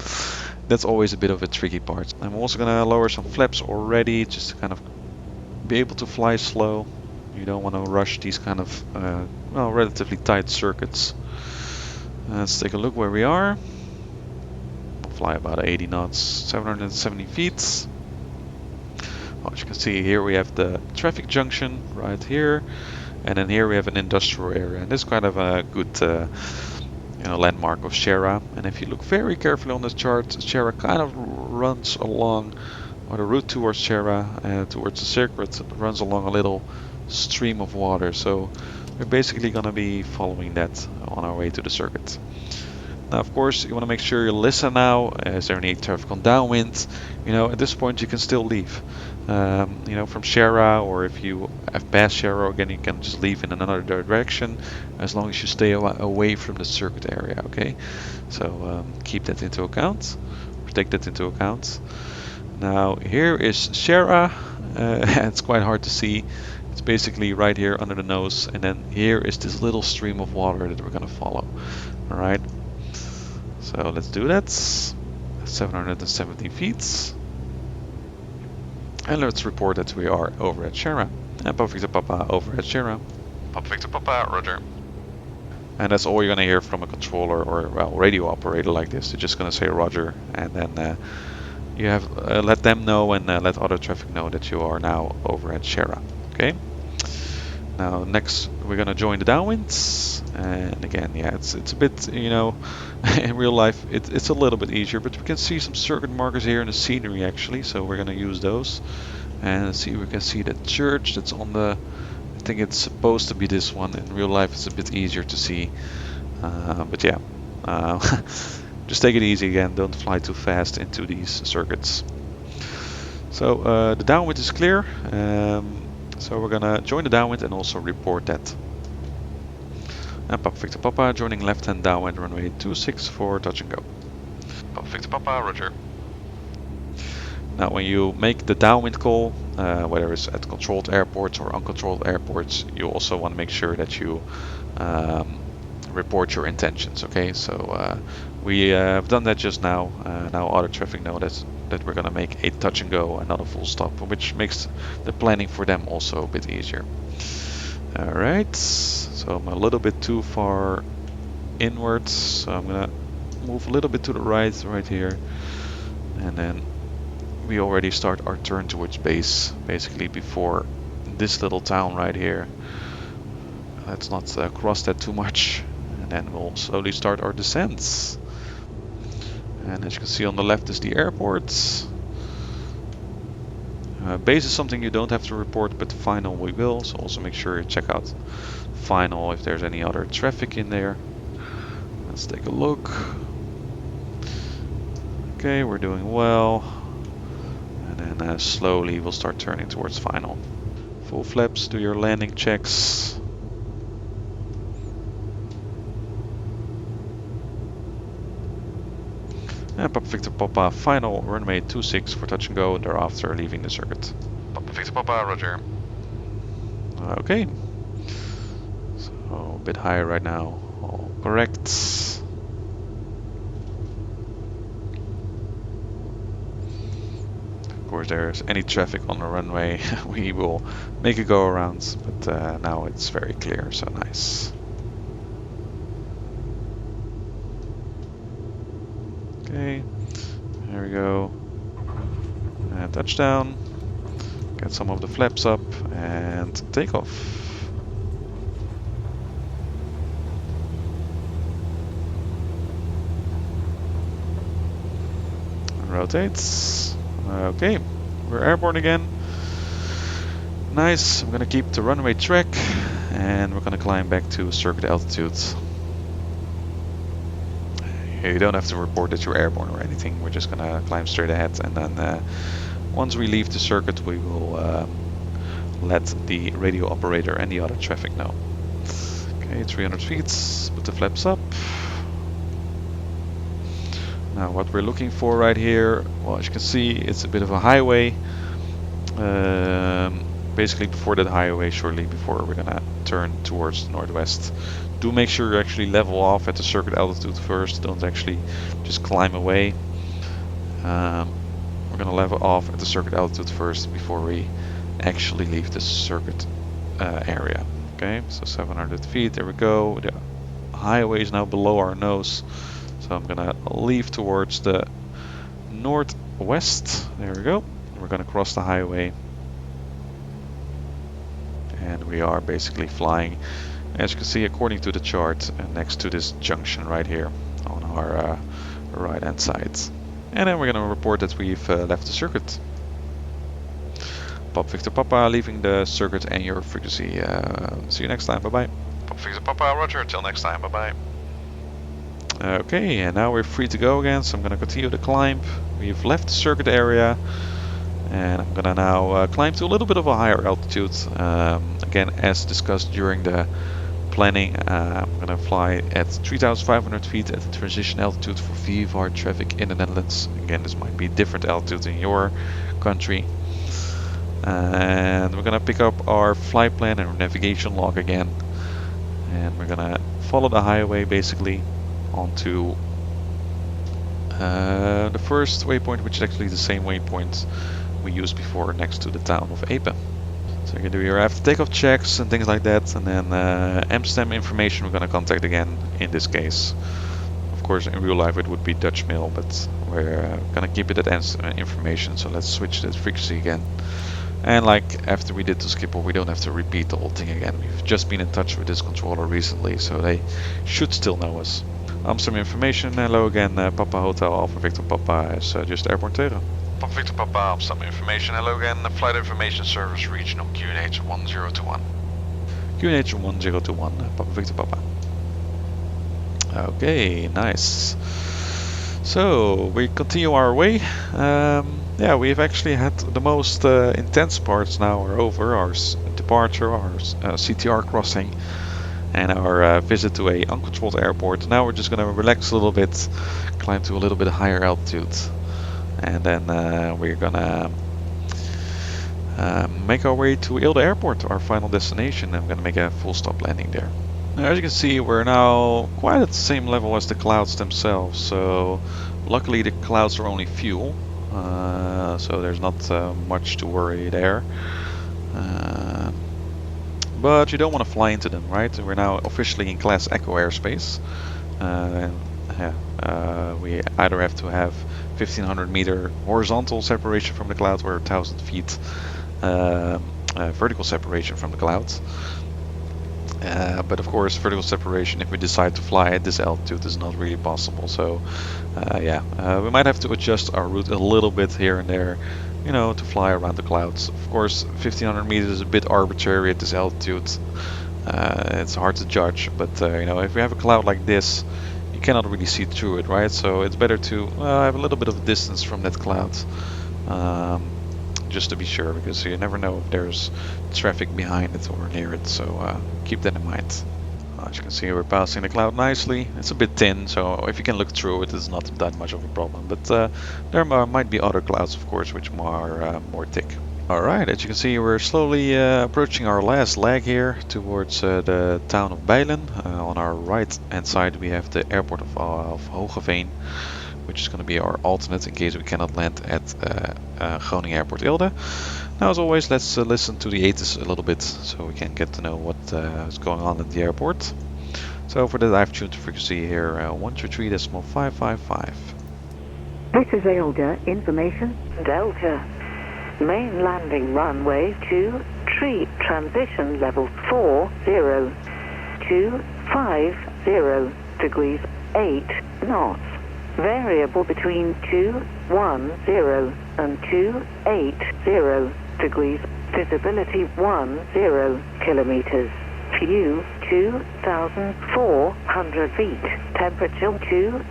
that's always a bit of a tricky part. I'm also going to lower some flaps already, just to kind of be able to fly slow. You don't want to rush these kind of relatively tight circuits. Let's take a look where we are. We'll fly about 80 knots, 770 feet. As you can see here, we have the traffic junction right here, and then here we have an industrial area, and this is kind of a good landmark of Shara. And if you look very carefully on this chart, Shara kind of runs along, or the route towards Shara, towards the circuit, runs along a little stream of water. So we're basically going to be following that on our way to the circuit. Now, of course, you want to make sure you listen now. Is there any traffic on downwind? At this point you can still leave. From Shara, or if you have passed Shara again, you can just leave in another direction, as long as you stay away from the circuit area. Okay, so keep that into account, or take that into account. Now here is Shara. It's quite hard to see. It's basically right here under the nose, and then here is this little stream of water that we're going to follow. All right, so let's do that. 770 feet. And let's report that we are over at Shara. And Papa Victor Papa over at Shara. Papa Victor Papa, roger. And that's all you're going to hear from a controller or radio operator like this. They're just going to say roger, and then you have let them know and let other traffic know that you are now over at Shara. Okay. Now next we're going to join the downwinds, and again, yeah, it's a bit, in real life it's a little bit easier, but we can see some circuit markers here in the scenery actually, so we're going to use those. And see, we can see the church that's on the, I think it's supposed to be this one. In real life it's a bit easier to see, but yeah, just take it easy again, don't fly too fast into these circuits. So the downwind is clear. So we're gonna join the downwind and also report that. And Papa Victor Papa joining left hand downwind runway 26 for touch and go. Papa Victor Papa, roger. Now when you make the downwind call, whether it's at controlled airports or uncontrolled airports, you also want to make sure that you report your intentions. Okay, so we have done that just now. Now other traffic know that we're gonna make a touch and go and not a full stop, which makes the planning for them also a bit easier. Alright, so I'm a little bit too far inwards, so I'm gonna move a little bit to the right here. and then we already start our turn towards base, basically before this little town right here. Let's not cross that too much, and then we'll slowly start our descents. And as you can see on the left is the airport. Base is something you don't have to report, but final we will, so also make sure you check out final if there's any other traffic in there. Let's take a look. Okay, we're doing well. And then slowly we'll start turning towards final. Full flaps, do your landing checks. And Papa Victor Papa, final runway 26 for touch and go, and thereafter leaving the circuit. Papa Victor Papa, roger. Okay. So a bit higher right now, all correct. Of course, there's any traffic on the runway, we will make a go around, but now it's very clear, so nice. Okay, there we go. And touchdown. Get some of the flaps up and take off. Rotates. Okay, we're airborne again. Nice. I'm gonna keep the runway track and we're gonna climb back to circuit altitude. You don't have to report that you're airborne or anything. We're just gonna climb straight ahead, and then once we leave the circuit, we will let the radio operator and the other traffic know. Okay, 300 feet. Put the flaps up. Now what we're looking for right here, well, as you can see, it's a bit of a highway. Basically before that highway, shortly before we're gonna turn towards the northwest. Do make sure you actually level off at the circuit altitude first, don't actually just climb away. We're gonna level off at the circuit altitude first before we actually leave the circuit area. Okay, so 700 feet, there we go. The highway is now below our nose. So I'm gonna leave towards the northwest. There we go. We're gonna cross the highway. And we are basically flying, as you can see, according to the chart, next to this junction right here on our right hand side. And then we're gonna report that we've left the circuit. Papa Victor Papa leaving the circuit and your frequency. See you next time. Bye bye. Papa Victor Papa, roger. Till next time. Bye bye. Okay, and now we're free to go again, so I'm going to continue the climb. We've left the circuit area, and I'm going to now climb to a little bit of a higher altitude. Again, as discussed during the planning, I'm going to fly at 3,500 feet at the transition altitude for VFR traffic in the Netherlands. Again, this might be different altitude in your country. And we're going to pick up our flight plan and our navigation log again. And we're going to follow the highway basically onto the first waypoint, which is actually the same waypoint we used before next to the town of Eelde. So you can do your after takeoff checks and things like that, and then Amsterdam information we're going to contact again in this case. Of course, in real life it would be Dutch mail, but we're going to keep it at Amsterdam information, so let's switch that frequency again. And like after we did to Schiphol, we don't have to repeat the whole thing again. We've just been in touch with this controller recently, so they should still know us. Amsterdam information, hello again, Papa Hotel Alpha Victor Papa is just airborne Teuge. Papa Victor Papa, Amsterdam information, hello again, flight information service regional QNH 1021. QNH 1021, Papa Victor Papa. Okay, nice. So we continue our way. Yeah, we've actually had the most intense parts now are over. Our departure, our CTR crossing, and our visit to a uncontrolled airport. Now we're just going to relax a little bit, climb to a little bit higher altitude, and then we're going to make our way to Eelde Airport, our final destination. I'm going to make a full stop landing there. Now, as you can see, we're now quite at the same level as the clouds themselves. So luckily the clouds are only fuel, so there's not much to worry there. But you don't want to fly into them, right? We're now officially in Class Echo airspace. We either have to have 1500 meter horizontal separation from the cloud or 1000 feet vertical separation from the clouds. But of course, vertical separation, if we decide to fly at this altitude, is not really possible. So we might have to adjust our route a little bit here and there, you know, to fly around the clouds. Of course, 1500 meters is a bit arbitrary at this altitude. It's hard to judge, but you know, if we have a cloud like this, you cannot really see through it, right? So it's better to have a little bit of distance from that cloud, just to be sure, because you never know if there's traffic behind it or near it. So keep that in mind. As you can see, we're passing the cloud nicely. It's a bit thin, so if you can look through it, it's not that much of a problem. But there might be other clouds, of course, which are more thick. Alright, as you can see, we're slowly approaching our last leg here towards the town of Bijlen. On our right hand side we have the airport of Hogeveen, which is going to be our alternate in case we cannot land at Groningen Airport Eelde. Now, as always, let's listen to the ATIS a little bit so we can get to know what is going on at the airport. So for that, I've tuned the frequency here 123.555. This is Eelde. Information Delta. Main landing runway 23, transition level 40, 250 degrees 8 knots. Variable between 210 and 280 degrees. Visibility 10 kilometers. View 2,400 feet. Temperature 20.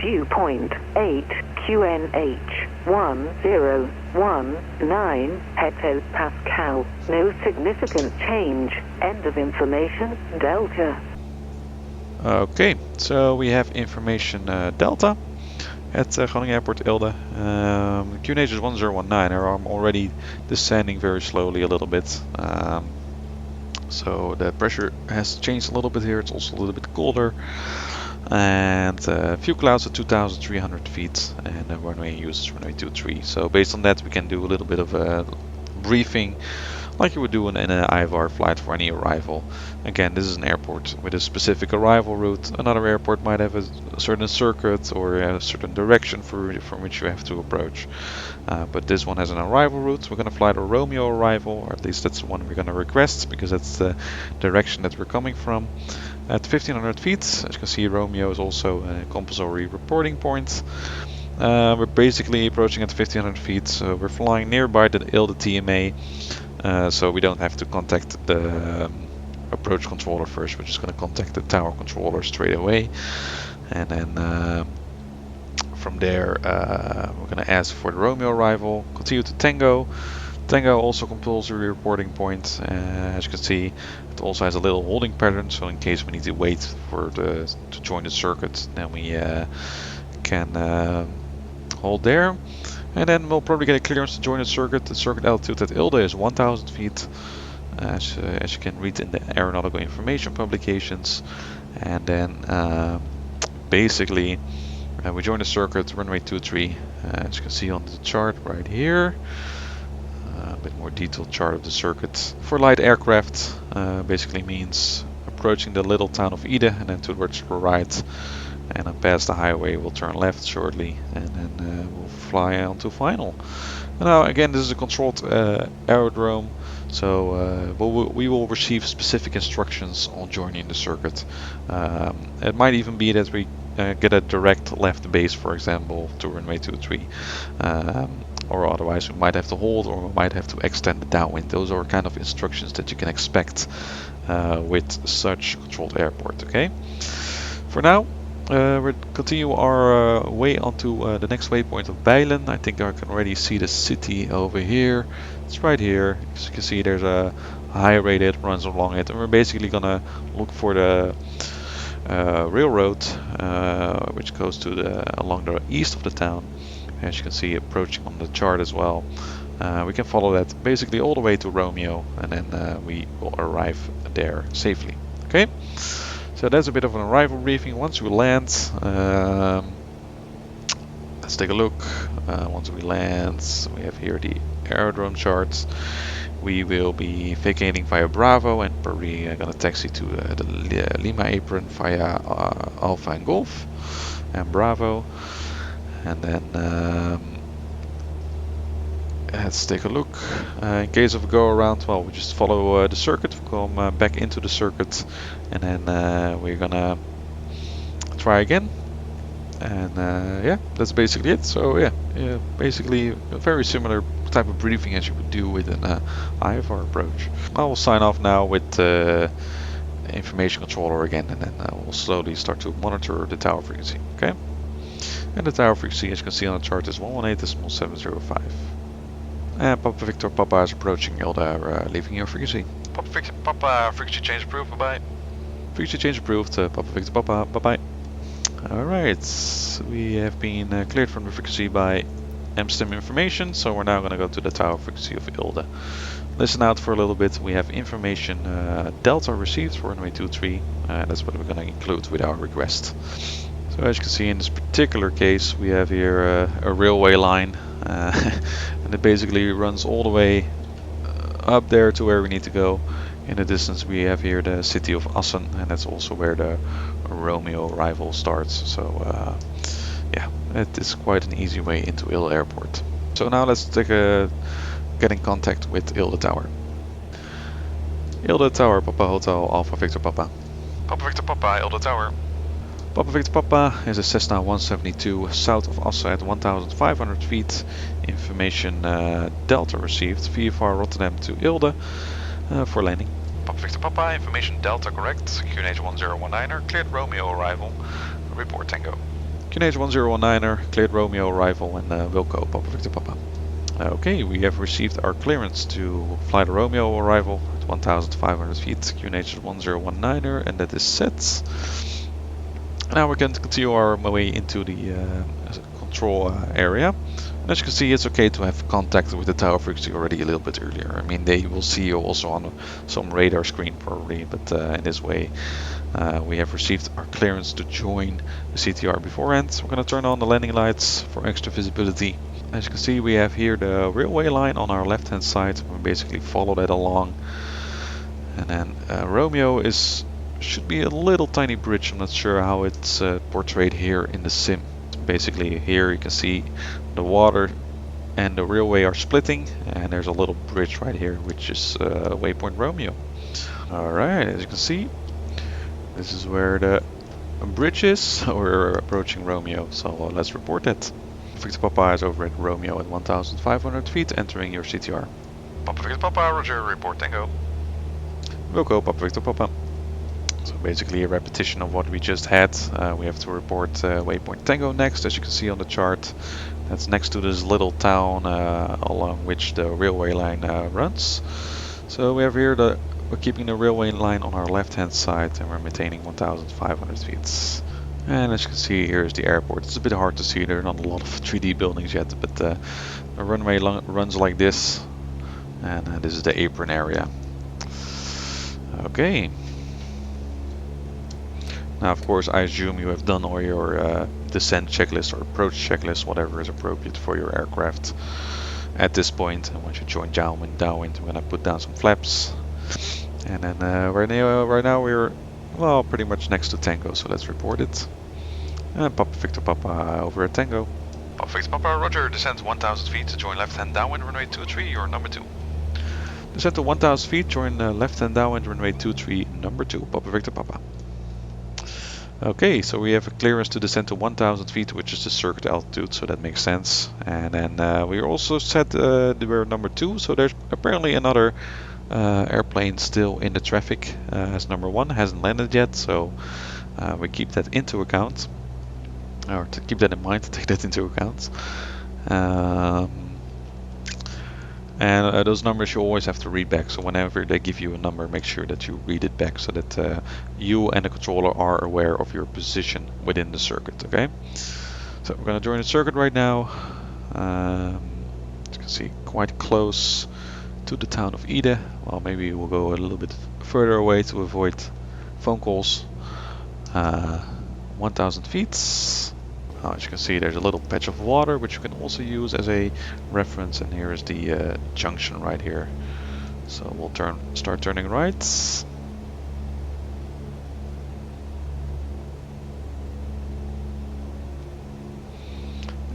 Dew point 8 QNH 1019 hectopascal. No significant change. End of information. Delta. Okay, so we have information Delta at Groningen Airport Eelde. QNH is 1019. I'm already descending very slowly a little bit. So the pressure has changed a little bit here. It's also a little bit colder. And a few clouds at 2,300 feet, and the runway uses runway 23. So based on that, we can do a little bit of a briefing like you would do in an IVR flight for any arrival. Again, this is an airport with a specific arrival route. Another airport might have a certain circuit or a certain direction from which you have to approach. But this one has an arrival route. We're going to fly the Romeo arrival, or at least that's the one we're going to request, because that's the direction that we're coming from. At 1500 feet, as you can see, Romeo is also a compulsory reporting point. We're basically approaching at 1500 feet, so we're flying nearby the Eelde TMA, so we don't have to contact the approach controller first. We're just going to contact the tower controller straight away, and then from there we're going to ask for the Romeo arrival, continue to Tango. Tango also compulsory reporting point. As you can see, it also has a little holding pattern, so in case we need to wait for to join the circuit, then we can hold there. And then we'll probably get a clearance to join the circuit. The circuit altitude at Eelde is 1000 feet, as you can read in the aeronautical information publications. And then basically we join the circuit, runway 23, as you can see on the chart right here. A bit more detailed chart of the circuit. For light aircraft, basically means approaching the little town of Eelde and then towards the right, and then past the highway we'll turn left shortly, and then we'll fly on to final. Now again, this is a controlled aerodrome, so we will receive specific instructions on joining the circuit. It might even be that we get a direct left base, for example, to runway 23. Or otherwise we might have to hold, or we might have to extend the downwind. Those are kind of instructions that you can expect with such controlled airport. Okay. For now, we'll continue our way onto the next waypoint of Bijlen. I think I can already see the city over here. It's right here. As you can see, there's a highway that runs along it, and we're basically gonna look for the railroad which goes to along the east of the town. As you can see, approaching on the chart as well. We can follow that basically all the way to Romeo, and then we will arrive there safely. Okay, so that's a bit of an arrival briefing. Once we land, let's take a look. Once we land, we have here the aerodrome charts. We will be vacating via Bravo and probably going to taxi to the Lima apron via Alpha and Golf and Bravo. And then let's take a look. In case of a go around, well, we just follow the circuit, we come back into the circuit, and then we're gonna try again. And yeah, that's basically it. So yeah, basically a very similar type of briefing as you would do with an IFR approach. I will sign off now with the information controller again, and then we'll slowly start to monitor the tower frequency. Okay, and the tower frequency, as you can see on the chart, is 118.705. And Papa Victor Papa is approaching Eelde, leaving your frequency. Papa Victor Papa, frequency change approved, bye bye. Frequency change approved, Papa Victor Papa, bye bye. Alright, we have been cleared from the frequency by MSTEM information, so we're now going to go to the tower frequency of Eelde. Listen out for a little bit, we have information delta received for runway 23, that's what we're going to include with our request. So as you can see in this particular case, we have here a railway line, and it basically runs all the way up there to where we need to go. In the distance we have here the city of Assen, and that's also where the Romeo arrival starts. So yeah, it is quite an easy way into Eelde Airport. So now let's get in contact with Eelde Tower. Eelde Tower, Papa Hotel, Alpha Victor Papa. Papa Victor Papa, Eelde Tower. Papa Victor Papa is a Cessna 172 south of Assen at 1,500 feet. Information Delta received, VFR Rotterdam to Eelde for landing. Papa Victor Papa, information Delta correct, QNH 1019er, cleared Romeo arrival, report Tango. QNH 1019er, cleared Romeo arrival, and Wilco, Papa Victor Papa. Okay, we have received our clearance to fly the Romeo arrival at 1,500 feet, QNH 1019er, and that is set. Now we're going to continue our way into the control area. And as you can see, it's okay to have contact with the tower frequency already a little bit earlier. I mean, they will see you also on some radar screen probably, but in this way we have received our clearance to join the CTR beforehand. We're going to turn on the landing lights for extra visibility. As you can see, we have here the railway line on our left hand side. We basically follow that along. And then Romeo should be a little tiny bridge. I'm not sure how it's portrayed here in the sim. Basically here you can see the water and the railway are splitting, and there's a little bridge right here which is waypoint Romeo. Alright, as you can see, this is where the bridge is. We're approaching Romeo, so let's report that. Victor Papa is over at Romeo at 1,500 feet, entering your CTR. Papa Victor Papa, roger, report Tango. Wilco, Papa Victor Papa. So basically a repetition of what we just had. We have to report waypoint Tango next, as you can see on the chart. That's next to this little town along which the railway line runs. So we have here we're keeping the railway line on our left hand side, and we're maintaining 1,500 feet. And as you can see, here is the airport. It's a bit hard to see, there are not a lot of 3D buildings yet, but the runway runs like this, and this is the apron area. Okay. Now, of course, I assume you have done all your descent checklist or approach checklist, whatever is appropriate for your aircraft at this point. And once you join downwind, we're gonna put down some flaps. And then right now we're, well, pretty much next to Tango, so let's report it. And Papa Victor Papa over at Tango. Papa Victor Papa, roger, descend 1,000 feet to join left-hand downwind runway 23, your number 2. Descend to 1,000 feet, join left-hand downwind runway 23, number 2, Papa Victor Papa. Okay, so we have a clearance to descend to 1,000 feet, which is the circuit altitude, so that makes sense. And then we also set we're number 2, so there's apparently another airplane still in the traffic as number 1, hasn't landed yet, so we keep that into account, or to keep that in mind, to take that into account. And those numbers you always have to read back, so whenever they give you a number, make sure that you read it back so that you and the controller are aware of your position within the circuit, okay? So we're going to join the circuit right now. As you can see, quite close to the town of Eelde. Well, maybe we'll go a little bit further away to avoid phone calls. 1,000 feet. As you can see, there's a little patch of water which you can also use as a reference, and here is the junction right here. So we'll start turning right.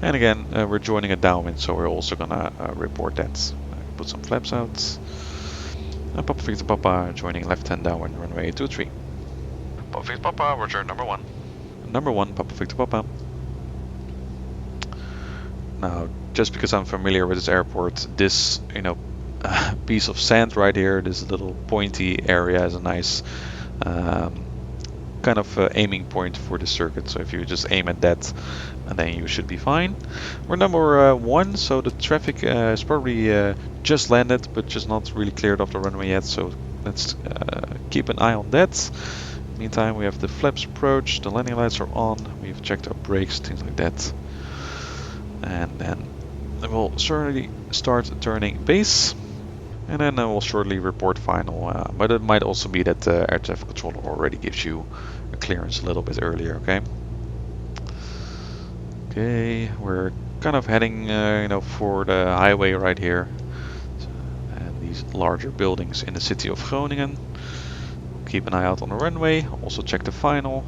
And again, we're joining a downwind, so we're also gonna report that. Put some flaps out. And Papa Victor Papa joining left-hand downwind runway 23. Papa Victor Papa, roger, number 1. Number 1, Papa Victor Papa. Now, just because I'm familiar with this airport, this, piece of sand right here, this little pointy area is a nice kind of aiming point for the circuit. So if you just aim at that, and then you should be fine. We're number 1, so the traffic is probably just landed, but just not really cleared off the runway yet. So let's keep an eye on that. Meantime, we have the flaps approached, the landing lights are on, we've checked our brakes, things like that. And then we'll shortly start turning base. And then we'll shortly report final, but it might also be that the air traffic controller already gives you a clearance a little bit earlier, okay? Okay, we're kind of heading, for the highway right here. And these larger buildings in the city of Groningen. Keep an eye out on the runway, also check the final.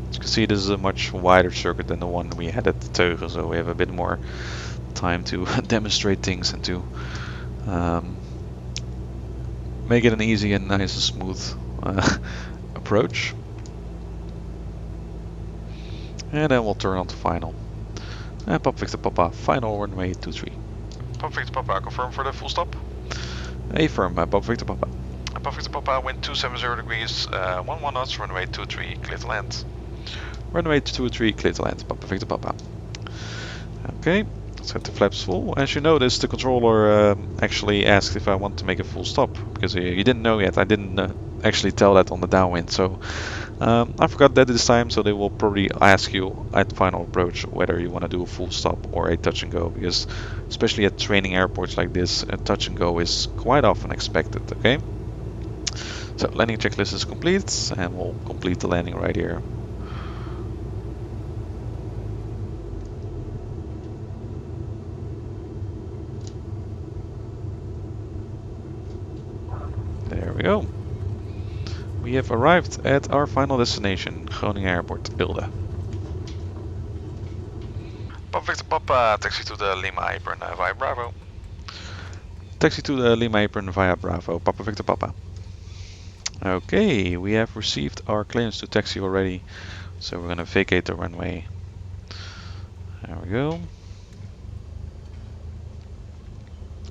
As you can see, this is a much wider circuit than the one we had at Teuge, so we have a bit more time to demonstrate things and to make it an easy and nice and smooth approach. And then we'll turn on to final. And Papa Victor Papa, final runway 23. Papa Victor Papa, confirm for the full stop. Affirm, Papa Victor Papa. Papa Victor Papa, wind 270 degrees, 11 knots, runway 23, clear to land. Runway 23, clear to land, Papa Victor Papa. Okay, let's get the flaps full. As you noticed, the controller actually asked if I want to make a full stop, because he didn't know yet. I didn't actually tell that on the downwind, so I forgot that this time, so they will probably ask you at final approach whether you want to do a full stop or a touch and go, because especially at training airports like this, a touch and go is quite often expected, okay? So landing checklist is complete, and we'll complete the landing right here. There we go. We have arrived at our final destination, Groningen Airport, Eelde. Papa Victor Papa, taxi to the Lima apron via Bravo. Taxi to the Lima apron via Bravo, Papa Victor Papa. Okay, we have received our clearance to taxi already, so we're going to vacate the runway. There we go.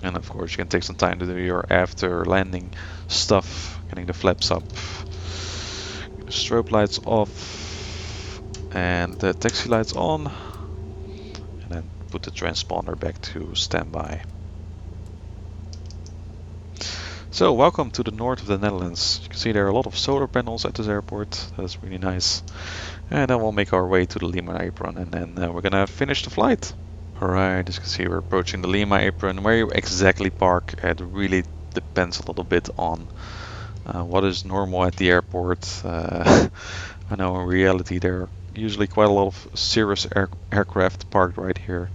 And of course you can take some time to do your after landing stuff, getting the flaps up, strobe lights off, and the taxi lights on, and then put the transponder back to standby. So welcome to the north of the Netherlands. You can see there are a lot of solar panels at this airport. That's really nice. And then we'll make our way to the Lima apron, and then we're gonna finish the flight. Alright, as you can see, we're approaching the Lima apron. Where you exactly park, it really depends a little bit on what is normal at the airport. I know in reality there are usually quite a lot of Cirrus aircraft parked right here.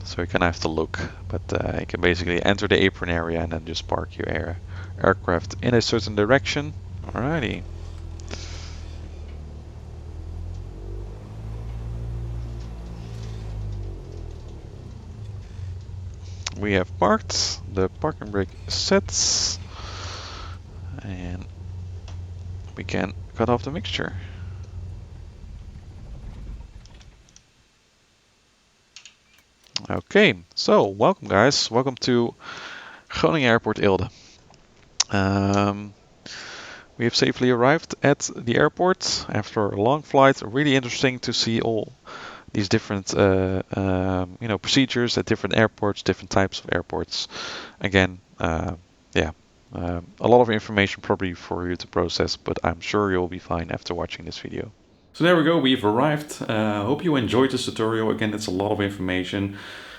So you kind of have to look, but you can basically enter the apron area and then just park your aircraft in a certain direction. Alrighty. We have parked, the parking brake sets, and we can cut off the mixture. Okay, so welcome guys, welcome to Groningen Airport Eelde. We have safely arrived at the airport after a long flight. Really interesting to see all these different procedures at different airports, different types of airports. Again, a lot of information probably for you to process, but I'm sure you'll be fine after watching this video. So there we go, we've arrived. Hope you enjoyed this tutorial. Again, it's a lot of information.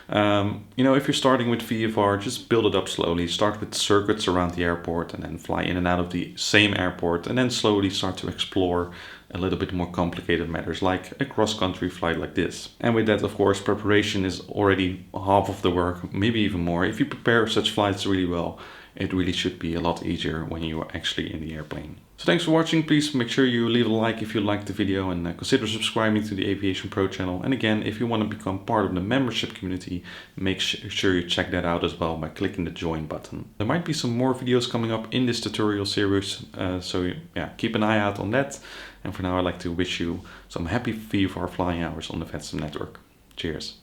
If you're starting with VFR, just build it up slowly. Start with circuits around the airport and then fly in and out of the same airport, and then slowly start to explore a little bit more complicated matters like a cross-country flight like this. And with that, of course, preparation is already half of the work, maybe even more. If you prepare such flights really well, it really should be a lot easier when you are actually in the airplane. So thanks for watching. Please make sure you leave a like if you liked the video, and consider subscribing to the Aviation Pro channel. And again, if you want to become part of the membership community, make sure you check that out as well by clicking the join button. There might be some more videos coming up in this tutorial series, so yeah, keep an eye out on that. And for now, I'd like to wish you some happy VFR flying hours on the VATSIM network. Cheers.